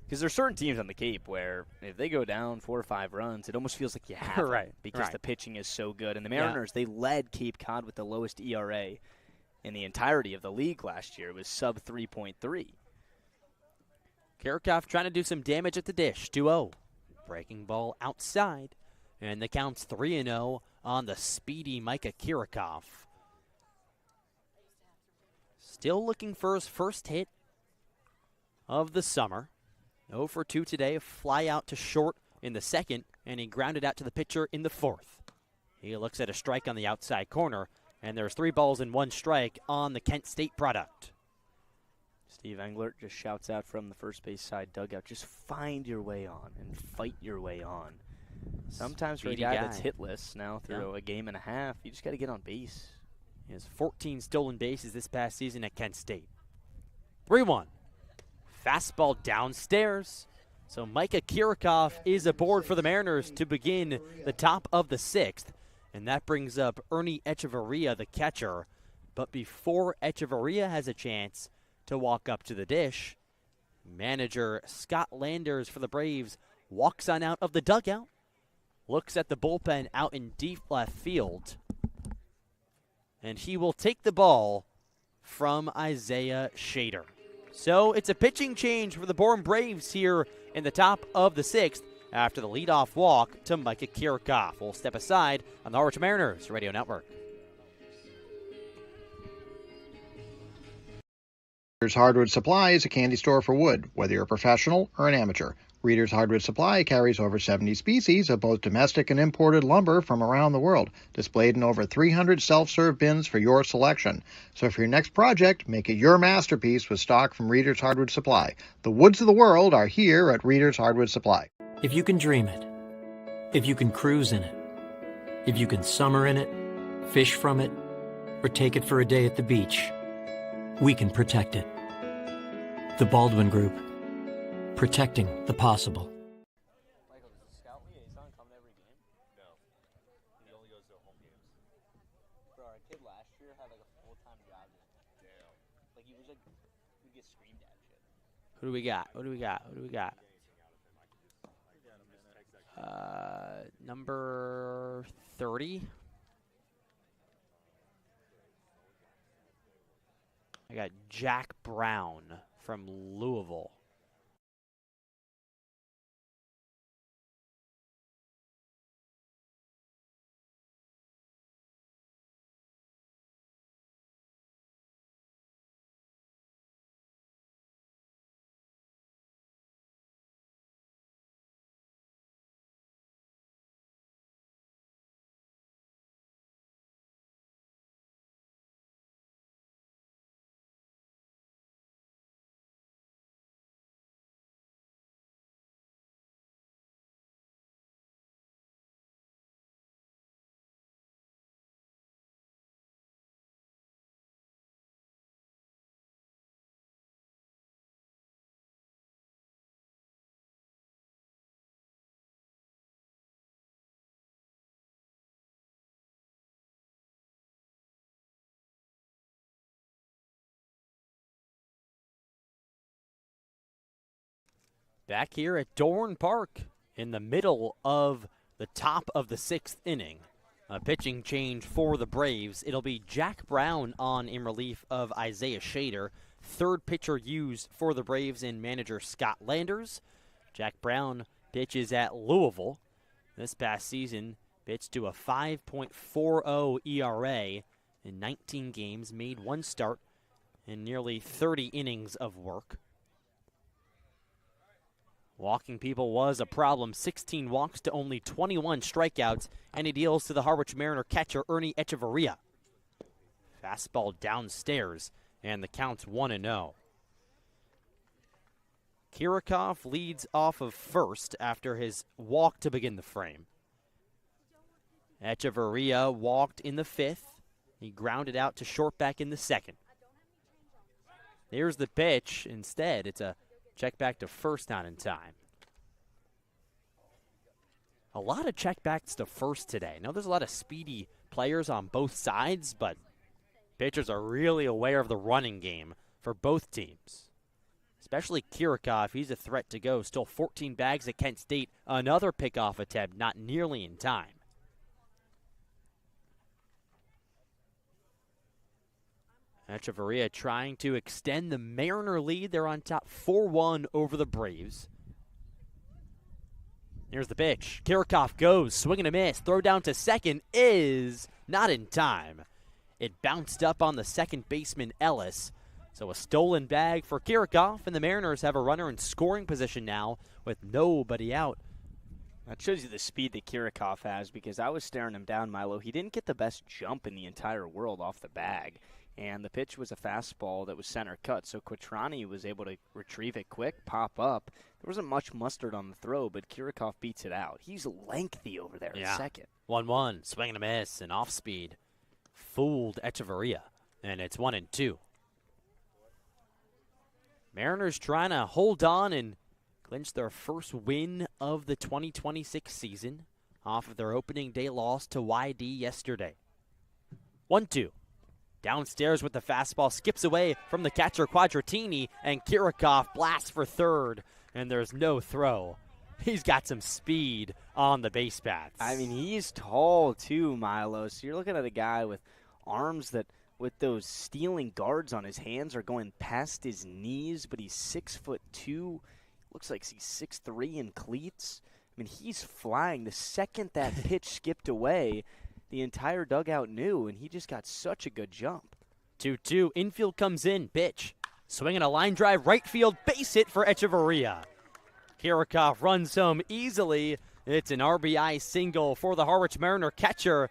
Because there's certain teams on the Cape where if they go down 4 or 5 runs, it almost feels like you have Right, them because right. the pitching is so good. And the Mariners, they led Cape Cod with the lowest ERA in the entirety of the league last year. It was sub 3.3. Kirikov trying to do some damage at the dish. 2-0. Breaking ball outside. And the count's 3-0 on the speedy Micah Kirikov. Still looking for his first hit of the summer. 0 for 2 today. A fly out to short in the second, and he grounded out to the pitcher in the fourth. He looks at a strike on the outside corner, and there's 3 balls and 1 strike on the Kent State product. Steve Englert just shouts out from the first base side dugout, just find your way on and fight your way on. Sometimes for a guy that's hitless now through a game and a half, you just got to get on base. He has 14 stolen bases this past season at Kent State. 3-1. Fastball downstairs. So Micah Kirikov is aboard for the Mariners to begin the top of the 6th. And that brings up Ernie Echeverria, the catcher. But before Echeverria has a chance to walk up to the dish, manager Scott Landers for the Braves walks on out of the dugout, looks at the bullpen out in deep left field, and he will take the ball from Isaiah Shader. So it's a pitching change for the Bourne Braves here in the top of the 6th after the leadoff walk to Micah Kirikov. We'll step aside on the Harwich Mariners Radio Network. Reader's Hardwood Supply is a candy store for wood, whether you're a professional or an amateur. Reader's Hardwood Supply carries over 70 species of both domestic and imported lumber from around the world, displayed in over 300 self-serve bins for your selection. So for your next project, make it your masterpiece with stock from Reader's Hardwood Supply. The woods of the world are here at Reader's Hardwood Supply. If you can dream it, if you can cruise in it, if you can summer in it, fish from it, or take it for a day at the beach, we can protect it. The Baldwin Group. Protecting the possible. Michael, does the scout liaison come to every game? No. He only goes to home games. Bro, our kid last year had like a full-time job. Damn. Like he was like, he'd get screamed at shit. Who do we got? Number 30. I got Jack Brown from Louisville. Back here at Dorn Park in the middle of the top of the 6th inning. A pitching change for the Braves. It'll be Jack Brown on in relief of Isaiah Shader. Third pitcher used for the Braves in manager Scott Landers. Jack Brown pitches at Louisville. This past season, pitched to a 5.40 ERA in 19 games, made 1 start in nearly 30 innings of work. Walking people was a problem. 16 walks to only 21 strikeouts, and he deals to the Harwich Mariner catcher Ernie Echeverria. Fastball downstairs, and the count's 1-0. Kirikov leads off of first after his walk to begin the frame. Echeverria walked in the 5th. He grounded out to short back in the 2nd. There's the pitch. Instead, it's a check back to first, not in time. A lot of checkbacks to first today. I know there's a lot of speedy players on both sides, but pitchers are really aware of the running game for both teams. Especially Kirikov, he's a threat to go. Still 14 bags at Kent State. Another pickoff attempt, not nearly in time. Echeverria trying to extend the Mariner lead. They're on top 4-1 over the Braves. Here's the pitch. Kirikov goes, swing and a miss. Throw down to second is not in time. It bounced up on the second baseman, Ellis. So a stolen bag for Kirikov, and the Mariners have a runner in scoring position now with nobody out. That shows you the speed that Kirikov has, because I was staring him down, Milo. He didn't get the best jump in the entire world off the bag. And the pitch was a fastball that was center cut, so Quatrani was able to retrieve it quick, pop up. There wasn't much mustard on the throw, but Kirikov beats it out. He's lengthy over there at second. 1-1, swing and a miss, and off speed. Fooled Echeverria, and it's 1-2. Mariners trying to hold on and clinch their first win of the 2026 season off of their opening day loss to YD yesterday. 1-2. Downstairs with the fastball, skips away from the catcher Quadratini, and Kirikov blasts for third, and there's no throw. He's got some speed on the base paths. I mean, he's tall too, Milo. So you're looking at a guy with arms that, with those stealing guards on his hands, are going past his knees, but he's 6'2". Looks like he's 6'3" in cleats. I mean, he's flying. The second that pitch skipped away, the entire dugout knew, and he just got such a good jump. 2-2, infield comes in, pitch. Swinging a line drive, right field, base hit for Echeverria. Kirikov runs home easily. It's an RBI single for the Harwich Mariner catcher,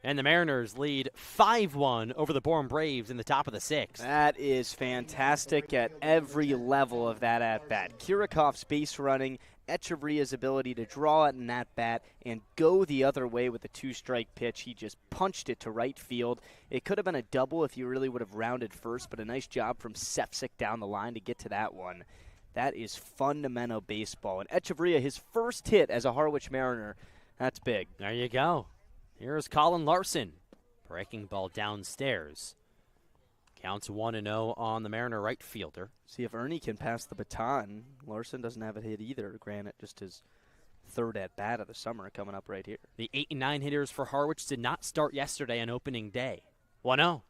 and the Mariners lead 5-1 over the Bourne Braves in the top of the sixth. That is fantastic at every level of that at-bat. Kirikov's base running, Echeverria's ability to draw it in that bat and go the other way with a two-strike pitch. He just punched it to right field. It could have been a double if you really would have rounded first, but a nice job from Sefcik down the line to get to that one. That is fundamental baseball. And Echeverria, his first hit as a Harwich Mariner, that's big. There you go. Here's Colin Larson. Breaking ball downstairs. Counts 1-0 on the Mariner right fielder. See if Ernie can pass the baton. Larson doesn't have a hit either. Granted, just his third at-bat of the summer coming up right here. The 8 and 9 hitters for Harwich did not start yesterday on opening day. 1-0.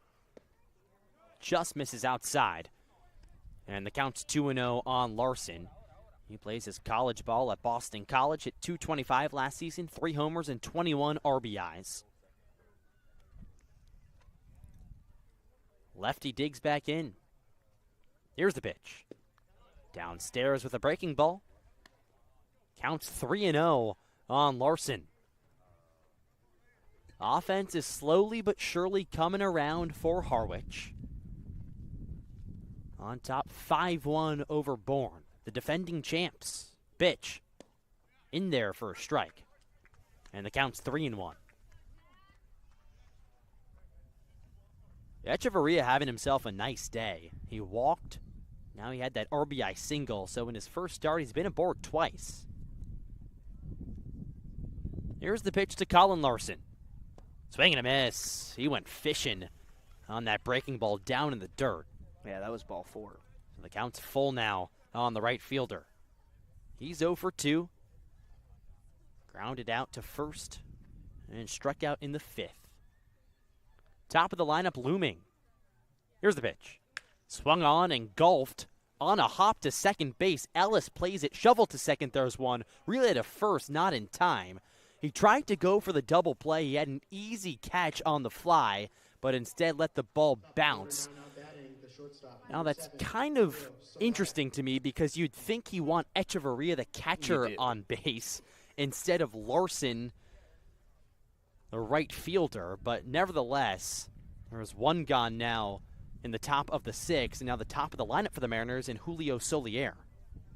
Just misses outside. And the count's 2-0 on Larson. He plays his college ball at Boston College, hit .225 last season, 3 homers and 21 RBIs. Lefty digs back in. Here's the pitch. Downstairs with a breaking ball. Counts 3-0 on Larson. Offense is slowly but surely coming around for Harwich. On top 5-1 over Bourne, the defending champs. Pitch. In there for a strike. And the count's 3-1. Echeverria having himself a nice day. He walked. Now he had that RBI single, so in his first start, he's been aboard twice. Here's the pitch to Colin Larson. Swing and a miss. He went fishing on that breaking ball down in the dirt. Yeah, that was ball 4. So the count's full now on the right fielder. He's 0 for 2. Grounded out to first and struck out in the 5th. Top of the lineup looming. Here's the pitch. Swung on and golfed on a hop to second base. Ellis plays it, shovel to second, there's one. Relay to first, not in time. He tried to go for the double play. He had an easy catch on the fly, but instead let the ball bounce. Now that's kind of interesting to me because you'd think you want Echeverria, the catcher, on base instead of Larson, the right fielder. But nevertheless, there's one gone now in the top of the 6th, and now the top of the lineup for the Mariners in Julio Solier.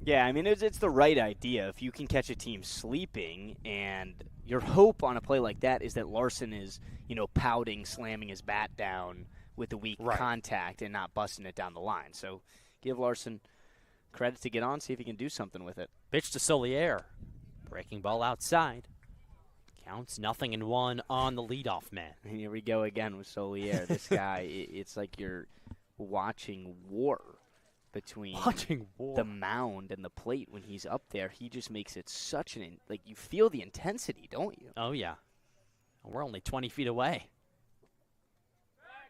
Yeah, I mean, it's the right idea. If you can catch a team sleeping, and your hope on a play like that is that Larson is, pouting, slamming his bat down with the weak contact and not busting it down the line. So give Larson credit to get on, see if he can do something with it. Pitch to Solier. Breaking ball outside. Counts 0-1 on the leadoff man. And here we go again with Solier. This guy, it's like you're watching war between the mound and the plate when he's up there. He just makes it such you feel the intensity, don't you? Oh, yeah. We're only 20 feet away.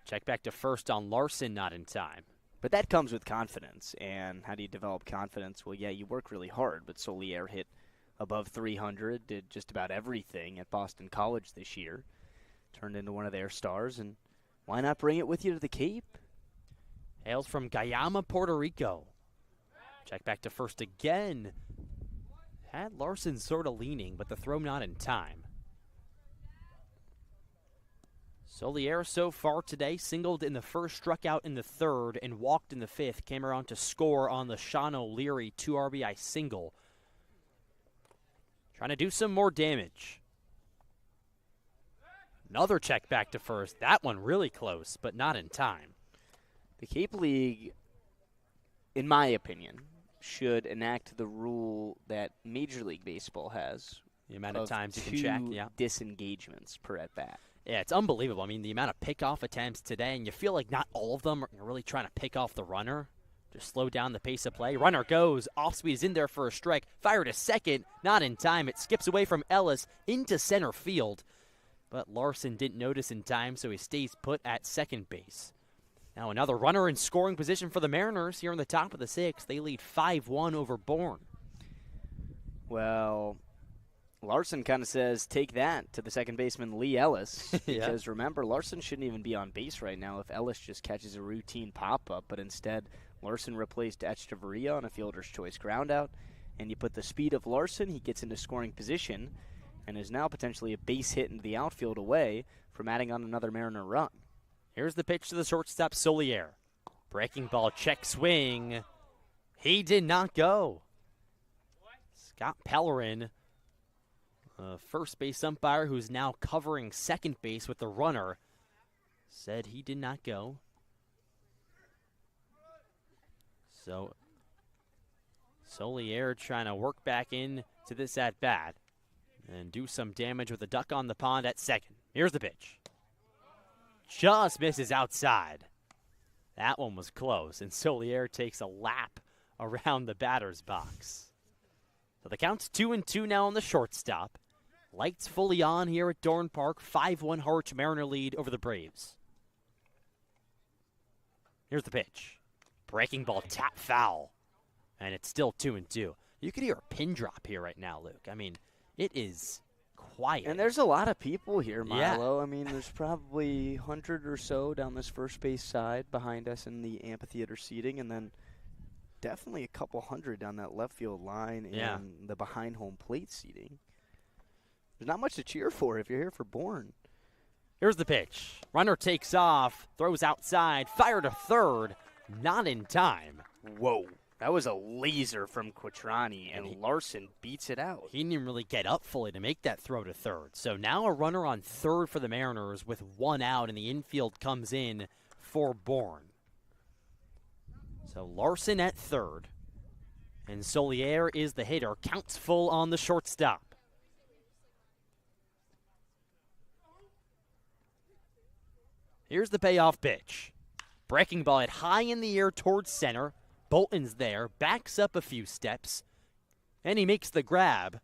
Check back to first on Larson, not in time. But that comes with confidence. And how do you develop confidence? Well, yeah, you work really hard, but Solier hit above 300, did just about everything at Boston College this year. Turned into one of their stars, and why not bring it with you to the Cape? Hails from Guayama, Puerto Rico. Check back to first again. Had Larson sort of leaning, but the throw not in time. Solier so far today singled in the first, struck out in the third, and walked in the fifth. Came around to score on the Sean O'Leary 2 RBI single. Trying to do some more damage. Another check back to first. That one really close, but not in time. The Cape League, in my opinion, should enact the rule that Major League Baseball has. The amount of times you can check, yeah. Disengagements per at-bat. Yeah, it's unbelievable. I mean, the amount of pickoff attempts today, and you feel like not all of them are really trying to pick off the runner. Just slow down the pace of play. Runner goes. Off-speed is in there for a strike. Fired a second. Not in time. It skips away from Ellis into center field. But Larson didn't notice in time, so he stays put at second base. Now another runner in scoring position for the Mariners here in the top of the sixth. They lead 5-1 over Bourne. Well, Larson kind of says, take that to the second baseman, Lee Ellis. Because remember, Larson shouldn't even be on base right now if Ellis just catches a routine pop-up. But instead, Larson replaced Echeverria on a fielder's choice groundout. And you put the speed of Larson, he gets into scoring position and is now potentially a base hit into the outfield away from adding on another Mariner run. Here's the pitch to the shortstop, Solier. Breaking ball, check swing. He did not go. Scott Pellerin, first base umpire who's now covering second base with the runner, said he did not go. So Solier trying to work back in to this at-bat and do some damage with a duck on the pond at second. Here's the pitch. Just misses outside. That one was close, and Solier takes a lap around the batter's box. So the count's 2-2 now on the shortstop. Lights fully on here at Dorn Park. 5-1 Harwich Mariner lead over the Braves. Here's the pitch. Breaking ball, tap foul. And it's still 2-2. You could hear a pin drop here right now, Luke. I mean, it is quiet. And there's a lot of people here, Milo. Yeah. I mean, there's probably 100 or so down this first base side behind us in the amphitheater seating, and then definitely a couple hundred down that left field line in the behind home plate seating. There's not much to cheer for if you're here for Bourne. Here's the pitch. Runner takes off, throws outside, fired a third, not in time. Whoa. That was a laser from Quattrani, and Larson beats it out. He didn't even really get up fully to make that throw to third. So now a runner on third for the Mariners with one out, and the infield comes in for Bourne. So Larson at third, and Solier is the hitter. Counts full on the shortstop. Here's the payoff pitch. Breaking ball hit high in the air towards center. Bolton's there, backs up a few steps, and he makes the grab.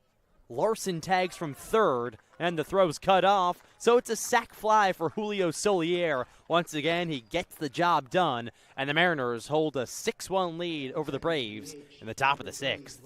Larson tags from third, and the throw's cut off, so it's a sac fly for Julio Solier. Once again, he gets the job done, and the Mariners hold a 6-1 lead over the Braves in the top of the sixth.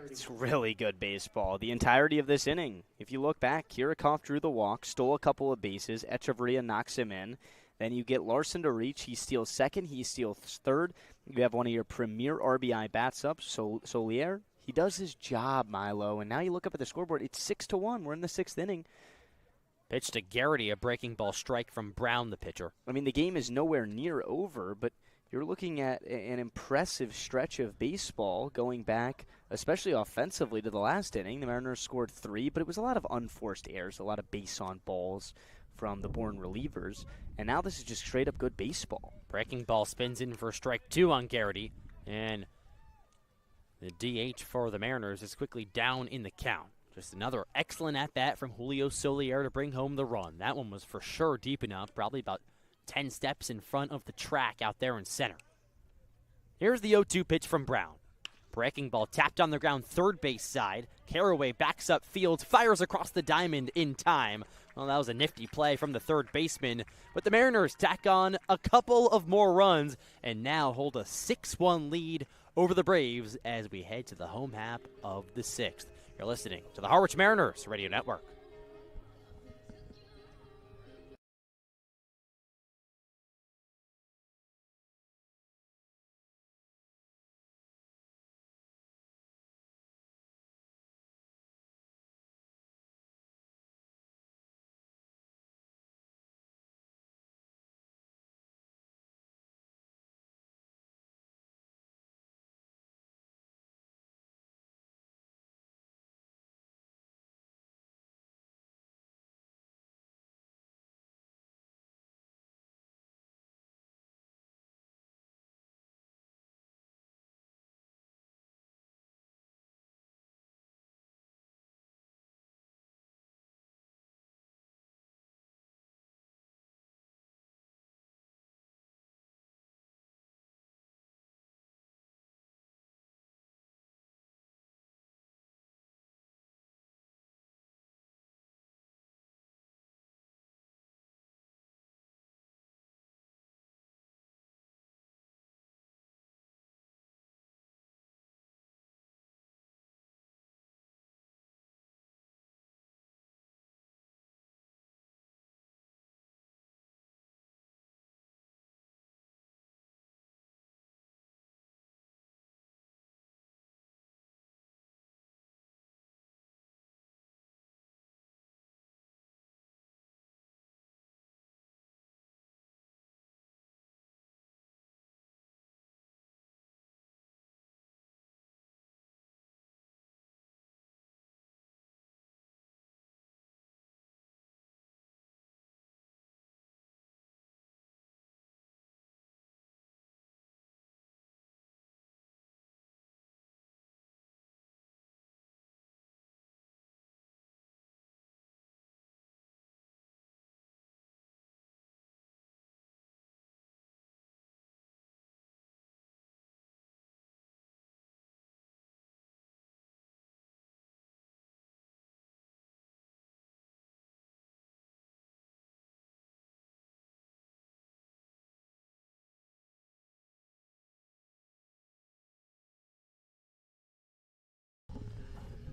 It's really good baseball. The entirety of this inning. If you look back, Kirikoff drew the walk, stole a couple of bases. Echeverria knocks him in. Then you get Larson to reach. He steals second. He steals third. You have one of your premier RBI bats up, Solier. He does his job, Milo. And now you look up at the scoreboard. It's 6-1. We're in the sixth inning. Pitch to Garrity, a breaking ball strike from Brown, the pitcher. I mean, the game is nowhere near over, but you're looking at an impressive stretch of baseball going back, especially offensively, to the last inning. The Mariners scored 3, but it was a lot of unforced errors, a lot of base-on balls from the Bourne relievers. And now this is just straight-up good baseball. Breaking ball spins in for strike 2 on Garrity, and the DH for the Mariners is quickly down in the count. Just another excellent at-bat from Julio Solier to bring home the run. That one was for sure deep enough, probably about 10 steps in front of the track out there in center. Here's the 0-2 pitch from Brown. Breaking ball tapped on the ground, third base side. Carraway backs up field, fires across the diamond in time. Well, that was a nifty play from the third baseman. But the Mariners tack on a couple of more runs and now hold a 6-1 lead over the Braves as we head to the home half of the sixth. You're listening to the Harwich Mariners Radio Network.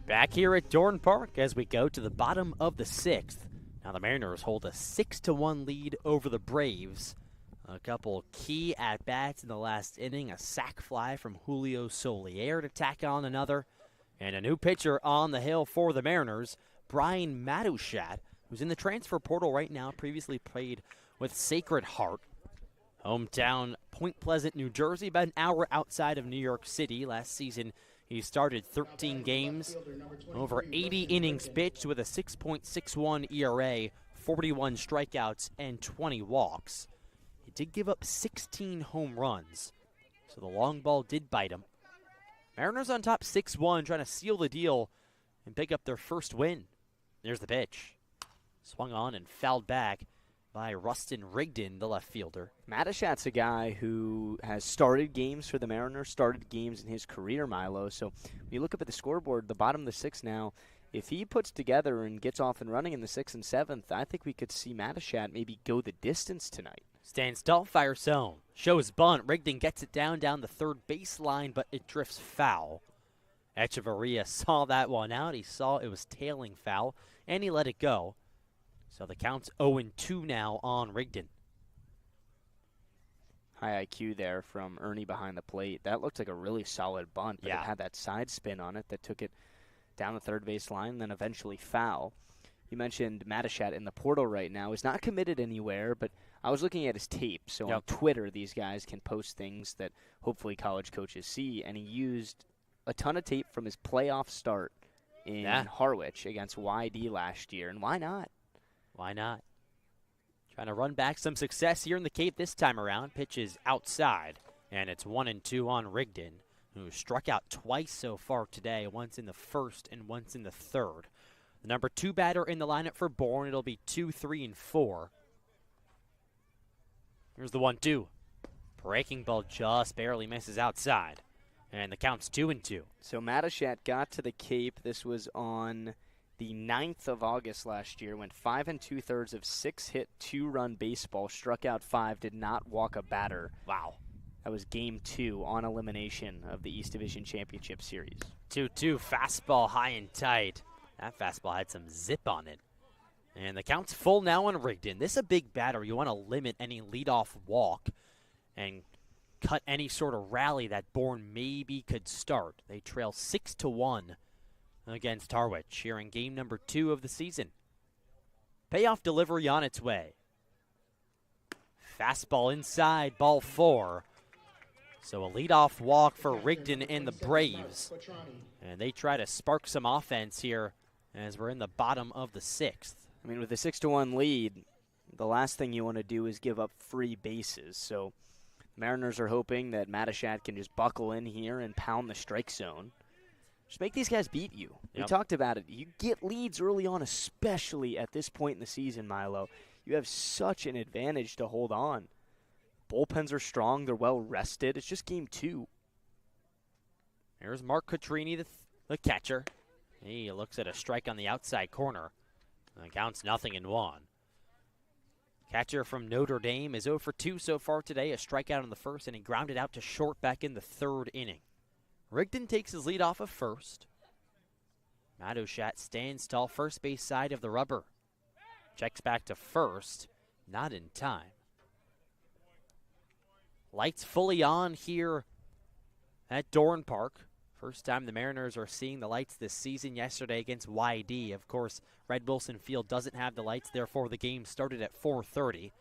Back here at Bourne Park as we go to the bottom of the sixth. Now the Mariners hold a 6-1 lead over the Braves. A couple key at-bats in the last inning. A sac fly from Julio Solier to tack on another. And a new pitcher on the hill for the Mariners, Brian Matushat, who's in the transfer portal right now, previously played with Sacred Heart. Hometown Point Pleasant, New Jersey, about an hour outside of New York City. Last season, he started 13 games, over 80 innings pitched with a 6.61 ERA, 41 strikeouts, and 20 walks. He did give up 16 home runs, so the long ball did bite him. Mariners on top 6-1, trying to seal the deal and pick up their first win. There's the pitch. Swung on and fouled back by Rustin Rigdon, the left fielder. Matushat's a guy who has started games for the Mariners, started games in his career, Milo. So when you look up at the scoreboard, the bottom of the sixth now, if he puts together and gets off and running in the 6th and 7th, I think we could see Matushat maybe go the distance tonight. Stands tall, fires zone. Shows bunt. Rigdon gets it down the third baseline, but it drifts foul. Echeverria saw that one out. He saw it was tailing foul, and he let it go. So the count's 0-2 now on Rigdon. High IQ there from Ernie behind the plate. That looked like a really solid bunt, but it had that side spin on it that took it down the third base line and then eventually foul. You mentioned Matushat in the portal right now. He's not committed anywhere, but I was looking at his tape. So on Twitter, these guys can post things that hopefully college coaches see, and he used a ton of tape from his playoff start in Harwich against YD last year, and why not? Why not? Trying to run back some success here in the Cape this time around. Pitch is outside, and it's 1-2 on Rigdon, who struck out twice so far today, once in the first and once in the third. The number 2 batter in the lineup for Bourne. It'll be 2, 3, and 4. Here's the 1-2. Breaking ball just barely misses outside. And the count's 2-2. So Matachat got to the Cape. This was on the 9th of August last year. Went 5 2/3 of 6-hit, 2-run baseball. Struck out 5. Did not walk a batter. Wow. That was Game 2 on elimination of the East Division Championship Series. 2-2, fastball high and tight. That fastball had some zip on it. And the count's full now on Rigdon. This is a big batter. You want to limit any leadoff walk and cut any sort of rally that Bourne maybe could start. They trail 6-1 against Harwich here in game number 2 of the season. Payoff delivery on its way. Fastball inside, ball 4. So a leadoff walk for Rigdon and the Braves. And they try to spark some offense here as we're in the bottom of the 6th. I mean, with a 6-1 lead, the last thing you want to do is give up free bases. So Mariners are hoping that Matachat can just buckle in here and pound the strike zone. Just make these guys beat you. We talked about it. You get leads early on, especially at this point in the season, Milo. You have such an advantage to hold on. Bullpens are strong. They're well rested. It's just game 2. Here's Mark Cotrini, the catcher. He looks at a strike on the outside corner. And counts 0-1. Catcher from Notre Dame is 0 for 2 so far today. A strikeout in the first, and he grounded out to short back in the 3rd inning. Rigdon takes his lead off of first. Matachat stands tall, first base side of the rubber. Checks back to first, not in time. Lights fully on here at Bourne Park. First time the Mariners are seeing the lights this season. Yesterday against YD. Of course, Red Wilson Field doesn't have the lights, therefore the game started at 4:30.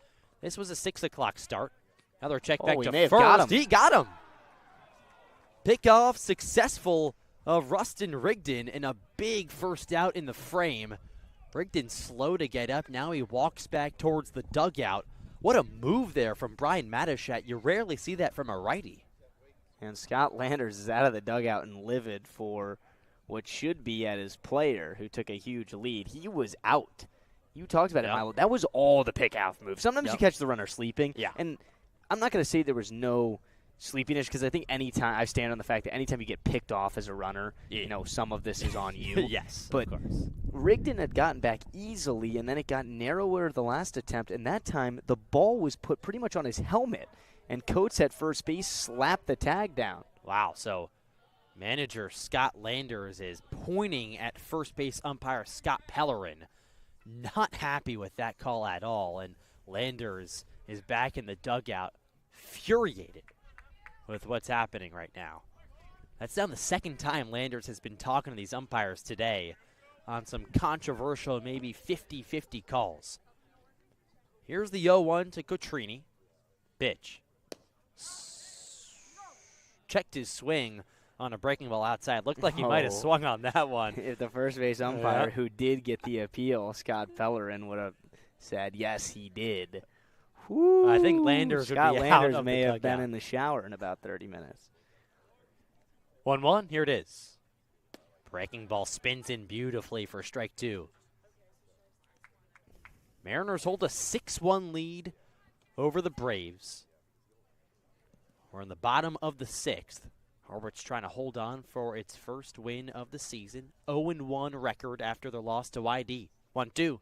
This was a 6 o'clock start. Another check back to first. Got him. He got him. Pickoff successful of Rustin Rigdon and a big first out in the frame. Rigdon slow to get up. Now he walks back towards the dugout. What a move there from Brian Matachat. You rarely see that from a righty. And Scott Landers is out of the dugout and livid for what should be at his player, who took a huge lead. He was out. You talked about it, Milo. That was all the pick-off move. Sometimes you catch the runner sleeping. Yeah. And I'm not going to say there was no sleepiness, because I think anytime I stand on the fact that anytime you get picked off as a runner, you know, some of this is on you. Yes, but of course. Rigdon had gotten back easily, and then it got narrower the last attempt, and that time the ball was put pretty much on his helmet, and Coates at first base slapped the tag down. Wow, so manager Scott Landers is pointing at first base umpire Scott Pellerin. Not happy with that call at all, and Landers is back in the dugout, infuriated with what's happening right now. That's now the second time Landers has been talking to these umpires today on some controversial, maybe 50-50 calls. Here's the 0-1 to Cotrini. Bitch. Checked his swing on a breaking ball outside. Looked like he might have swung on that one. If the first base umpire who did get the appeal, Scott Pellerin, would have said, yes, he did. Woo. I think Landers Scott would be Landers out of may the have been dugout. in the shower in about 30 minutes. 1-1, here it is. Breaking ball spins in beautifully for strike 2. Mariners hold a 6-1 lead over the Braves. We're in the bottom of the 6th. Harwich trying to hold on for its first win of the season. 0-1 record after their loss to YD. 1-2.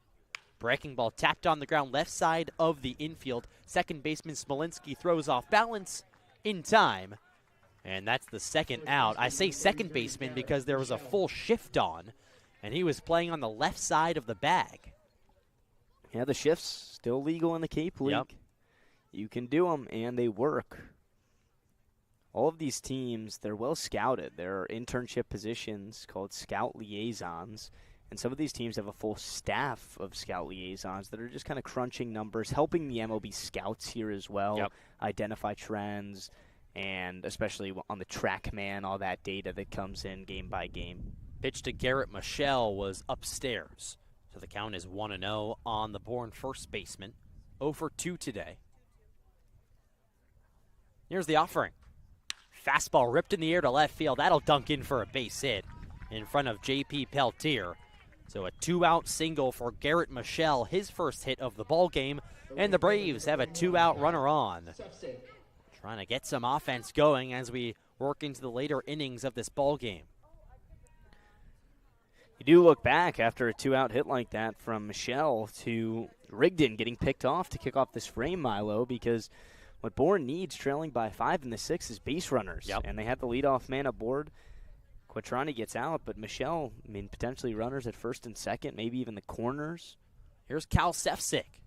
Breaking ball tapped on the ground left side of the infield. Second baseman Smolinski throws off balance in time. And that's the second out. I say second baseman because there was a full shift on, and he was playing on the left side of the bag. Yeah, the shifts still legal in the Cape League. Yep. You can do them, and they work. All of these teams, they're well scouted. There are internship positions called scout liaisons, and some of these teams have a full staff of scout liaisons that are just kind of crunching numbers, helping the MLB scouts here as well, identify trends, and especially on the TrackMan, all that data that comes in game by game. Pitch to Garrett Michelle was upstairs. So the count is 1-0 on the Bourne first baseman. 0 for 2 today. Here's the offering. Fastball ripped in the air to left field. That'll dunk in for a base hit in front of J.P. Peltier. So a 2-out single for Garrett Michelle, his first hit of the ball game, and the Braves have a 2-out runner on. trying to get some offense going as we work into the later innings of this ball game. You do look back after a 2-out hit like that from Michelle to Rigdon getting picked off to kick off this frame, Milo, because what Bourne needs, trailing by 5 in the 6th, is base runners. Yep. And they had the leadoff man aboard. Quattrani gets out, but Michelle, potentially runners at first and second, maybe even the corners. Here's Cal Sefcik.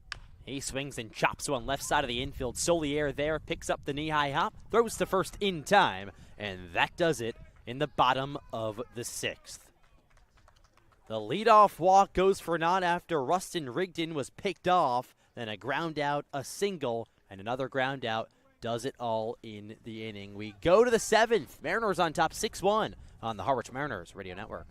He swings and chops one left side of the infield. Solier there picks up the knee-high hop, throws to first in time, and that does it in the bottom of the 6th. The leadoff walk goes for naught after Rustin Rigdon was picked off. Then a ground out, a single, and another ground out does it all in the inning. We go to the 7th. Mariners on top 6-1 on the Harwich Mariners Radio Network.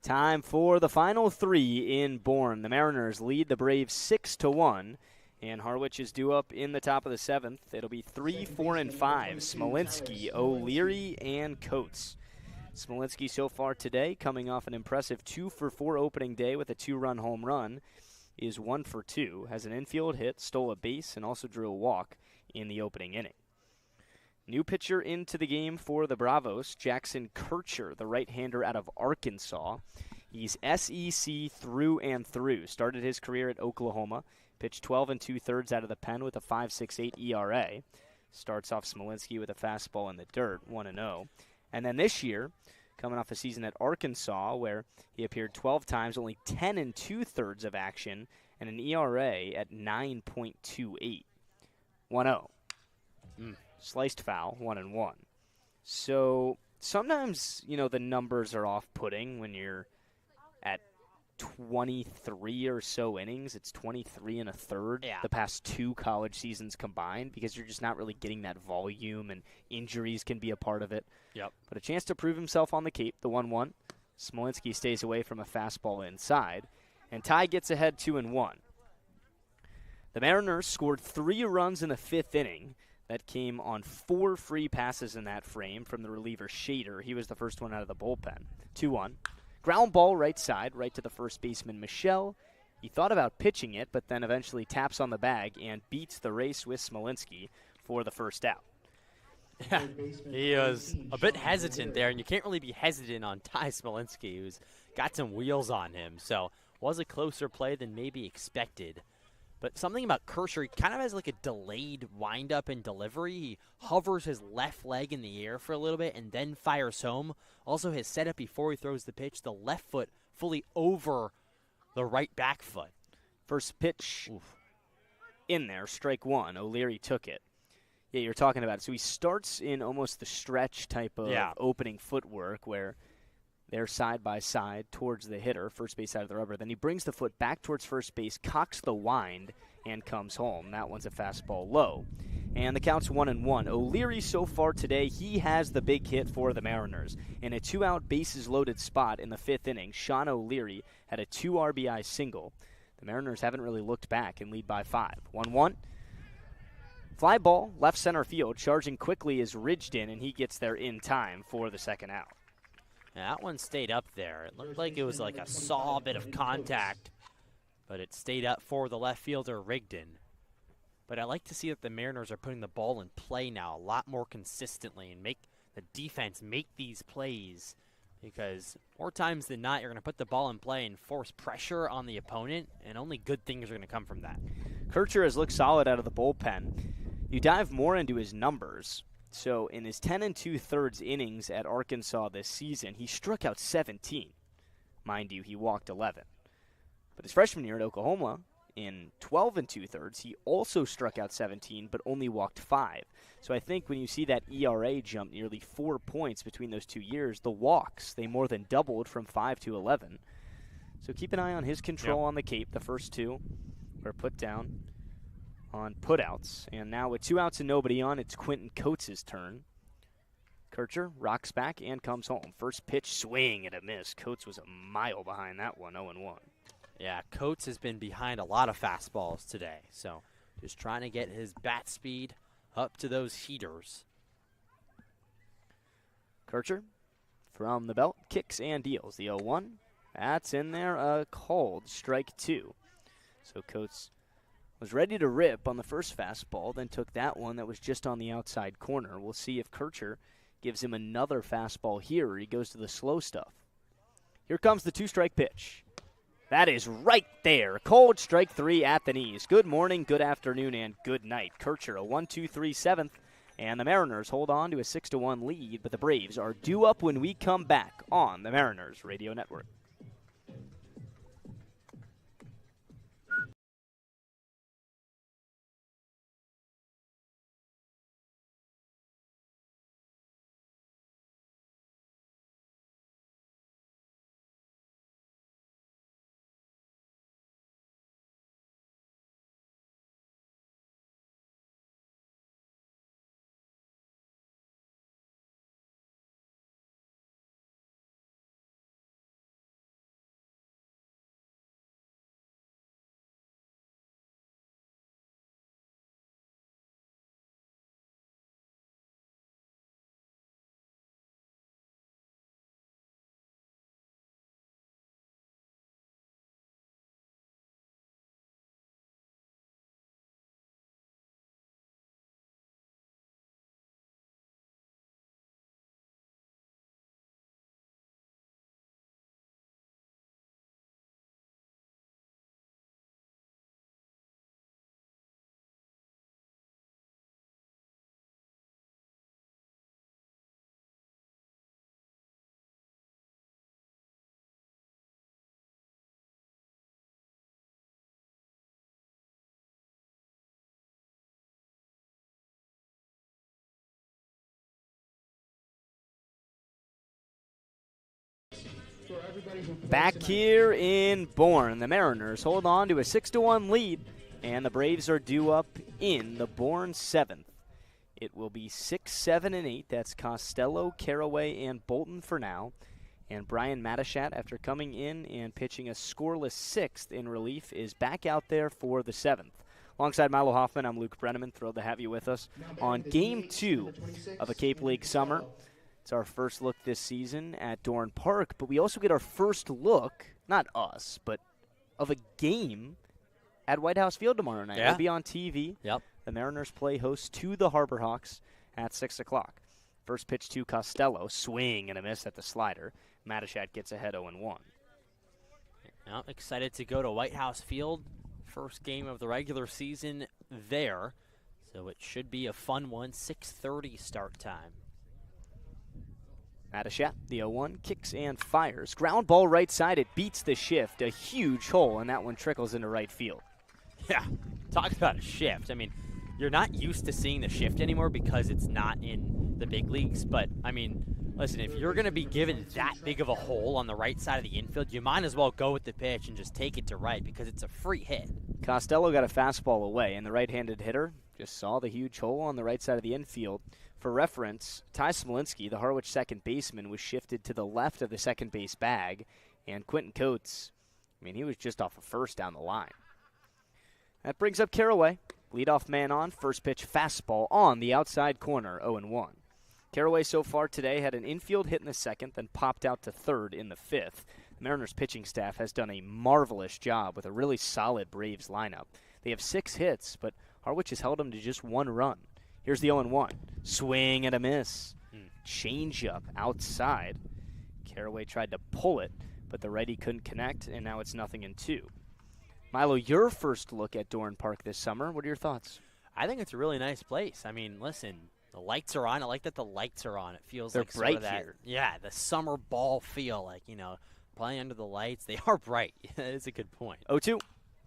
Time for the final 3 in Bourne. The Mariners lead the Braves 6-1, and Harwich is due up in the top of the 7th. It'll be 3, 4, and 5. Smolinski, O'Leary, and Coates. Smolinski so far today, coming off an impressive 2-for-4 opening day with a 2-run home run, is 1 for 2, has an infield hit, stole a base, and also drew a walk in the opening inning. New pitcher into the game for the Bravos, Jackson Kircher, the right-hander out of Arkansas. He's SEC through and through. Started his career at Oklahoma, pitched 12 2/3 out of the pen with a 5.68 ERA. Starts off Smolinski with a fastball in the dirt, 1-0. And then this year, coming off a season at Arkansas where he appeared 12 times, only 10 2/3 of action, and an ERA at 9.28. 1-0. Sliced foul, 1-1. So sometimes, the numbers are off-putting when you're at 23 or so innings. It's 23 1/3 the past 2 college seasons combined, because you're just not really getting that volume, and injuries can be a part of it. Yep. But a chance to prove himself on the Cape, the 1-1. Smolinski stays away from a fastball inside, and Ty gets ahead 2-1. The Mariners scored 3 runs in the 5th inning. That came on 4 free passes in that frame from the reliever Shader. He was the first one out of the bullpen. 2-1. Ground ball right side, right to the first baseman Michelle. He thought about pitching it, but then eventually taps on the bag and beats the race with Smolinski for the first out. Yeah, he was a bit hesitant there, and you can't really be hesitant on Ty Smolinski, who's got some wheels on him. So Was a closer play than maybe expected. But something about Kircher, he kind of has like a delayed windup and delivery. He hovers his left leg in the air for a little bit and then fires home. Also, his setup before he throws the pitch, the left foot fully over the right back foot. First pitch in there, strike one. O'Leary took it. Yeah, you're talking about it. So he starts in almost the stretch type of opening footwork where they're side by side towards the hitter, first base side of the rubber. Then he brings the foot back towards first base, cocks the wind, and comes home. That one's a fastball low. And the count's 1-1. O'Leary so far today, he has the big hit for the Mariners. In a 2-out bases loaded spot in the 5th inning, Sean O'Leary had a 2 RBI single. The Mariners haven't really looked back and lead by 5. 1-1. Fly ball, left center field. Charging quickly is Ridgeden, and he gets there in time for the second out. Yeah, that one stayed up there. It looked like it was like a saw bit of contact, but it stayed up for the left fielder, Rigdon. But I like to see that the Mariners are putting the ball in play now a lot more consistently and make the defense make these plays, because more times than not, you're going to put the ball in play and force pressure on the opponent, and only good things are going to come from that. Kircher has looked solid out of the bullpen. You dive more into his numbers. So in his 10 2/3 innings at Arkansas this season, he struck out 17. Mind you, he walked 11. But his freshman year at Oklahoma, in 12 2/3, he also struck out 17, but only walked 5. So I think when you see that ERA jump nearly 4 points between those 2 years, the walks, they more than doubled from 5 to 11. So keep an eye on his control on the Cape. The first 2 were put down on putouts. And now with 2 outs and nobody on, it's Quentin Coates' turn. Kircher rocks back and comes home. First pitch, swing and a miss. Coates was a mile behind that one, 0-1. Yeah, Coates has been behind a lot of fastballs today. So just trying to get his bat speed up to those heaters. Kircher from the belt, kicks and deals. The 0-1, that's in there, a cold strike 2. So Coates was ready to rip on the first fastball, then took that one that was just on the outside corner. We'll see if Kircher gives him another fastball here, or he goes to the slow stuff. Here comes the 2-strike pitch. That is right there. Cold strike 3 at the knees. Good morning, good afternoon, and good night. Kircher, a 1-2-3 7th, and the Mariners hold on to a 6-1 lead, but the Braves are due up when we come back on the Mariners Radio Network. Back here in Bourne, the Mariners hold on to a 6-1 lead, and the Braves are due up in the Bourne 7th. It will be 6, 7, and 8. That's Costello, Caraway, and Bolton for now. And Brian Matashat, after coming in and pitching a scoreless 6th in relief, is back out there for the 7th. Alongside Milo Hoffman, I'm Luke Brenneman. Thrilled to have you with us on Game 2 of a Cape League Summer. It's our first look this season at Dorn Park, but we also get our first look, not us, but of a game at White House Field tomorrow night. Yeah. It'll be on TV. Yep. The Mariners play host to the Harbor Hawks at 6 o'clock. First pitch to Costello, swing and a miss at the slider. Matashat gets ahead 0-1. Well, excited to go to White House Field. First game of the regular season there. So it should be a fun one. 6:30 start time. Matachat, the 0-1, kicks and fires. Ground ball right side. It beats the shift. A huge hole, and that one trickles into right field. Yeah, talk about a shift. I mean, you're not used to seeing the shift anymore because it's not in the big leagues. But, I mean, listen, if you're going to be given that big of a hole on the right side of the infield, you might as well go with the pitch and just take it to right because it's a free hit. Costello got a fastball away, and the right-handed hitter just saw the huge hole on the right side of the infield. For reference, Ty Smolinski, the Harwich second baseman, was shifted to the left of the second base bag, and Quentin Coates, I mean, he was just off of first down the line. That brings up Carraway. Leadoff man on, first pitch fastball on the outside corner, 0-1. Carraway so far today had an infield hit in the second, then popped out to third in the fifth. The Mariners pitching staff has done a marvelous job with a really solid Braves lineup. They have 6 hits, but Harwich has held them to just 1 run. Here's the 0-1. Swing and a miss. Change-up outside. Carraway tried to pull it, but the righty couldn't connect, and now it's 0-2. Milo, your first look at Bourne Park this summer. What are your thoughts? I think it's a really nice place. I mean, listen, the lights are on. I like that the lights are on. It feels They're like bright sort of that, here. Yeah, the summer ball feel, like, you know, playing under the lights. They are bright. That is a good point. 0-2.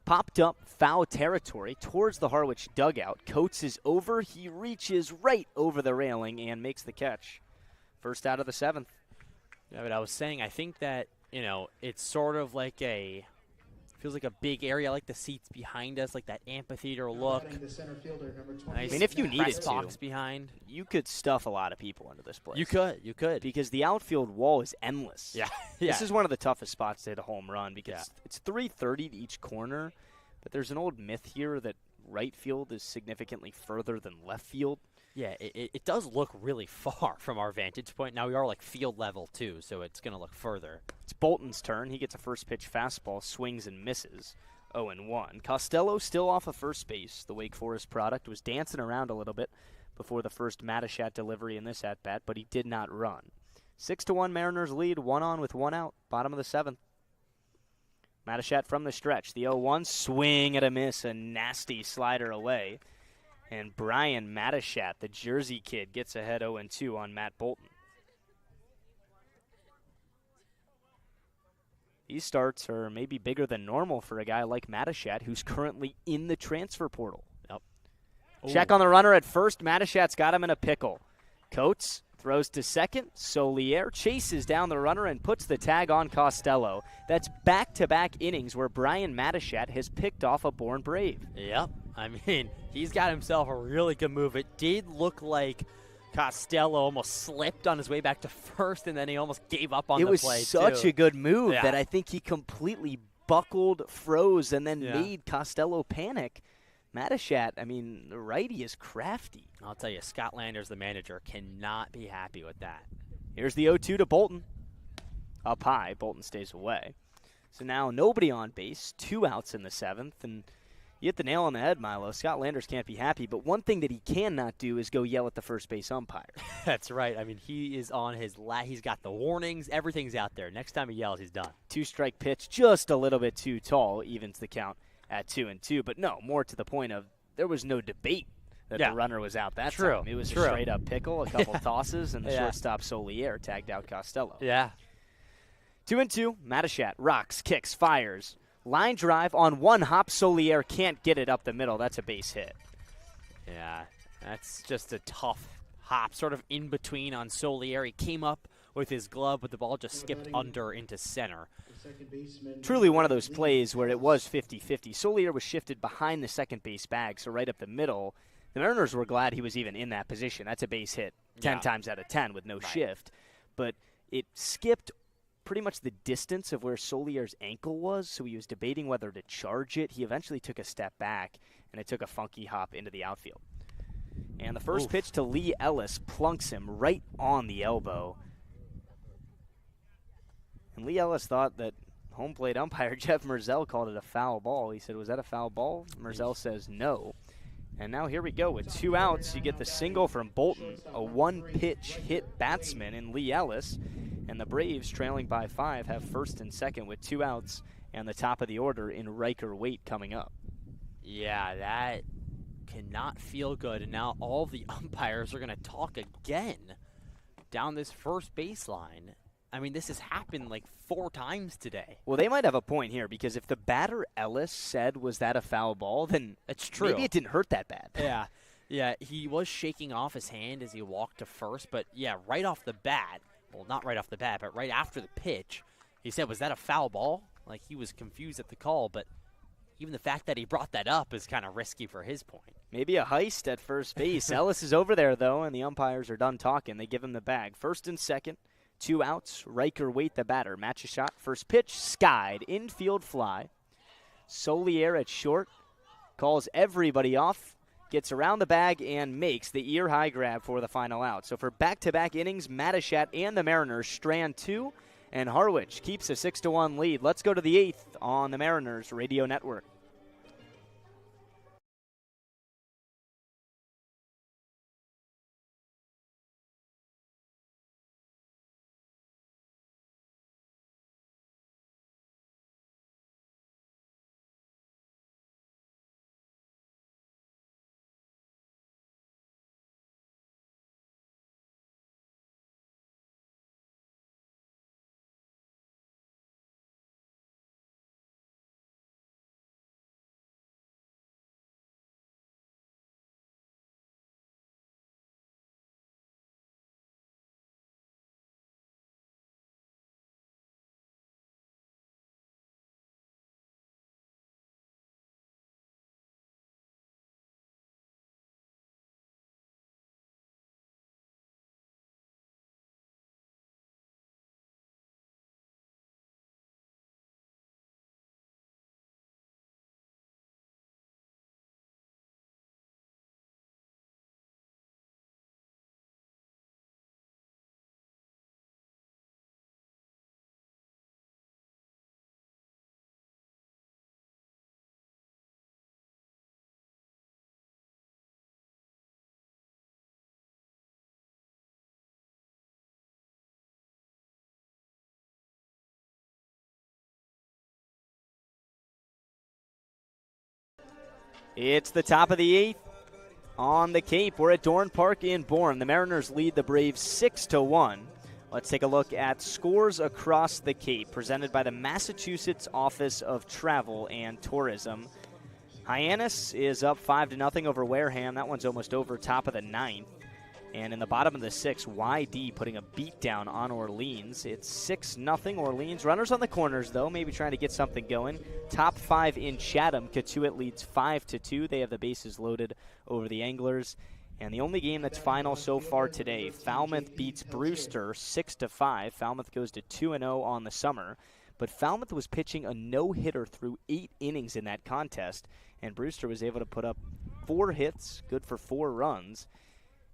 Popped up foul territory towards the Harwich dugout. Coates is over. He reaches right over the railing and makes the catch. First out of the 7th. Yeah, but I was saying, I think that, you know, it's sort of like feels like a big area. I like the seats behind us, like that amphitheater look. I mean, if you needed box to, behind, you could stuff a lot of people into this place. You could. Because the outfield wall is endless. Yeah. This is one of the toughest spots to hit a home run because it's 330 to each corner, but there's an old myth here that right field is significantly further than left field. Yeah, it does look really far from our vantage point. Now we are like field level too, so it's going to look further. It's Bolton's turn. He gets a first pitch fastball, swings and misses. 0-1. Costello still off of first base. The Wake Forest product was dancing around a little bit before the first Matachat delivery in this at-bat, but he did not run. 6-1 Mariners lead, 1 on with 1 out, bottom of the 7th. Matachat from the stretch. The 0-1, swing and a miss, a nasty slider away. And Brian Matachat, the Jersey kid, gets ahead 0-2 on Matt Bolton. These starts are maybe bigger than normal for a guy like Matachat, who's currently in the transfer portal. Yep. Check on the runner at first. Matachat's got him in a pickle. Coates throws to second. Solier chases down the runner and puts the tag on Costello. That's back-to-back innings where Brian Matachat has picked off a Bourne Brave. Yep. I mean, he's got himself a really good move. It did look like Costello almost slipped on his way back to first, and then he almost gave up on the play, It was such a good move Yeah. that I think he completely buckled, froze, and then made Costello panic. Matachat, I mean, the righty is crafty. I'll tell you, Scott Landers, the manager, cannot be happy with that. Here's the 0-2 to Bolton. Up high, Bolton stays away. So now nobody on base, 2 outs in the 7th, and you hit the nail on the head, Milo. Scott Landers can't be happy, but one thing that he cannot do is go yell at the first base umpire. That's right. I mean, he is on his he's got the warnings. Everything's out there. Next time he yells, he's done. 2-strike pitch, just a little bit too tall, evens the count at 2-2. But no, more to the point of there was no debate that the runner was out that time. It was a straight-up pickle, a couple tosses, and the shortstop Solier tagged out Costello. Yeah. 2-2, Matachat rocks, kicks, fires. Line drive on one hop. Solier can't get it up the middle. That's a base hit. Yeah, that's just a tough hop, sort of in between on Solier. He came up with his glove, but the ball just skipped under into center. Truly one of those plays where it was 50-50. Solier was shifted behind the second base bag, so right up the middle. The Mariners were glad he was even in that position. That's a base hit 10 times out of 10 with no shift. But it skipped pretty much the distance of where Solier's ankle was, so he was debating whether to charge it. He eventually took a step back, and it took a funky hop into the outfield. And the first pitch to Lee Ellis plunks him right on the elbow. And Lee Ellis thought that home plate umpire Jeff Merzell called it a foul ball. He said, was that a foul ball? Merzell says no. And now here we go. With 2 outs, you get the single from Bolton, a one-pitch hit batsman in Lee Ellis. And the Braves, trailing by 5, have first and second with 2 outs and the top of the order in Riker Waite coming up. Yeah, that cannot feel good. And now all the umpires are going to talk again down this first baseline. I mean, this has happened like 4 times today. Well, they might have a point here, because if the batter Ellis said, was that a foul ball, then it's true. Maybe it didn't hurt that bad. Yeah. Yeah, he was shaking off his hand as he walked to first, but yeah, right off the bat, well, not right off the bat, but right after the pitch, he said, was that a foul ball? Like, he was confused at the call, but even the fact that he brought that up is kind of risky for his point. Maybe a heist at first base. Ellis is over there, though, and the umpires are done talking. They give him the bag. First and second, 2 outs. Riker Waite, the batter. Match a shot. First pitch, skied. Infield fly. Solier at short. Calls everybody off. Gets around the bag and makes the ear-high grab for the final out. So for back-to-back innings, Mattachat and the Mariners strand 2, and Harwich keeps a 6-1 lead. Let's go to the 8th on the Mariners Radio Network. It's the top of the 8th on the Cape. We're at Dorn Park in Bourne. The Mariners lead the Braves 6-1. Let's take a look at scores across the Cape, presented by the Massachusetts Office of Travel and Tourism. Hyannis is up 5-0 over Wareham. That one's almost over, top of the 9th. And in the bottom of the 6th, YD putting a beatdown on Orleans. It's 6-0 Orleans. Runners on the corners, though, maybe trying to get something going. Top 5 in Chatham. Katuitt leads 5-2. They have the bases loaded over the Anglers. And the only game that's final so far today, Falmouth beats Brewster 6-5. Falmouth goes to 2-0 on the summer. But Falmouth was pitching a no-hitter through 8 innings in that contest. And Brewster was able to put up 4 hits, good for 4 runs.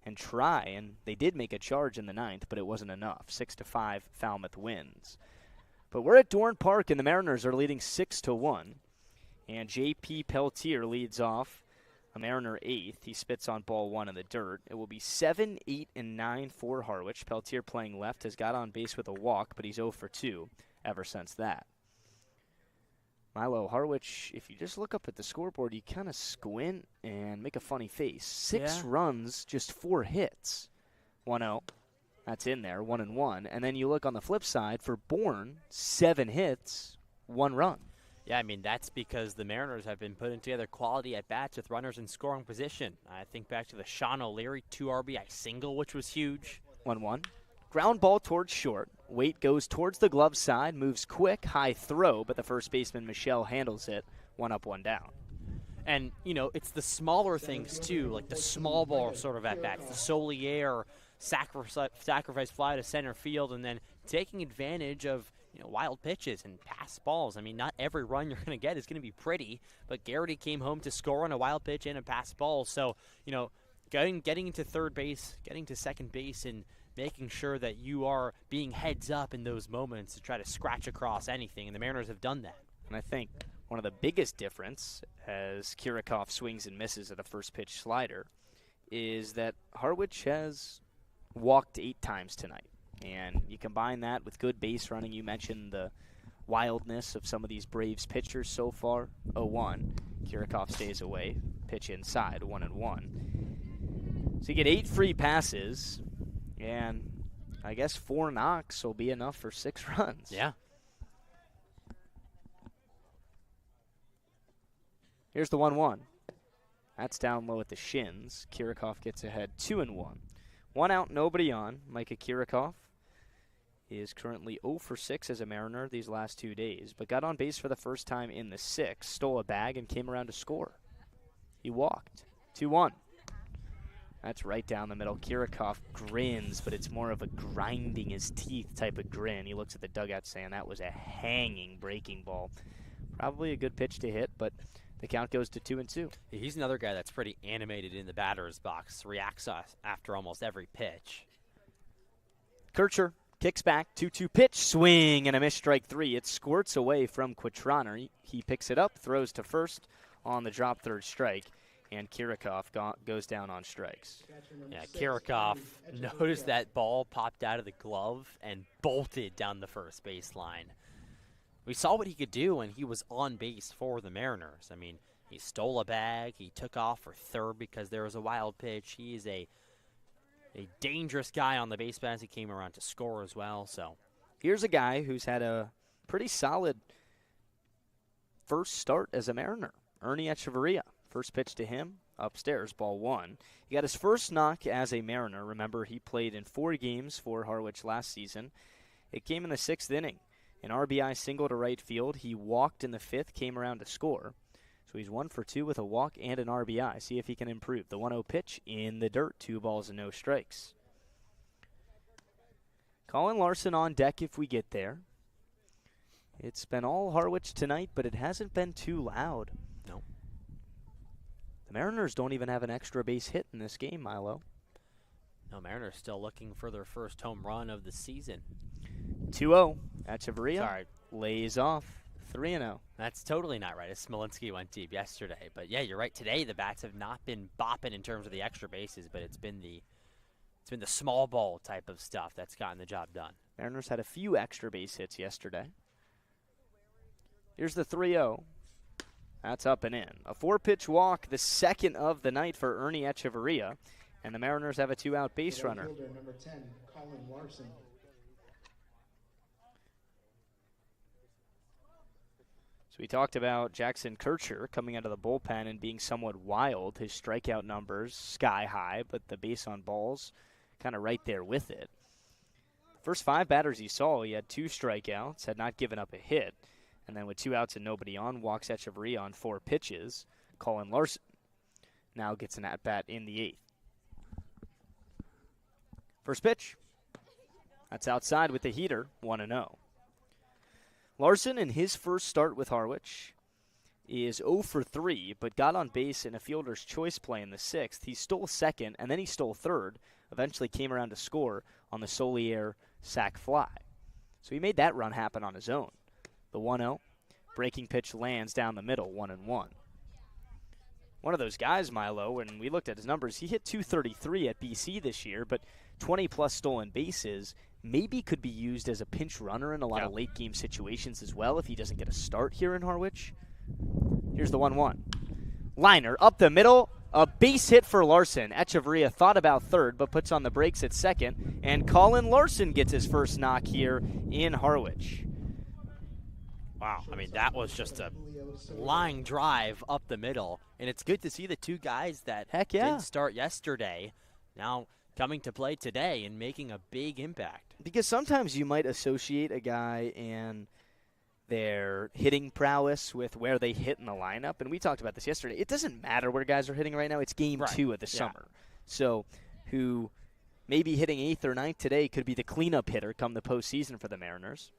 And try, and they did make a charge in the 9th, but it wasn't enough. 6-5, Falmouth wins. But we're at Dorn Park, and the Mariners are leading 6-1. And J.P. Peltier leads off, a Mariner 8th. He spits on ball 1 in the dirt. It will be 7, 8, and 9 for Harwich. Peltier playing left has got on base with a walk, but he's 0 for 2 ever since that. Milo, Harwich, if you just look up at the scoreboard, you kind of squint and make a funny face. 6 runs, just 4 hits. 1-0. That's in there, 1-1. And then you look on the flip side for Bourne, 7 hits, 1 run. Yeah, I mean, that's because the Mariners have been putting together quality at-bats with runners in scoring position. I think back to the Sean O'Leary 2 RBI single, which was huge. 1-1. Ground ball towards short. Waite goes towards the glove side, moves quick, high throw, but the first baseman, Michelle, handles it. 1 up, 1 down. And, you know, it's the smaller things, too, like the small ball sort of at-bats, the Solier sacrifice fly to center field, and then taking advantage of, you know, wild pitches and pass balls. I mean, not every run you're going to get is going to be pretty, but Garrity came home to score on a wild pitch and a pass ball. So, you know, getting to third base, getting to second base, and making sure that you are being heads up in those moments to try to scratch across anything, and the Mariners have done that. And I think one of the biggest difference, as Kirikov swings and misses at a first pitch slider, is that Harwich has walked 8 times tonight. And you combine that with good base running. You mentioned the wildness of some of these Braves pitchers so far. 0-1. Kirikov stays away. Pitch inside, 1-1. So you get 8 free passes, and I guess 4 knocks will be enough for 6 runs. Yeah. Here's the 1-1. That's down low at the shins. Kirikov gets ahead 2-1. 1 out, nobody on. Micah Kirikov is currently 0 for 6 as a Mariner these last 2 days, but got on base for the first time in the 6th, stole a bag, and came around to score. He walked. 2-1. That's right down the middle. Kirikov grins, but it's more of a grinding his teeth type of grin. He looks at the dugout saying that was a hanging breaking ball. Probably a good pitch to hit, but the count goes to 2-2. He's another guy that's pretty animated in the batter's box, reacts after almost every pitch. Kircher kicks back, 2-2 pitch, swing, and a missed strike 3. It squirts away from Quatraner. He picks it up, throws to first on the drop third strike, and Kirikov goes down on strikes. Yeah, Kirikov noticed that ball popped out of the glove and bolted down the first baseline. We saw what he could do when he was on base for the Mariners. I mean, he stole a bag, he took off for third because there was a wild pitch. He is a dangerous guy on the base pass. He came around to score as well. So here's a guy who's had a pretty solid first start as a Mariner. Ernie Echeverria. First pitch to him, upstairs, ball 1. He got his first knock as a Mariner. Remember, he played in 4 games for Harwich last season. It came in the 6th inning. An RBI single to right field. He walked in the 5th, came around to score. So he's 1 for 2 with a walk and an RBI. See if he can improve. The 1-0 pitch in the dirt. 2 balls and no strikes. Colin Larson on deck if we get there. It's been all Harwich tonight, but it hasn't been too loud. No. The Mariners don't even have an extra base hit in this game, Milo. No, Mariners still looking for their first home run of the season. 2-0. Echeverria lays off. 3-0. That's totally not right, as Smolinski went deep yesterday. But yeah, you're right. Today the bats have not been bopping in terms of the extra bases, but it's been the small ball type of stuff that's gotten the job done. Mariners had a few extra base hits yesterday. Here's the 3-0. That's up and in. A 4-pitch walk, the second of the night for Ernie Echeverria, and the Mariners have a 2-out base runner. Number 10, Colin Larson. So we talked about Jackson Kircher coming out of the bullpen and being somewhat wild. His strikeout numbers sky high, but the base on balls kind of right there with it. First 5 batters he saw, he had 2 strikeouts, had not given up a hit. And then with 2 outs and nobody on, walks Echeverria on 4 pitches. Colin Larson now gets an at-bat in the 8th. First pitch. That's outside with the heater, 1-0. Larson, in his first start with Harwich, is 0 for 3, but got on base in a fielder's choice play in the 6th. He stole second, and then he stole third. Eventually came around to score on the Solier sac fly. So he made that run happen on his own. The 1-0, breaking pitch lands down the middle, 1-1. One of those guys, Milo, when we looked at his numbers, he hit .233 at BC this year, but 20-plus stolen bases, maybe could be used as a pinch runner in a lot of late-game situations as well if he doesn't get a start here in Harwich. Here's the 1-1. Liner up the middle, a base hit for Larson. Echeverria thought about third, but puts on the brakes at second, and Colin Larson gets his first knock here in Harwich. Wow, I mean, that was just a line drive up the middle, and it's good to see the 2 guys that didn't start yesterday now coming to play today and making a big impact. Because sometimes you might associate a guy and their hitting prowess with where they hit in the lineup, and we talked about this yesterday. It doesn't matter where guys are hitting right now. It's game 2 of the summer. So who may be hitting 8th or 9th today could be the cleanup hitter come the postseason for the Mariners.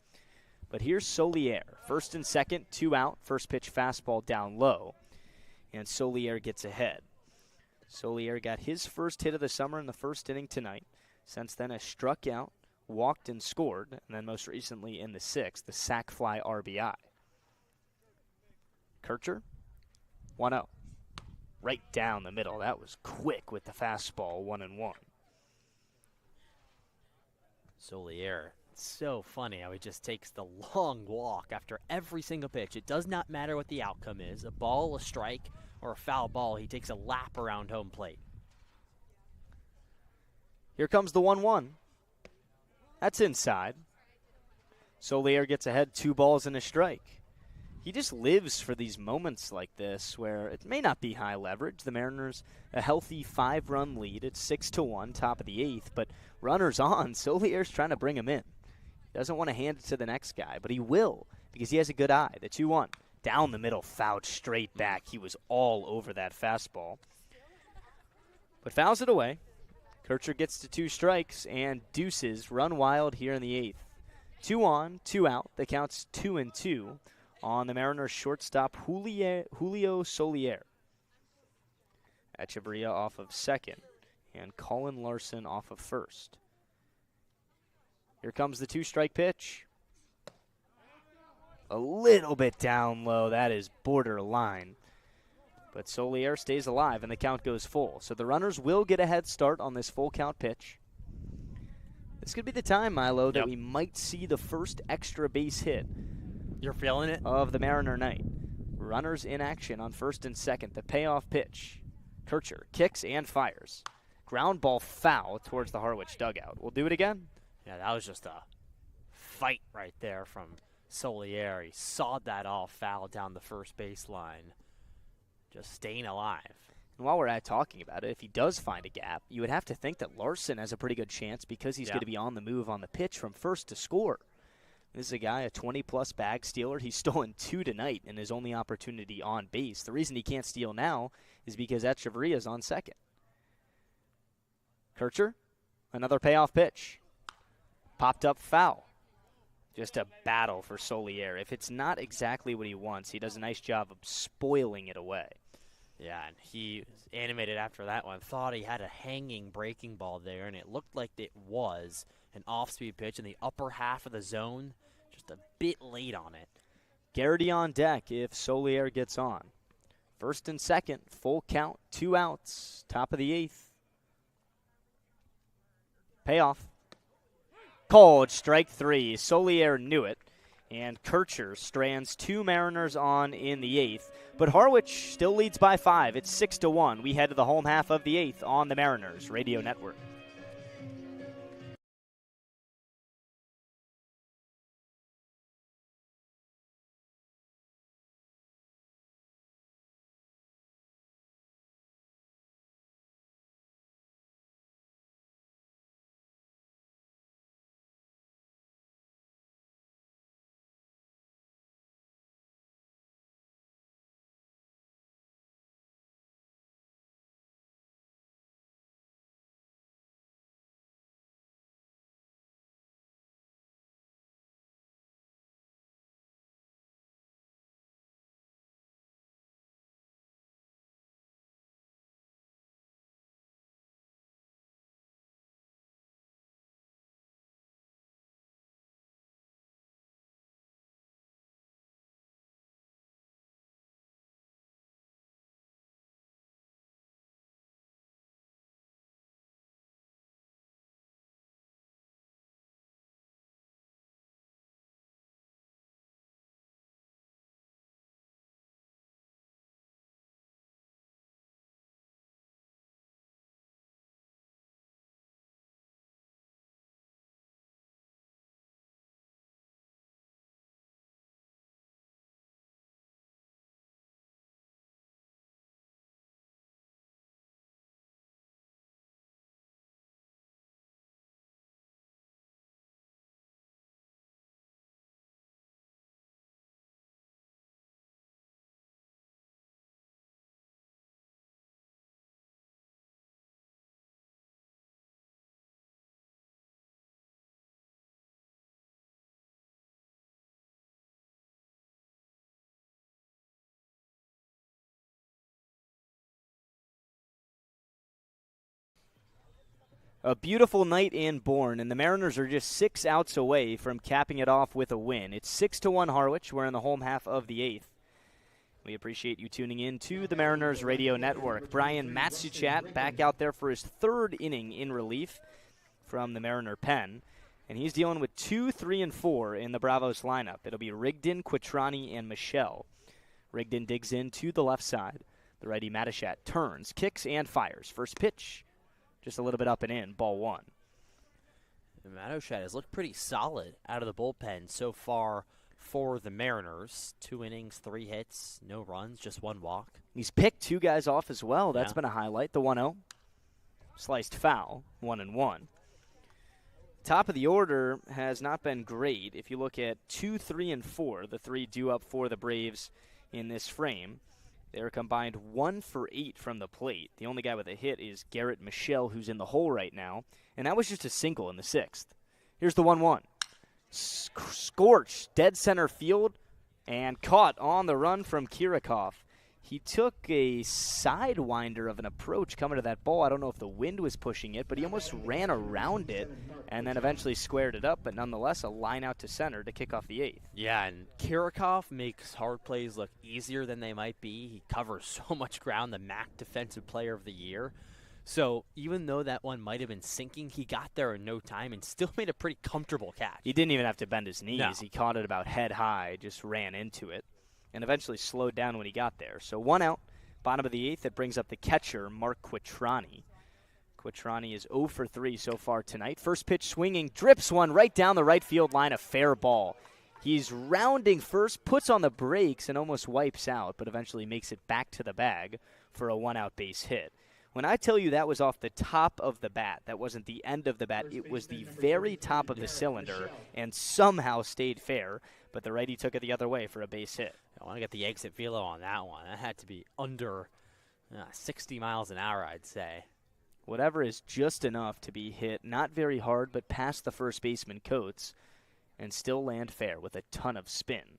But here's Solier. First and second, 2 out. First pitch fastball down low. And Solier gets ahead. Solier got his first hit of the summer in the first inning tonight. Since then has struck out, walked and scored, and then most recently in the 6th, the sac fly RBI. Kircher, 1-0. Right down the middle. That was quick with the fastball, 1-1. Solier, it's so funny how he just takes the long walk after every single pitch. It does not matter what the outcome is, a ball, a strike, or a foul ball. He takes a lap around home plate. Here comes the 1-1. That's inside. Solier gets ahead, 2 balls and a strike. He just lives for these moments like this where it may not be high leverage. The Mariners a healthy 5-run lead at 6-1, top of the 8th, but runners on. Solier's trying to bring him in. He doesn't want to hand it to the next guy, but he will because he has a good eye. The 2-1. Down the middle, fouled straight back. He was all over that fastball. But fouls it away. Kircher gets to 2 strikes and deuces run wild here in the 8th. 2 on, 2 out. The count's 2-2 on the Mariners shortstop Julio Solier. Echeverria off of second and Colin Larson off of first. Here comes the 2-strike pitch. A little bit down low. That is borderline. But Solier stays alive and the count goes full. So the runners will get a head start on this full count pitch. This could be the time, Milo, that we might see the first extra base hit. You're feeling it? Of the Mariner night. Runners in action on first and second. The payoff pitch. Kircher kicks and fires. Ground ball foul towards the Harwich dugout. We'll do it again. Yeah, that was just a fight right there from Solier. He sawed that all foul down the first baseline. Just staying alive. And while we're talking about it, if he does find a gap, you would have to think that Larson has a pretty good chance because he's going to be on the move on the pitch from first to score. This is a guy, a 20-plus bag stealer. He's stolen 2 tonight in his only opportunity on base. The reason he can't steal now is because Echeverria is on second. Kircher, another payoff pitch. Popped up foul. Just a battle for Solier. If it's not exactly what he wants, he does a nice job of spoiling it away. Yeah, and he was animated after that one. Thought he had a hanging breaking ball there, and it looked like it was an off-speed pitch in the upper half of the zone. Just a bit late on it. Garrity on deck if Solier gets on. First and second, full count, 2 outs, top of the 8th. Payoff. Called strike 3. Solier knew it. And Kircher strands 2 Mariners on in the 8th. But Harwich still leads by 5. It's 6-1. We head to the home half of the 8th on the Mariners Radio Network. A beautiful night in Bourne, and the Mariners are just 6 outs away from capping it off with a win. It's 6-1 Harwich. We're in the home half of the 8th. We appreciate you tuning in to the Mariners Radio Network. Brian Matsuchat back out there for his 3rd inning in relief from the Mariner pen. And he's dealing with 2, 3, and 4 in the Bravos lineup. It'll be Rigdon, Quitrani, and Michelle. Rigdon digs in to the left side. The righty Matachat turns, kicks, and fires. First pitch, just a little bit up and in, ball 1. Matachat has looked pretty solid out of the bullpen so far for the Mariners. 2 innings, 3 hits, no runs, just 1 walk. He's picked 2 guys off as well. That's been a highlight. The 1-0. Sliced foul, 1-1. Top of the order has not been great. If you look at 2, 3, and 4, the 3 due up for the Braves in this frame, they're combined 1 for 8 from the plate. The only guy with a hit is Garrett Michelle, who's in the hole right now, and that was just a single in the 6th. Here's the 1-1. Scorched, dead center field, and caught on the run from Kirikov. He took a sidewinder of an approach coming to that ball. I don't know if the wind was pushing it, but he almost ran around it and then eventually squared it up, but nonetheless a line out to center to kick off the 8th. Yeah, and Kirikov makes hard plays look easier than they might be. He covers so much ground, the MAC Defensive Player of the Year. So even though that one might have been sinking, he got there in no time and still made a pretty comfortable catch. He didn't even have to bend his knees. No. He caught it about head high, just ran into it, and eventually slowed down when he got there. So 1 out, bottom of the 8th. That brings up the catcher, Mark Quitrani. Quitrani is 0 for 3 so far tonight. First pitch swinging, drips one right down the right field line, a fair ball. He's rounding first, puts on the brakes, and almost wipes out, but eventually makes it back to the bag for a 1-out base hit. When I tell you that was off the top of the bat, that wasn't the end of the bat, it was the very top of the cylinder and somehow stayed fair, but the righty took it the other way for a base hit. I want to get the exit velo on that one. That had to be under 60 miles an hour, I'd say. Whatever is just enough to be hit, not very hard, but past the first baseman Coates, and still land fair with a ton of spin.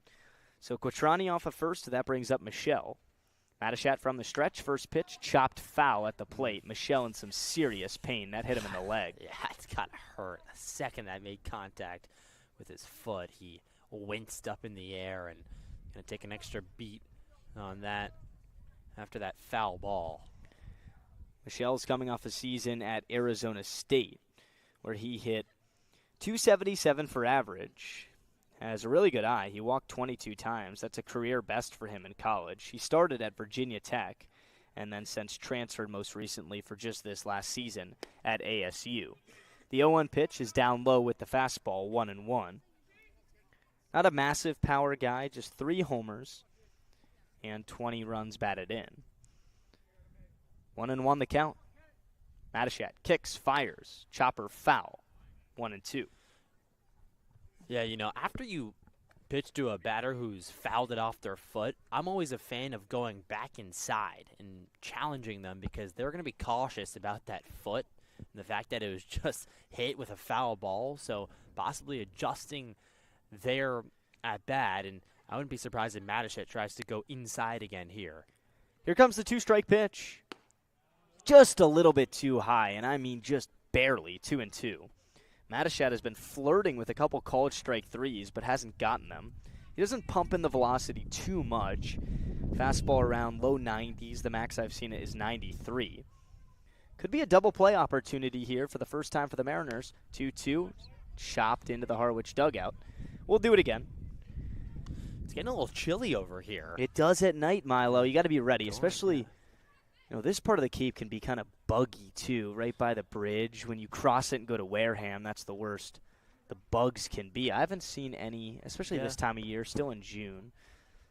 So Quitrani off of first, that brings up Michelle. Matachat from the stretch, first pitch, chopped foul at the plate. Michelle in some serious pain. That hit him in the leg. Yeah, it's got to hurt. The second that made contact with his foot, he winced up in the air and going to take an extra beat on that after that foul ball. Michelle's coming off a season at Arizona State where he hit .277 for average. Has a really good eye. He walked 22 times. That's a career best for him in college. He started at Virginia Tech and then since transferred most recently for just this last season at ASU. The 0-1 pitch is down low with the fastball, 1-1. Not a massive power guy, just 3 homers and 20 runs batted in. 1-1 the count. Matachat kicks, fires, chopper foul, 1-2. Yeah, you know, after you pitch to a batter who's fouled it off their foot, I'm always a fan of going back inside and challenging them because they're going to be cautious about that foot and the fact that it was just hit with a foul ball, so possibly adjusting their at-bat, and I wouldn't be surprised if Matachat tries to go inside again here. Here comes the 2-strike pitch. Just a little bit too high, and I mean just barely, 2-2. Matachat has been flirting with a couple called strike threes, but hasn't gotten them. He doesn't pump in the velocity too much. Fastball around low 90s. The max I've seen it is 93. Could be a double play opportunity here for the first time for the Mariners. 2-2, chopped into the Harwich dugout. We'll do it again. It's getting a little chilly over here. It does at night, Milo. You got to be ready, especially... You know, this part of the Cape can be kind of buggy, too, right by the bridge. When you cross it and go to Wareham, that's the worst the bugs can be. I haven't seen any, especially this time of year, still in June,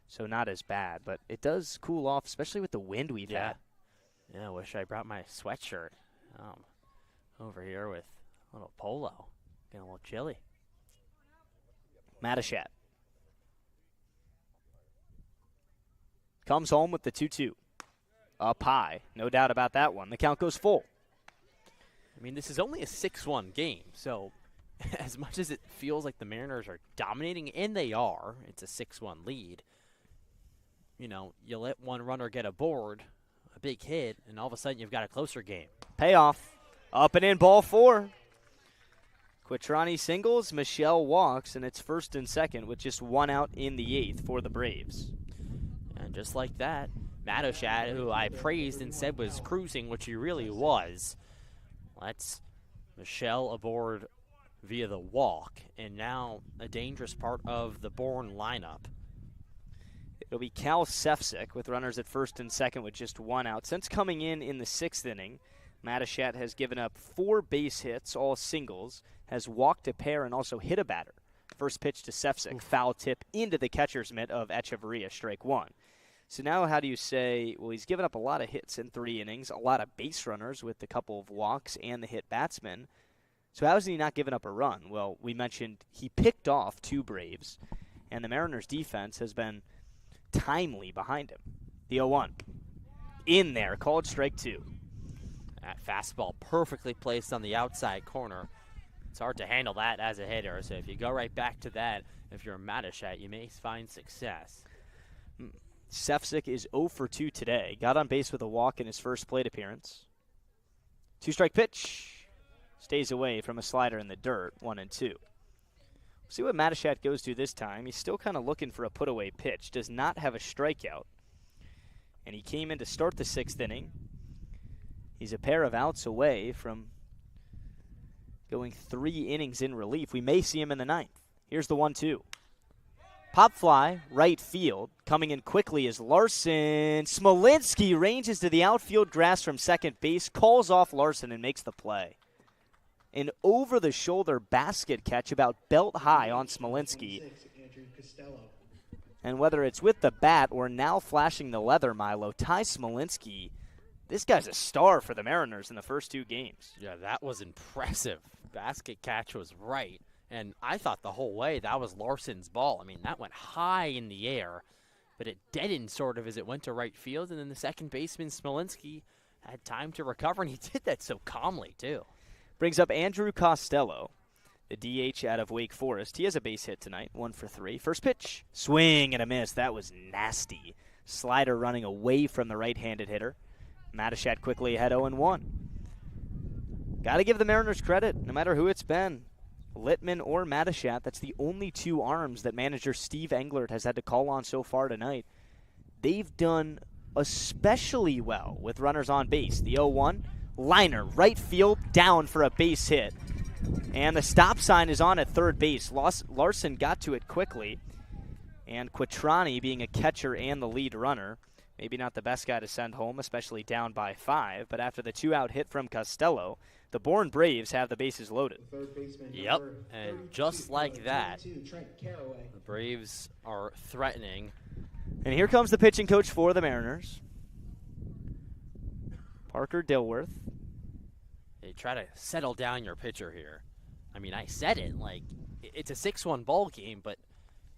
so not as bad. But it does cool off, especially with the wind we've had. Yeah, I wish I brought my sweatshirt over here with a little polo. Getting a little chilly. Matachat comes home with the 2-2. Up high. No doubt about that one. The count goes full. I mean, this is only a 6-1 game, so as much as it feels like the Mariners are dominating, and they are, it's a 6-1 lead, you know, you let one runner get aboard, a big hit, and all of a sudden you've got a closer game. Payoff. Up and in, ball 4. Quitrani singles, Michelle walks, and it's first and second with just 1 out in the 8th for the Braves. And just like that, Matachat, who I praised and said was cruising, which he really was, lets Michelle aboard via the walk, and now a dangerous part of the Bourne lineup. It'll be Cal Sefcik with runners at first and second with just one out. Since coming in the 6th inning, Matishat has given up 4 base hits, all singles, has walked a pair and also hit a batter. First pitch to Sefcik, foul tip into the catcher's mitt of Echeverria, strike 1. So now how do you say, well, he's given up a lot of hits in 3 innings, a lot of base runners with a couple of walks and the hit batsman. So how has he not given up a run? Well, we mentioned he picked off 2 Braves, and the Mariners' defense has been timely behind him. The 0-1. In there, called strike 2. That fastball perfectly placed on the outside corner. It's hard to handle that as a hitter, so if you go right back to that, if you're a Matishat, you may find success. Sefcik is 0 for 2 today. Got on base with a walk in his first plate appearance. 2-strike pitch. Stays away from a slider in the dirt, 1-2. See what Matishat goes to this time. He's still kind of looking for a put-away pitch. Does not have a strikeout. And he came in to start the 6th inning. He's a pair of outs away from going 3 innings in relief. We may see him in the 9th. Here's the 1-2. Pop fly, right field. Coming in quickly is Larson. Smolinski ranges to the outfield grass from second base, calls off Larson and makes the play. An over-the-shoulder basket catch about belt high on Smolinski. And whether it's with the bat or now flashing the leather, Milo, Ty Smolinski, this guy's a star for the Mariners in the first 2 games. Yeah, that was impressive. Basket catch was right. And I thought the whole way that was Larson's ball. I mean, that went high in the air, but it deadened sort of as it went to right field. And then the second baseman, Smolinski, had time to recover, and he did that so calmly, too. Brings up Andrew Costello, the DH out of Wake Forest. He has a base hit tonight, 1 for 3. First pitch, swing and a miss. That was nasty. Slider running away from the right-handed hitter. Matishat quickly ahead 0-1. Got to give the Mariners credit, no matter who it's been. Littman or Matishat, that's the only 2 arms that manager Steve Englert has had to call on so far tonight. They've done especially well with runners on base. The 0-1, liner, right field, down for a base hit. And the stop sign is on at third base. Larson got to it quickly. And Quattrani, being a catcher and the lead runner, maybe not the best guy to send home, especially down by 5. But after the 2-out hit from Costello, the Bourne Braves have the bases loaded. Yep, and just like that, the Braves are threatening. And here comes the pitching coach for the Mariners, Parker Dilworth. Hey, try to settle down your pitcher here. I mean, I said it, like, it's a 6-1 ball game, but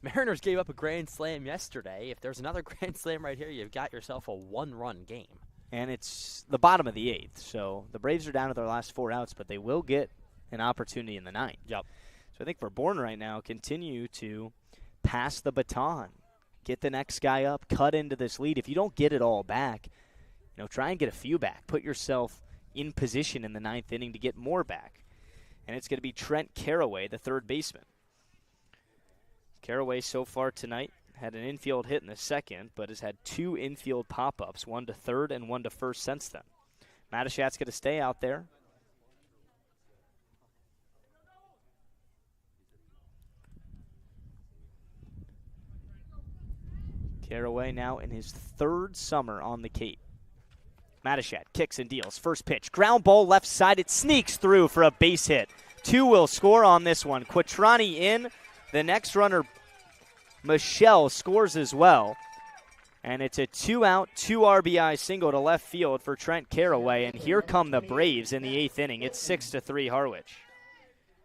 Mariners gave up a grand slam yesterday. If there's another grand slam right here, you've got yourself a 1-run game. And it's the bottom of the 8th, so the Braves are down to their last 4 outs, but they will get an opportunity in the 9th. Yep. So I think for Bourne right now, continue to pass the baton, get the next guy up, cut into this lead. If you don't get it all back, try and get a few back. Put yourself in position in the 9th inning to get more back. And it's going to be Trent Carraway, the third baseman. Carraway so far tonight had an infield hit in the 2nd, but has had 2 infield pop-ups, 1 to 3rd and 1 to 1st since then. Matishat's going to stay out there. Carraway now in his 3rd summer on the Cape. Matishat kicks and deals. First pitch, ground ball left side. It sneaks through for a base hit. 2 will score on this one. Quattrani in. The next runner, Michelle, scores as well. And it's a 2-out, 2 RBI single to left field for Trent Carraway. And here come the Braves in the 8th inning. It's 6-3 Harwich.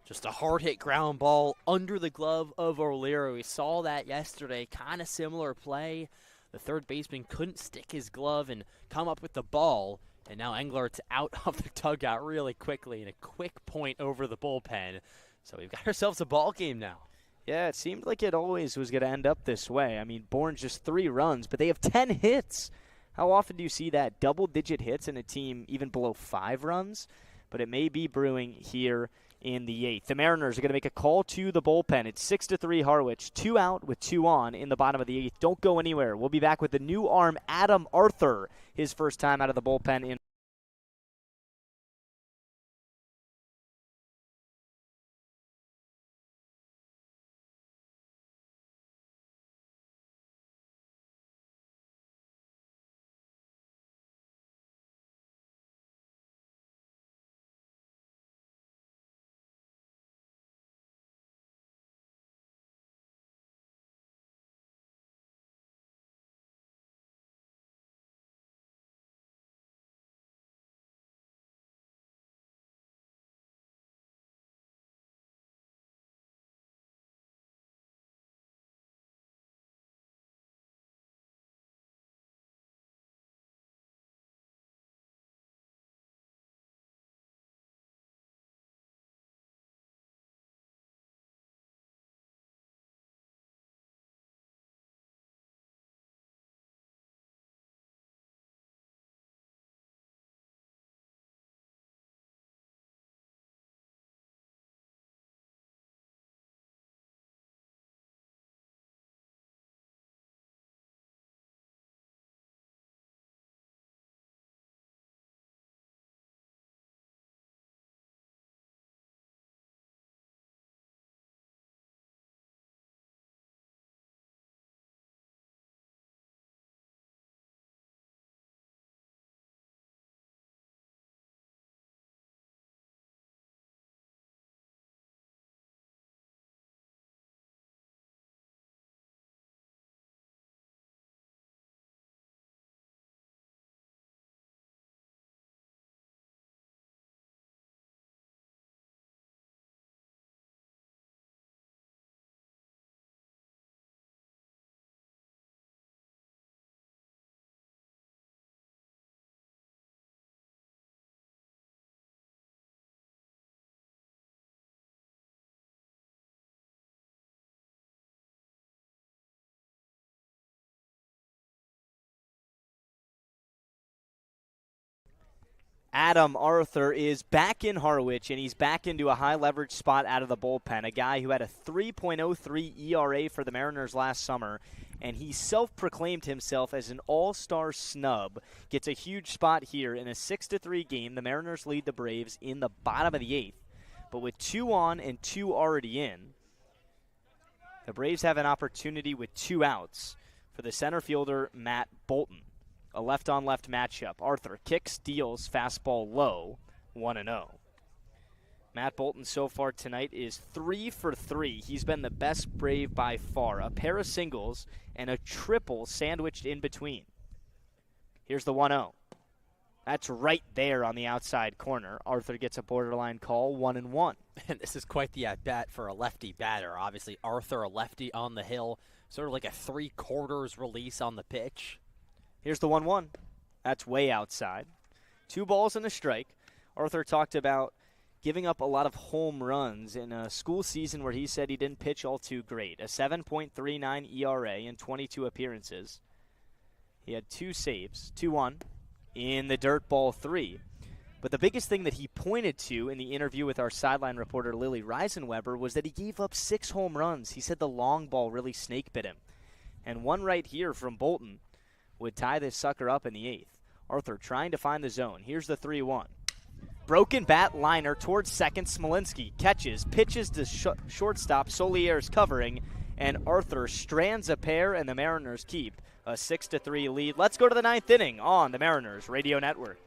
Just a hard-hit ground ball under the glove of O'Leary. We saw that yesterday. Kind of similar play. The third baseman couldn't stick his glove and come up with the ball. And now Englert's out of the dugout really quickly and a quick point over the bullpen. So we've got ourselves a ball game now. Yeah, it seemed like it always was going to end up this way. I mean, Bourne just 3 runs, but they have 10 hits. How often do you see that? Double-digit hits in a team even below 5 runs? But it may be brewing here in the 8th. The Mariners are going to make a call to the bullpen. It's 6-3 Harwich. 2 out with 2 on in the bottom of the 8th. Don't go anywhere. We'll be back with the new arm, Adam Arthur, his first time out of the bullpen in Adam Arthur is back in Harwich, and he's back into a high-leverage spot out of the bullpen, a guy who had a 3.03 ERA for the Mariners last summer, and he self-proclaimed himself as an all-star snub. Gets a huge spot here in a 6-3 game. The Mariners lead the Braves in the bottom of the 8th, but with 2 on and 2 already in, the Braves have an opportunity with 2 outs for the center fielder, Matt Bolton. A left-on-left matchup. Arthur kicks, deals, fastball low, 1-0. Matt Bolton so far tonight is 3 for 3. He's been the best Brave by far. A pair of singles and a triple sandwiched in between. Here's the 1-0. That's right there on the outside corner. Arthur gets a borderline call, 1-1. And this is quite the at-bat for a lefty batter. Obviously, Arthur, a lefty on the hill, sort of like a 3/4 release on the pitch. Here's the 1-1. That's way outside. 2 balls and a strike. Arthur talked about giving up a lot of home runs in a school season where he said he didn't pitch all too great. A 7.39 ERA in 22 appearances. He had 2 saves, 2-1 in the dirt ball 3. But the biggest thing that he pointed to in the interview with our sideline reporter Lily Reisenweber was that he gave up 6 home runs. He said the long ball really snake bit him. And one right here from Bolton would tie this sucker up in the 8th. Arthur trying to find the zone. Here's the 3-1. Broken bat liner towards second. Smolinski catches, pitches to shortstop. Solier's covering, and Arthur strands a pair, and the Mariners keep a 6-3 lead. Let's go to the 9th inning on the Mariners Radio Network.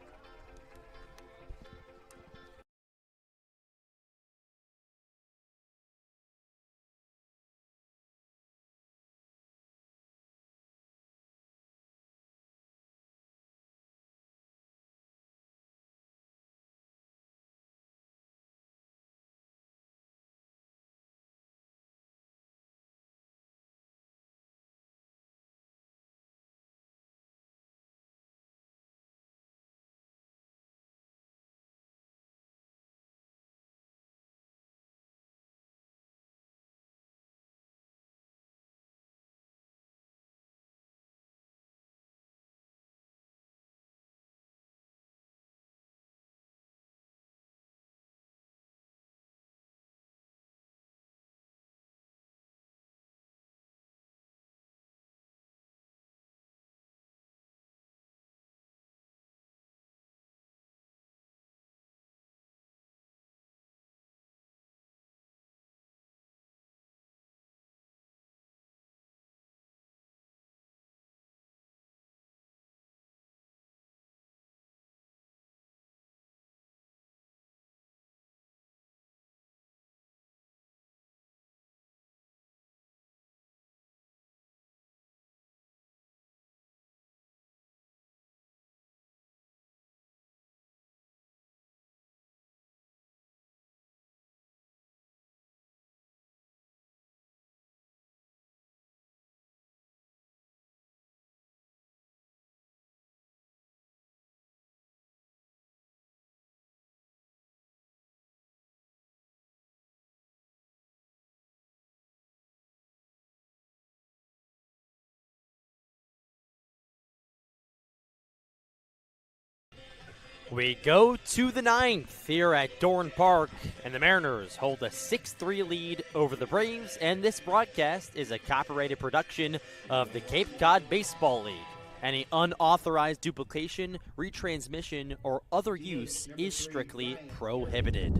We go to the 9th here at Bourne Park, and the Mariners hold a 6-3 lead over the Braves, and this broadcast is a copyrighted production of the Cape Cod Baseball League. Any unauthorized duplication, retransmission, or other use is strictly prohibited.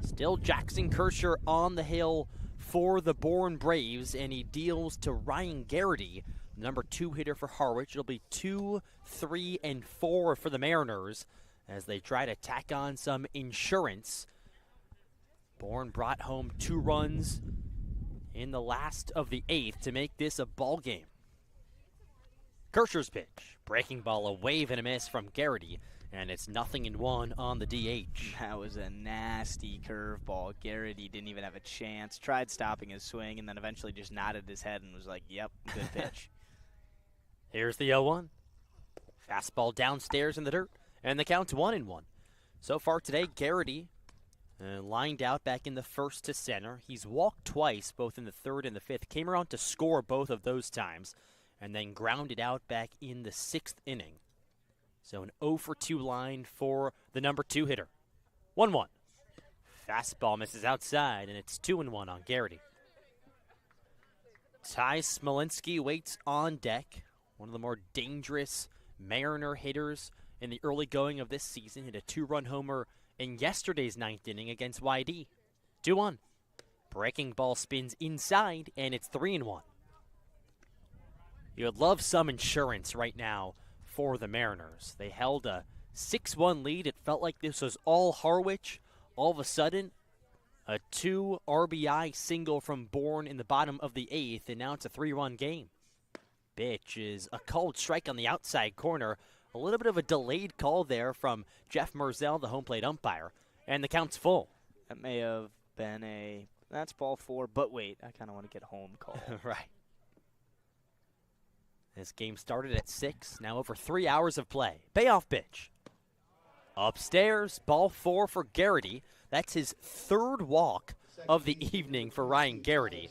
Still Jackson Kershaw on the hill for the Bourne Braves, and he deals to Ryan Garrity, number 2 hitter for Harwich. It'll be 2, 3, and 4 for the Mariners as they try to tack on some insurance. Bourne brought home 2 runs in the last of the 8th to make this a ball game. Kershaw's pitch, breaking ball, a wave and a miss from Garrity, and it's 0-1 on the DH. That was a nasty curveball. Garrity didn't even have a chance. Tried stopping his swing and then eventually just nodded his head and was like, yep, good pitch. Here's the 0-1. Fastball downstairs in the dirt, and the count's 1-1. So far today, Garrity lined out back in the first to center. He's walked twice, both in the 3rd and the 5th. Came around to score both of those times, and then grounded out back in the 6th inning. So an 0 for 2 line for the number 2 hitter. 1-1. Fastball misses outside, and it's 2-1 on Garrity. Ty Smolinski waits on deck. One of the more dangerous Mariner hitters in the early going of this season. Hit a 2-run homer in yesterday's 9th inning against YD. 2-1. Breaking ball spins inside, and it's 3-1. You would love some insurance right now for the Mariners. They held a 6-1 lead. It felt like this was all Harwich. All of a sudden, a 2 RBI single from Bourne in the bottom of the 8th, and now it's a 3-run game. Pitch is a called strike on the outside corner. A little bit of a delayed call there from Jeff Merzell, the home plate umpire, and the count's full. That may have been that's ball 4, but wait, I kind of want to get home call. Right. This game started at 6, now over 3 hours of play. Payoff pitch. Upstairs, ball 4 for Garrity. That's his 3rd walk of the evening for Ryan Garrity.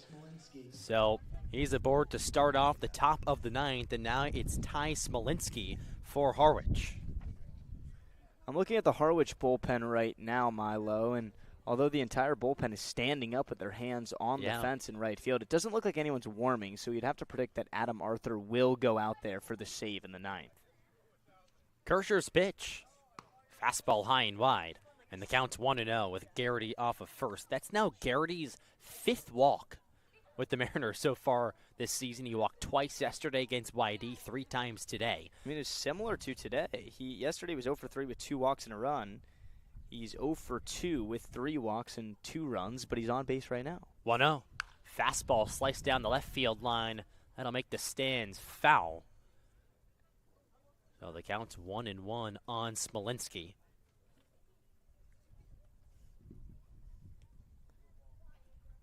So he's aboard to start off the top of the 9th, and now it's Ty Smolinski for Harwich. I'm looking at the Harwich bullpen right now, Milo, and although the entire bullpen is standing up with their hands on the fence in right field, it doesn't look like anyone's warming, so you'd have to predict that Adam Arthur will go out there for the save in the 9th. Kirschner's pitch. Fastball high and wide, and the count's 1-0 with Garrity off of first. That's now Garrity's 5th walk with the Mariners so far this season. He walked twice yesterday against YD, 3 times today. I mean, it's similar to today. Yesterday was 0 for 3 with 2 walks and a run. He's 0 for 2 with 3 walks and 2 runs, but he's on base right now. 1-0. Fastball sliced down the left field line. That'll make the stands foul. So the count's 1-1 on Smolinski.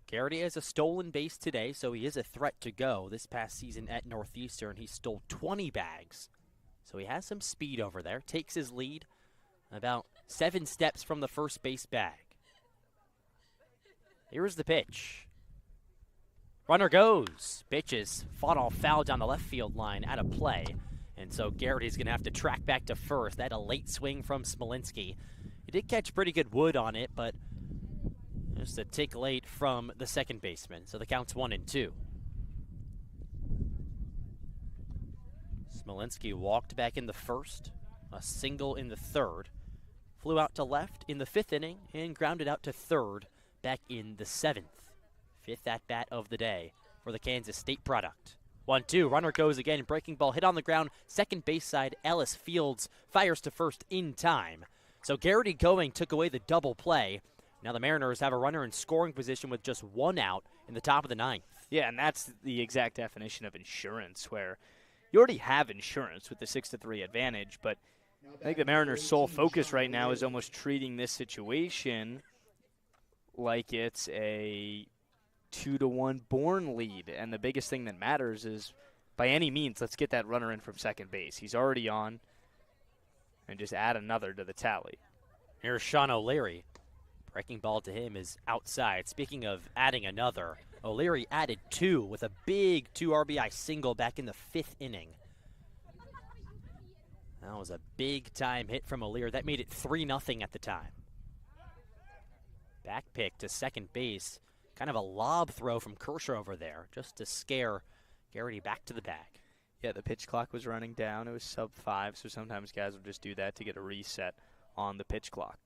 Garrity has a stolen base today, so he is a threat to go. This past season at Northeastern, he stole 20 bags. So he has some speed over there. Takes his lead about 7 steps from the first base bag. Here's the pitch. Runner goes. Pitch is fought off foul down the left field line, out of play. And so Garrity's going to have to track back to first. That a late swing from Smolinski. He did catch pretty good wood on it, but just a tick late from the second baseman. So the count's 1-2. Smolinski walked back in the first, a single in the 3rd. Flew out to left in the 5th inning and grounded out to 3rd back in the 7th. 5th at-bat of the day for the Kansas State product. 1-2, runner goes again, breaking ball hit on the ground, second base side, Ellis Fields fires to first in time. So Garrity going took away the double play. Now the Mariners have a runner in scoring position with just 1 out in the top of the 9th. Yeah, and that's the exact definition of insurance, where you already have insurance with the 6-3 advantage, but I think the Mariners' sole focus right now is almost treating this situation like it's a 2-1 Bourne lead, and the biggest thing that matters is, by any means, let's get that runner in from second base. He's already on, and just add another to the tally. Here's Sean O'Leary. Breaking ball to him is outside. Speaking of adding another, O'Leary added 2 with a big 2 RBI single back in the 5th inning. That was a big-time hit from O'Leary. That made it 3-0 at the time. Back pick to second base. Kind of a lob throw from Kershaw over there just to scare Garrity back to the bag. Yeah, the pitch clock was running down. It was sub-5, so sometimes guys will just do that to get a reset on the pitch clock.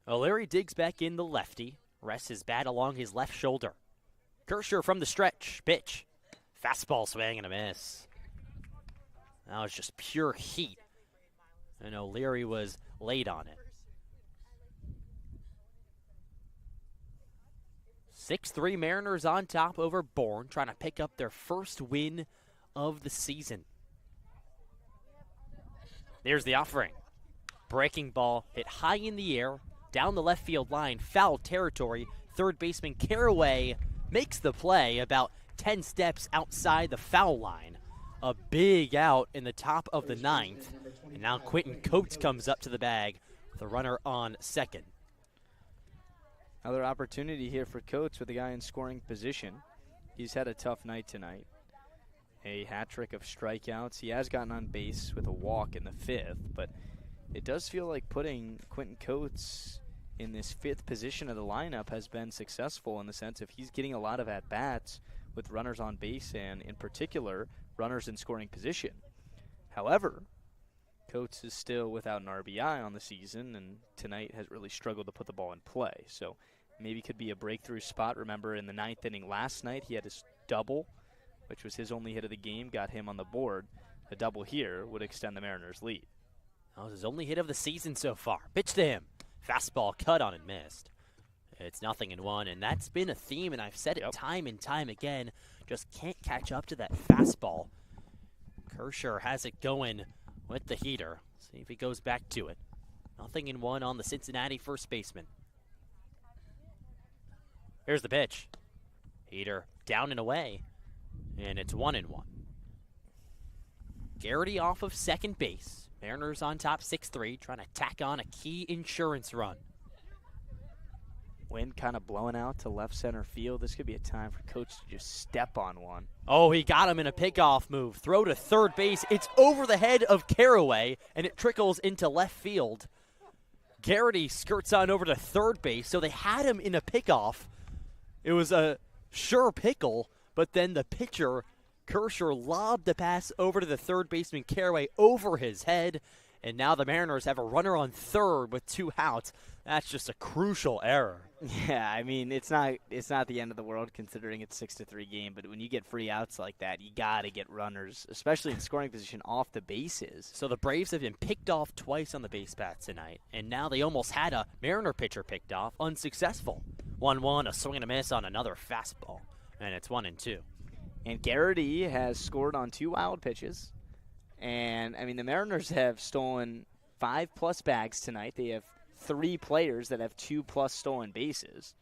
O'Leary digs back in the lefty. Rests his bat along his left shoulder. Kershaw from the stretch. Pitch. Fastball swing and a miss. That was just pure heat. And O'Leary was late on it. 6-3 Mariners on top over Bourne, trying to pick up their first win of the season. There's the offering. Breaking ball hit high in the air, down the left field line, foul territory. Third baseman Caraway makes the play about 10 steps outside the foul line. A big out in the top of the 9th. And now Quentin Coates comes up to the bag with a runner on second. Another opportunity here for Coates with a guy in scoring position. He's had a tough night tonight. a hat trick of strikeouts. He has gotten on base with a walk in the 5th, but it does feel like putting Quentin Coates in this 5th position of the lineup has been successful in the sense of he's getting a lot of at-bats with runners on base and, in particular, runners in scoring position. However, Coates is still without an RBI on the season, and tonight has really struggled to put the ball in play. So maybe could be a breakthrough spot. Remember, in the 9th inning last night, he had his double, which was his only hit of the game, got him on the board. A double here would extend the Mariners' lead. That was his only hit of the season so far. Pitch to him. Fastball cut on and missed. It's 0-1, and that's been a theme, and I've said it time and time again. Just can't catch up to that fastball. Kershaw has it going with the heater. See if he goes back to it. 0-1 on the Cincinnati first baseman. Here's the pitch. Heater down and away, and it's 1-1. Garrity off of second base. Mariners on top 6-3, trying to tack on a key insurance run. Wind kind of blowing out to left center field. This could be a time for Coates to just step on one. Oh, he got him in a pickoff move. Throw to third base. It's over the head of Caraway, and it trickles into left field. Garrity skirts on over to third base, so they had him in a pickoff. It was a sure pickle, but then the pitcher, Kershaw, lobbed the pass over to the third baseman Caraway over his head, and now the Mariners have a runner on third with 2 outs. That's just a crucial error. Yeah, I mean, it's not the end of the world considering it's 6-3 game, but when you get free outs like that, you got to get runners, especially in scoring position, off the bases. So the Braves have been picked off twice on the base paths tonight, and now they almost had a Mariner pitcher picked off, unsuccessful. 1-1, a swing and a miss on another fastball, and it's 1-2. And Garrity has scored on 2 wild pitches. And, I mean, the Mariners have stolen 5+ bags tonight. They have 3 players that have 2+ stolen bases.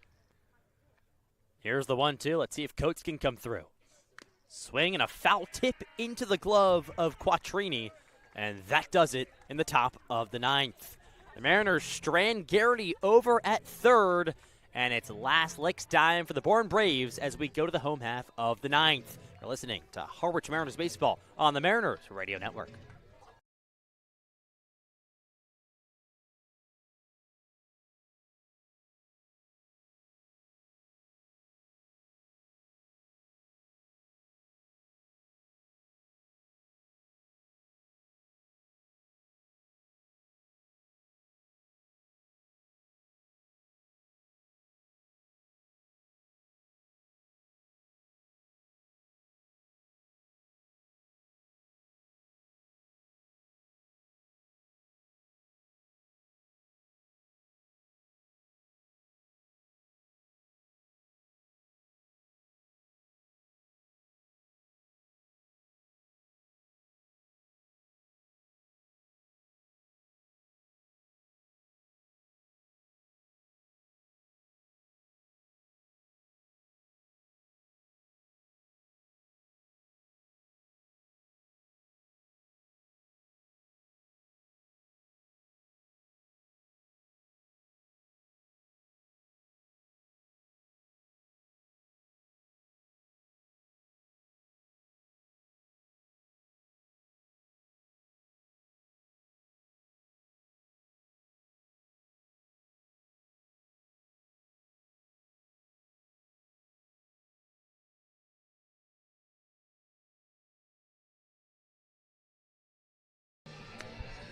Here's the 1-2. Let's see if Coates can come through. Swing and a foul tip into the glove of Quattrini, and that does it in the top of the 9th. The Mariners strand Garrity over at third, and it's last licks time for the Bourne Braves as we go to the home half of the 9th. You're listening to Harwich Mariners Baseball on the Mariners Radio Network.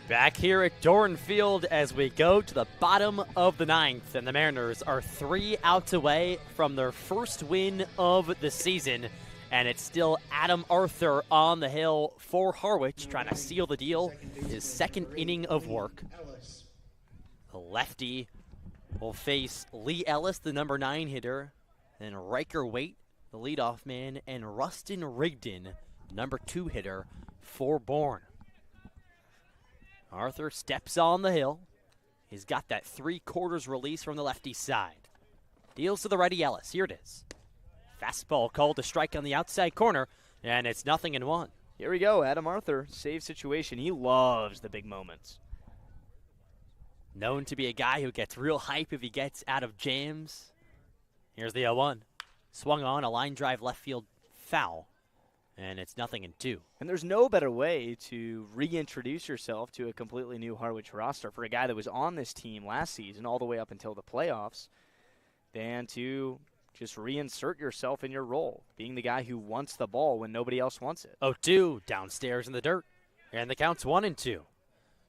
Back here at Doran Field as we go to the bottom of the 9th, and the Mariners are 3 outs away from their first win of the season, and it's still Adam Arthur on the hill for Harwich trying to seal the deal, his 2nd inning of work. The lefty will face Lee Ellis, the number 9 hitter, then Riker Waite, the leadoff man, and Rustin Rigdon, number 2 hitter for Bourne. Arthur steps on the hill. He's got that 3/4 release from the lefty side. Deals to the righty Ellis. Here it is. Fastball called to strike on the outside corner, and it's 0-1. Here we go, Adam Arthur, save situation. He loves the big moments. Known to be a guy who gets real hype if he gets out of jams. Here's the 0-1. Swung on, a line drive left field foul. and it's 0-2. And there's no better way to reintroduce yourself to a completely new Harwich roster for a guy that was on this team last season all the way up until the playoffs than to just reinsert yourself in your role, being the guy who wants the ball when nobody else wants it. 0-2, downstairs in the dirt, and the count's 1-2.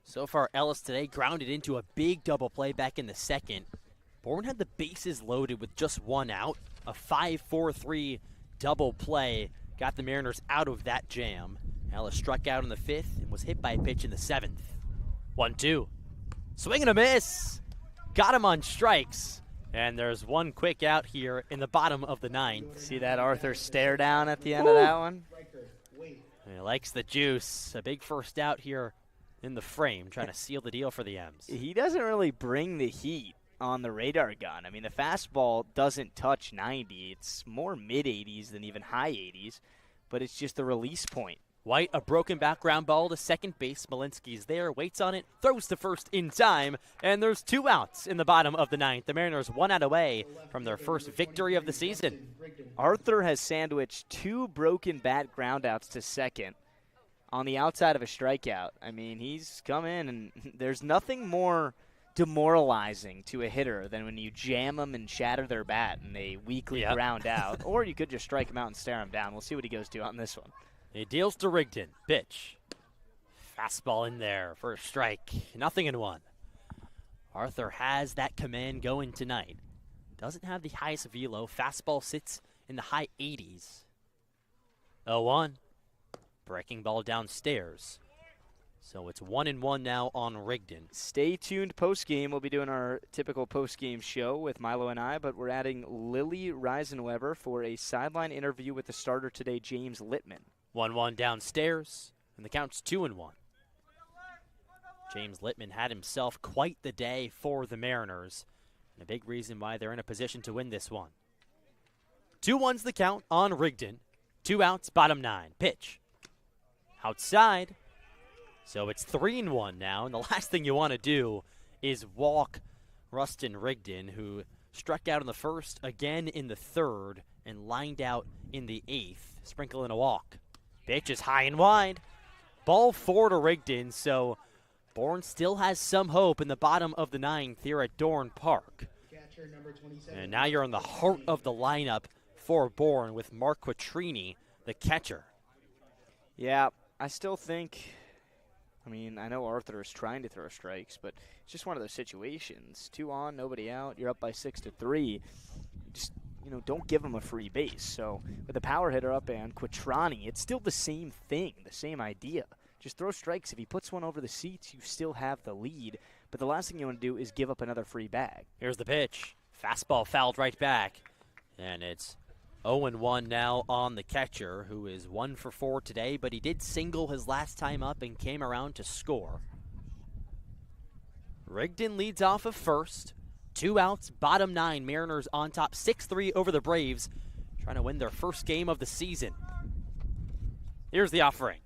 So far, Ellis today grounded into a big double play back in the second. Bourne had the bases loaded with just one out. A 5-4-3 double play got the Mariners out of that jam. Ellis struck out in the fifth and was hit by a pitch in the seventh. 1-2. Swing and a miss. Got him on strikes. And there's one quick out here in the bottom of the ninth. See that Arthur stare down at the end of that one? He likes the juice. A big first out here in the frame, trying to seal the deal for the M's. He doesn't really bring the heat on the radar gun. I mean, the fastball doesn't touch 90. It's more mid-80s than even high 80s, but it's just the release point. White, a broken background ball to second base. Malinsky's there, waits on it, throws to first in time, and there's 2 outs in the bottom of the ninth. The Mariners 1 out away from their first victory of the season. Arthur has sandwiched 2 broken bat groundouts to second on the outside of a strikeout. I mean, he's come in, and there's nothing more demoralizing to a hitter than when you jam them and shatter their bat and they weakly ground out. Or you could just strike him out and stare him down. We'll see what he goes to on this one. He deals to Rigdon. Pitch. Fastball in there for a strike. 0-1. Arthur has that command going tonight. Doesn't have the highest velo. Fastball sits in the high 80s. 0-1. Breaking ball downstairs. So it's 1-1 now on Rigdon. Stay tuned post-game. We'll be doing our typical post-game show with Milo and I, but we're adding Lily Reisenweber for a sideline interview with the starter today, James Littman. 1-1 downstairs, and the count's 2-1. James Littman had himself quite the day for the Mariners, and a big reason why they're in a position to win this one. 2-1's the count on Rigdon. 2 outs, bottom 9. Pitch. Outside. So it's 3-1 now, and the last thing you want to do is walk Rustin Rigdon, who struck out in the first, again in the third, and lined out in the 8th. Sprinkle in a walk. Pitch is high and wide. Ball 4 to Rigdon, so Bourne still has some hope in the bottom of the 9th here at Dorn Park. And now you're in the heart of the lineup for Bourne with Mark Quattrini, the catcher. Yeah, I still think, I mean, I know Arthur is trying to throw strikes, but it's just one of those situations. 2 on, nobody out, you're up by 6-3. Just, don't give him a free base. So with the power hitter up and Quattrani, it's still the same thing, the same idea. Just throw strikes. If he puts one over the seats, you still have the lead. But the last thing you want to do is give up another free bag. Here's the pitch. Fastball fouled right back. And it's 0-1 now on the catcher, who is 1 for 4 today, but he did single his last time up and came around to score. Rigdon leads off of first. 2 outs, bottom 9. Mariners on top, 6-3 over the Braves, trying to win their first game of the season. Here's the offering.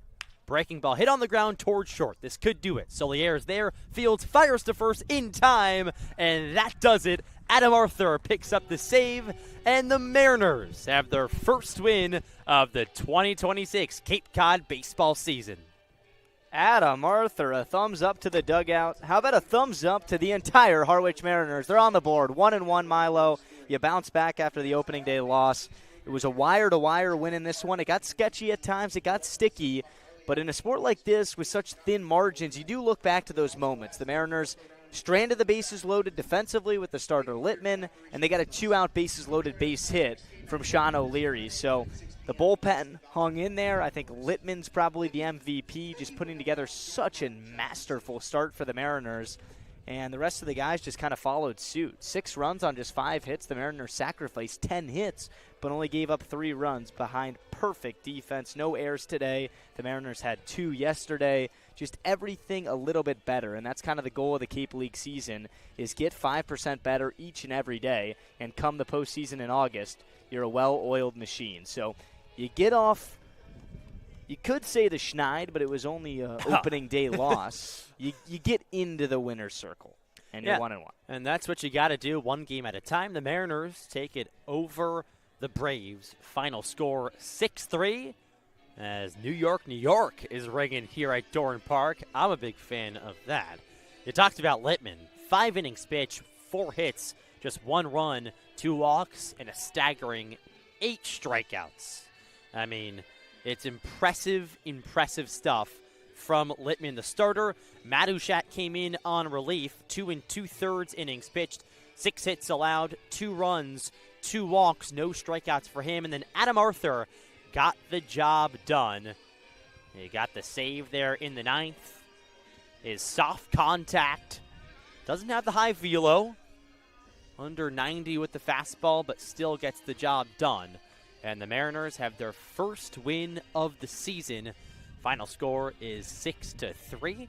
Breaking ball hit on the ground towards short. This could do it. Solier's there. Fields fires to first in time, and that does it. Adam Arthur picks up the save, and the Mariners have their first win of the 2026 Cape Cod baseball season. Adam Arthur, a thumbs up to the dugout. How about a thumbs up to the entire Harwich Mariners? They're on the board, 1-1 Milo. You bounce back after the opening day loss. It was a wire-to-wire win in this one. It got sketchy at times. It got sticky. But in a sport like this with such thin margins, you do look back to those moments. The Mariners stranded the bases loaded defensively with the starter Littman, and they got a 2-out bases loaded base hit from Sean O'Leary. So the bullpen hung in there. I think Littman's probably the MVP, just putting together such a masterful start for the Mariners. And the rest of the guys just kind of followed suit. 6 runs on just 5 hits. The Mariners sacrificed 10 hits, but only gave up 3 runs behind perfect defense. No errors today. The Mariners had 2 yesterday. Just everything a little bit better, and that's kind of the goal of the Cape League season, is get 5% better each and every day, and come the postseason in August, you're a well-oiled machine. So you get off, you could say the schneid, but it was only an opening day loss. You get into the winner's circle, and you're 1-1. And that's what you got to do, one game at a time. The Mariners take it over the Braves. Final score 6-3. as New York, New York is ringing here at Dorn Park. I'm a big fan of that. You talked about Littman. 5 innings pitch, 4 hits, just 1 run, 2 walks, and a staggering 8 strikeouts. I mean, it's impressive stuff from Littman, the starter. Madushat came in on relief, 2 2/3 innings pitched, 6 hits allowed, 2 runs, 2 walks, no strikeouts for him. And then Adam Arthur got the job done. He got the save there in the 9th. His soft contact, doesn't have the high velo, under 90 with the fastball, but still gets the job done. And the Mariners have their first win of the season. Final score is 6-3.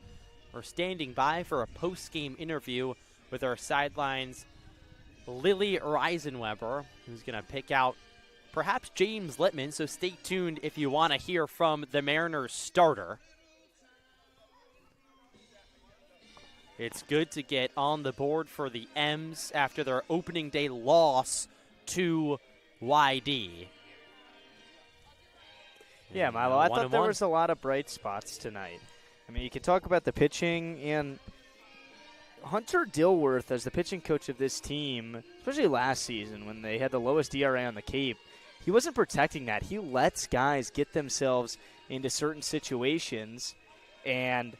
We're standing by for a post-game interview with our sidelines Lily Reisenweber, who's going to pick out perhaps James Littman, so stay tuned if you want to hear from the Mariners starter. It's good to get on the board for the M's after their opening day loss to YD. Yeah, Milo, I thought there was a lot of bright spots tonight. I mean, you can talk about the pitching, and Hunter Dilworth, as the pitching coach of this team, especially last season when they had the lowest ERA on the Cape, he wasn't protecting that. He lets guys get themselves into certain situations, and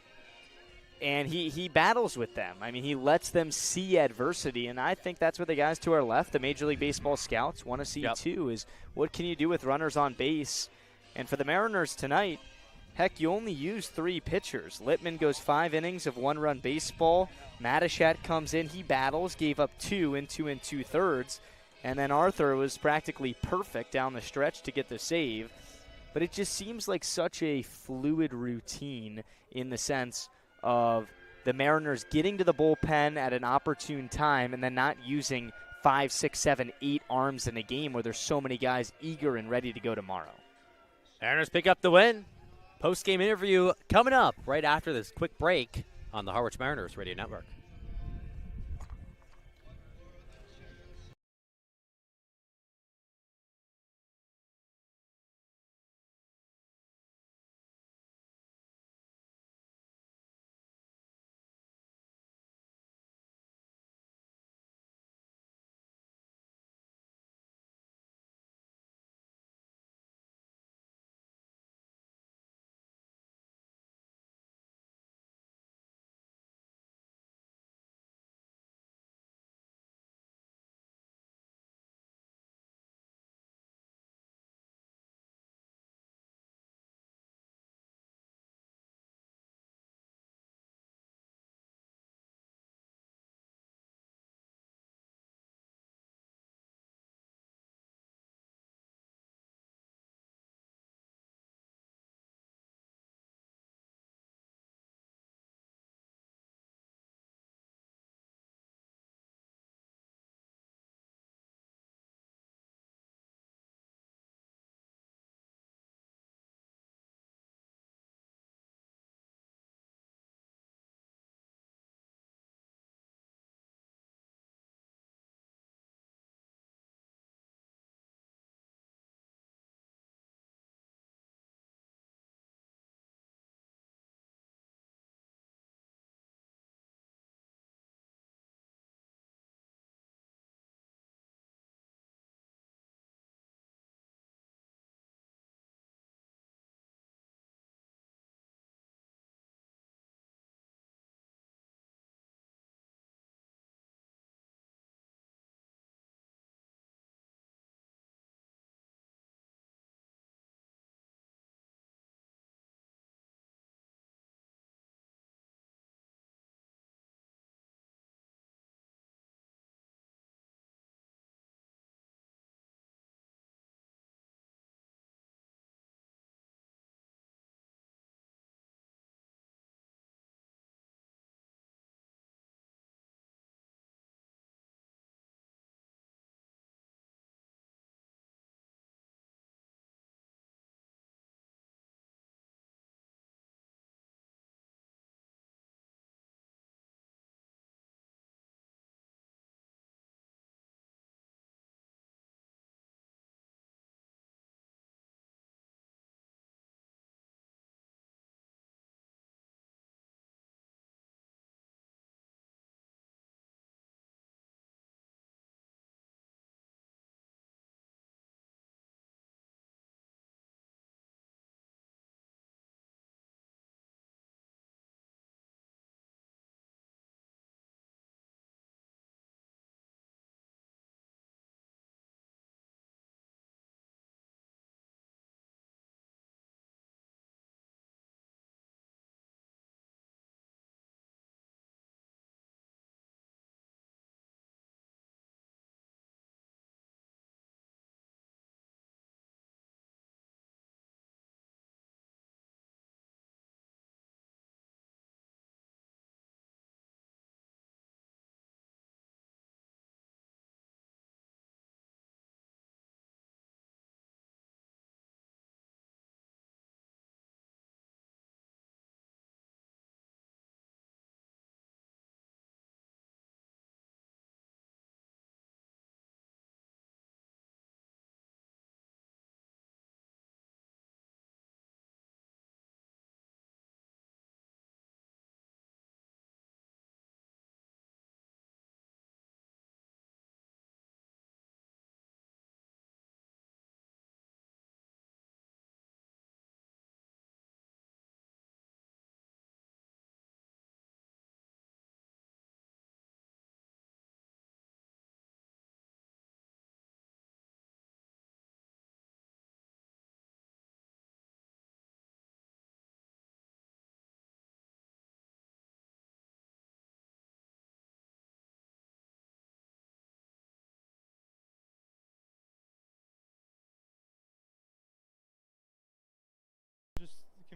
he battles with them. I mean, he lets them see adversity, and I think that's what the guys to our left, the Major League Baseball scouts, want to see too, is what can you do with runners on base? And for the Mariners tonight, heck, you only use 3 pitchers. Littman goes 5 innings of 1-run baseball. Madushat comes in, he battles, gave up 2 in 2 2/3. And then Arthur was practically perfect down the stretch to get the save. But it just seems like such a fluid routine in the sense of the Mariners getting to the bullpen at an opportune time and then not using 5, 6, 7, 8 arms in a game where there's so many guys eager and ready to go tomorrow. Mariners pick up the win. Post-game interview coming up right after this quick break on the Harwich Mariners Radio Network.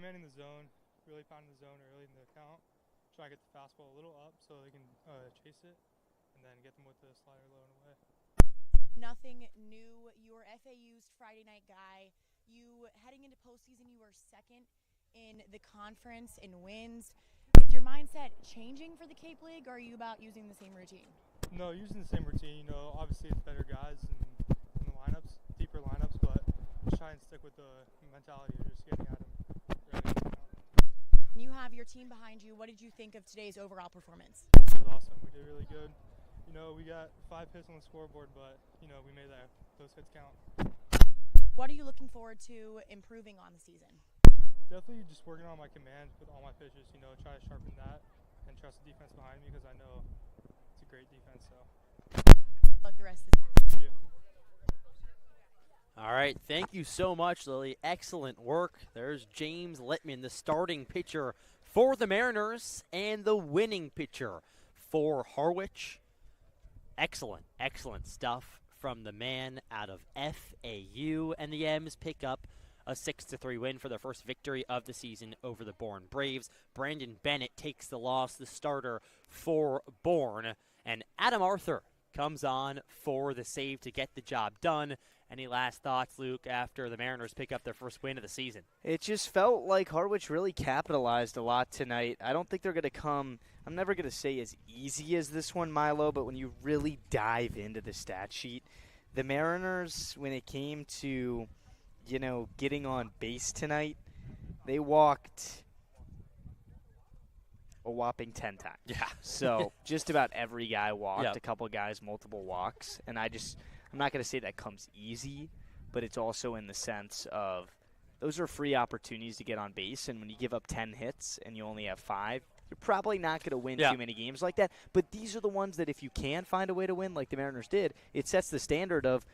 commanding the zone, really pounding the zone early in the count. Try to get the fastball a little up so they can chase it, and then get them with the slider low and away. Nothing new. You were FAU's Friday night guy. You heading into postseason, you were second in the conference in wins. Is your mindset changing for the Cape League, or are you about using the same routine? No, using the same routine. Obviously it's better guys in the lineups, deeper lineups, but just try and stick with the mentality of just getting at them early in the count. You have your team behind you. What did you think of today's overall performance? It was awesome. We did really good. We got 5 hits on the scoreboard, but we made those hits count. What are you looking forward to improving on the season? Definitely just working on my command with all my pitches. Try to sharpen that and trust the defense behind me because I know it's a great defense. So. Luck the rest of the season. Thank you. All right, thank you so much, Lily. Excellent work. There's James Littman, the starting pitcher for the Mariners and the winning pitcher for Harwich. Excellent, excellent stuff from the man out of FAU, and the M's pick up a 6-3 win for their first victory of the season over the Bourne Braves. Brandon Bennett takes the loss, the starter for Bourne, and Adam Arthur comes on for the save to get the job done. Any last thoughts, Luke, after the Mariners pick up their first win of the season? It just felt like Harwich really capitalized a lot tonight. I don't think they're going to come, I'm never going to say as easy as this one, Milo, but when you really dive into the stat sheet, the Mariners, when it came to, getting on base tonight, they walked a whopping 10 times. Yeah. So just about every guy walked, Yep. a couple guys, multiple walks, and I'm not going to say that comes easy, but it's also in the sense of those are free opportunities to get on base, and when you give up 10 hits and you only have 5, you're probably not going to win too many games like that. But these are the ones that if you can find a way to win like the Mariners did, it sets the standard of